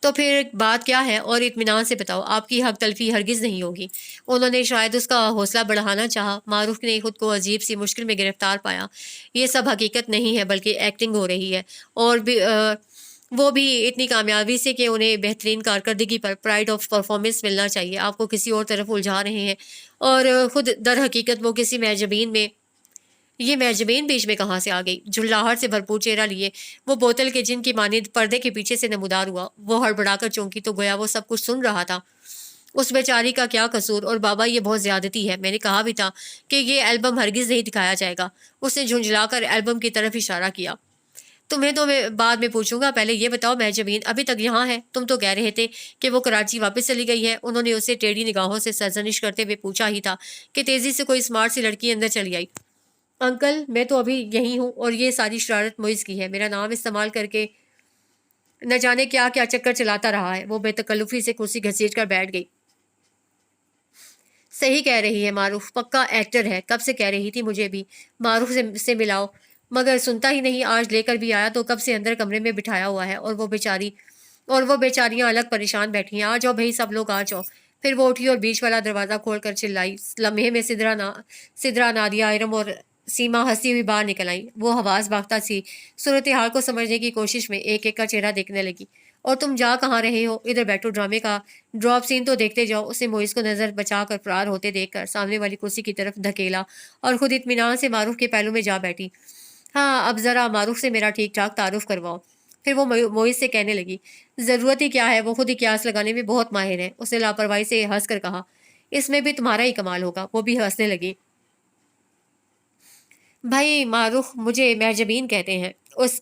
तो फिर बात क्या है? और इत्मीनान से बताओ, आपकी हक तलफी हरगिज़ नहीं होगी। उन्होंने शायद उसका हौसला बढ़ाना चाहा। मारूफ ने खुद को अजीब सी मुश्किल में गिरफ्तार पाया। ये सब हकीकत नहीं है बल्कि एक्टिंग हो रही है, और भी वो भी इतनी कामयाबी से कि उन्हें बेहतरीन कारकर्दगी पर प्राइड ऑफ परफॉर्मेंस मिलना चाहिए। आपको किसी और तरफ उलझा रहे हैं और खुद दर हकीकत वो किसी मैजबीन में। ये मैं ज़मीन बीच में कहाँ से आ गई? झुल्लाहट से भरपूर चेहरा लिए वो बोतल के जिन की मानिंद पर्दे के पीछे से नमूदार हुआ। वो हड़बड़ाकर चौंकी तो गोया वो सब कुछ सुन रहा था। उस बेचारी का क्या कसूर? और बाबा ये बहुत ज्यादती है। मैंने कहा भी था कि ये एल्बम हरगिज नहीं दिखाया जाएगा। उसने झुंझलाकर एल्बम की तरफ इशारा किया। तुम्हें तो मैं बाद में पूछूंगा, पहले ये बताओ महजबीन अभी तक यहाँ है? तुम तो कह रहे थे कि वो कराची वापस चली गई है। उन्होंने उसे टेढ़ी निगाहों से सरजनिश करते हुए पूछा ही था कि तेजी से कोई स्मार्ट सी लड़की अंदर चली आई। अंकल मैं तो अभी यही हूँ और ये सारी शरारत मुइज़ की है। मेरा नाम इस्तेमाल करके न जाने क्या क्या चक्कर चलाता रहा है। वो बेतकल्लुफी से कुर्सी घसीट कर बैठ गई। सही कह रही है मारूफ, पक्का एक्टर है। कब से कह रही थी मुझे भी मारूफ से मिलाओ, मगर सुनता ही नहीं। आज लेकर भी आया तो कब से अंदर कमरे में बिठाया हुआ है, और वो बेचारियां अलग परेशान बैठी हैं। आ जाओ भाई, सब लोग आ जाओ। फिर वो उठी और बीच वाला दरवाजा खोलकर चिल्लाई। लम्हे में सिदरा, नादिया, इरम और सीमा हंसती हुई बाहर निकल आई। वो हवास बाख्ता सी सूरत हाल को समझने की कोशिश में एक एक का चेहरा देखने लगी। और तुम जा कहाँ रहे हो? इधर बैठो, ड्रामे का ड्रॉप सीन तो देखते जाओ। उसे मोइस को नजर बचाकर फरार होते देखकर सामने वाली कुर्सी की तरफ धकेला और खुद इत्मीनान से मारूफ के पहलू में जा बैठी। हाँ, अब जरा मारूफ से मेरा ठीक ठाक तारुफ करवाओ। फिर वो मोइस से कहने लगी, जरूरत ही क्या है, वो खुद ही कियास लगाने में बहुत माहिर है। उसने लापरवाही से हंस कर कहा, इसमें भी तुम्हारा ही कमाल होगा। वो भी हंसने लगी। भाई मारूफ मुझे महजबीन कहते हैं।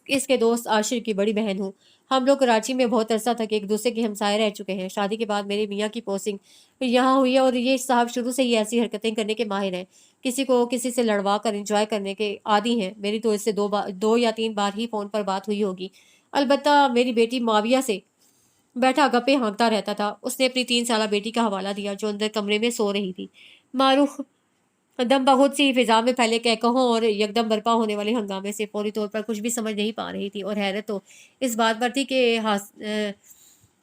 इसके दोस्त आशिर की बड़ी बहन हूँ। हम लोग कराची में बहुत अरसा तक एक दूसरे के हमसाए रह चुके हैं। शादी के बाद मेरे मियाँ की पोस्टिंग यहाँ हुई है और ये साहब शुरू से ही ऐसी हरकतें करने के माहिर हैं। किसी को किसी से लड़वा कर इंजॉय करने के आदी हैं। मेरी तो इससे 2 या 3 बार ही फ़ोन पर बात हुई होगी। अलबत्ता मेरी बेटी माविया से बैठा गप्पे हाँकता रहता था। उसने अपनी 3 साला बेटी का हवाला दिया जो अंदर कमरे में सो रही थी। मारूफ दम बहुत सी फिजा में फैले कहकहों और यकदम बर्पा होने वाले हंगामे से फौरी तौर पर कुछ भी समझ नहीं पा रही थी। और हैरत तो इस बात पर थी कि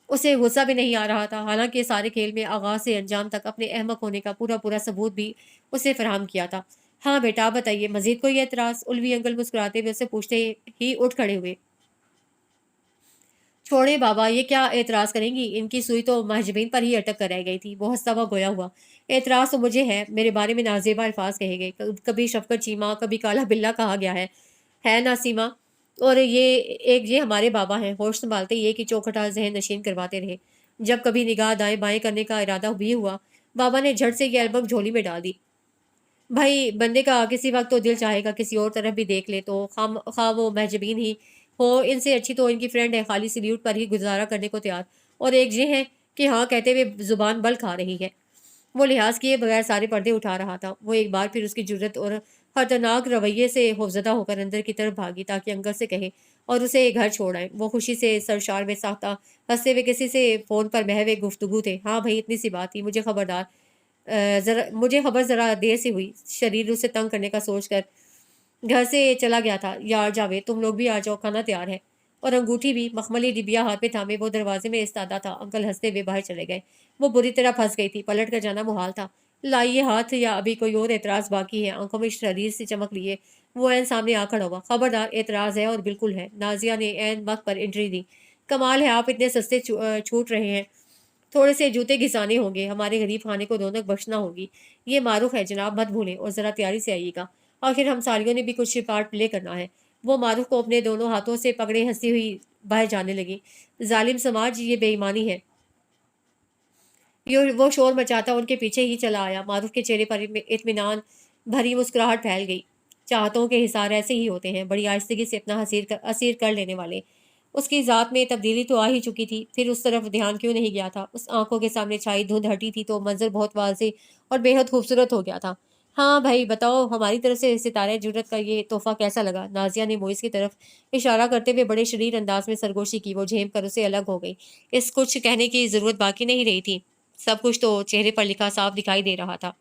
उसे गुस्सा भी नहीं आ रहा था। हालांकि सारे खेल में आगाज से अंजाम तक अपने अहमक होने का पूरा पूरा सबूत भी उसे फराहम किया था। हाँ बेटा बताइए, मजीद कोई एतराज? उल्वी अंकल मुस्कुराते हुए उसे पूछते ही उठ खड़े हुए। छोड़े बाबा, ये क्या एतराज करेंगी? इनकी सुई तो महजबीन पर ही अटक कर रह गई थी। वो हंसता हुआ गोया हुआ, एतराज तो मुझे है। मेरे बारे में नाजेबा अल्फाज कहे गए। कभी शफकत चीमा, कभी काला बिल्ला कहा गया है ना सीमा? और ये हमारे बाबा हैं। होश संभालते ये कि चौखटा जहन नशीन करवाते रहे। जब कभी निगाह दाएं बाएं करने का इरादा भी हुआ, बाबा ने झट से ये एल्बम झोली में डाल दी। भाई बंदे का किसी वक्त तो दिल चाहेगा किसी और तरफ भी देख ले, तो खा वो महजबीन ही हो, इनसे अच्छी तो इनकी फ्रेंड है, खाली सल्यूट पर ही गुजारा करने को तैयार। और एक ये है कि हाँ कहते हुए जुबान बल खा रही है। वो लिहाज किए बगैर सारे पर्दे उठा रहा था। वो एक बार फिर उसकी जुर्रत और खतरनाक रवैये से खौफजदा होकर अंदर की तरफ भागी ताकि अंकल से कहे और उसे घर छोड़ आए। वो खुशी से सरशार में साख्ता हंसते हुए किसी से फ़ोन पर बहवे गुफ्तगू थे। हाँ भाई, इतनी सी बात थी, मुझे खबर ज़रा देर से हुई। शरीर उसे तंग करने का सोच कर घर से चला गया था। यार जावेद, तुम लोग भी आ जाओ, खाना तैयार है। और अंगूठी भी मखमली डिबिया हाथ में थामे वो दरवाजे में इस्तादा था। अंकल हंसते हुए बाहर चले गए। वो बुरी तरह फंस गई थी। पलट कर जाना मुहाल था। लाइए हाथ, या अभी कोई और एतराज़ बाकी है? आंखों में शरीर से चमक लिए वो ऐन सामने आ खड़ा हुआ। खबरदार, एतराज़ है और बिल्कुल है। नाजिया ने ऐन वक्त पर एंट्री दी। कमाल है, आप इतने सस्ते छूट रहे हैं। थोड़े से जूते घिसाने होंगे, हमारे गरीब खाने को रौनक बख्शना होगी। ये मारूफ है जनाब, मत भूलें और ज़रा तैयारी से आइएगा। आखिर हम सालियों ने भी कुछ पार्ट प्ले करना है। वो मारूफ को अपने दोनों हाथों से पकड़े हंसती हुई बाहर जाने लगी। जालिम समाज, ये बेईमानी है। वो शोर मचाता उनके पीछे ही चला आया। मारूफ के चेहरे पर इत्मीनान भरी मुस्कुराहट फैल गई। चाहतों के हिसार ऐसे ही होते हैं, बड़ी आहिस्तगी से अपना असीर कर लेने वाले। उसकी ज़ात में तब्दीली तो आ ही चुकी थी, फिर उस तरफ ध्यान क्यों नहीं गया था? उस आंखों के सामने छाई धुंध हटी थी तो मंजर बहुत वाज़ेह और बेहद खूबसूरत हो गया था। हाँ भाई बताओ, हमारी तरफ से सितारे जुर्रत का ये तोहफा कैसा लगा? नाजिया ने मोइस की तरफ इशारा करते हुए बड़े शरीर अंदाज में सरगोशी की। वो झेम कर उसे अलग हो गई। इस कुछ कहने की ज़रूरत बाकी नहीं रही थी। सब कुछ तो चेहरे पर लिखा साफ दिखाई दे रहा था।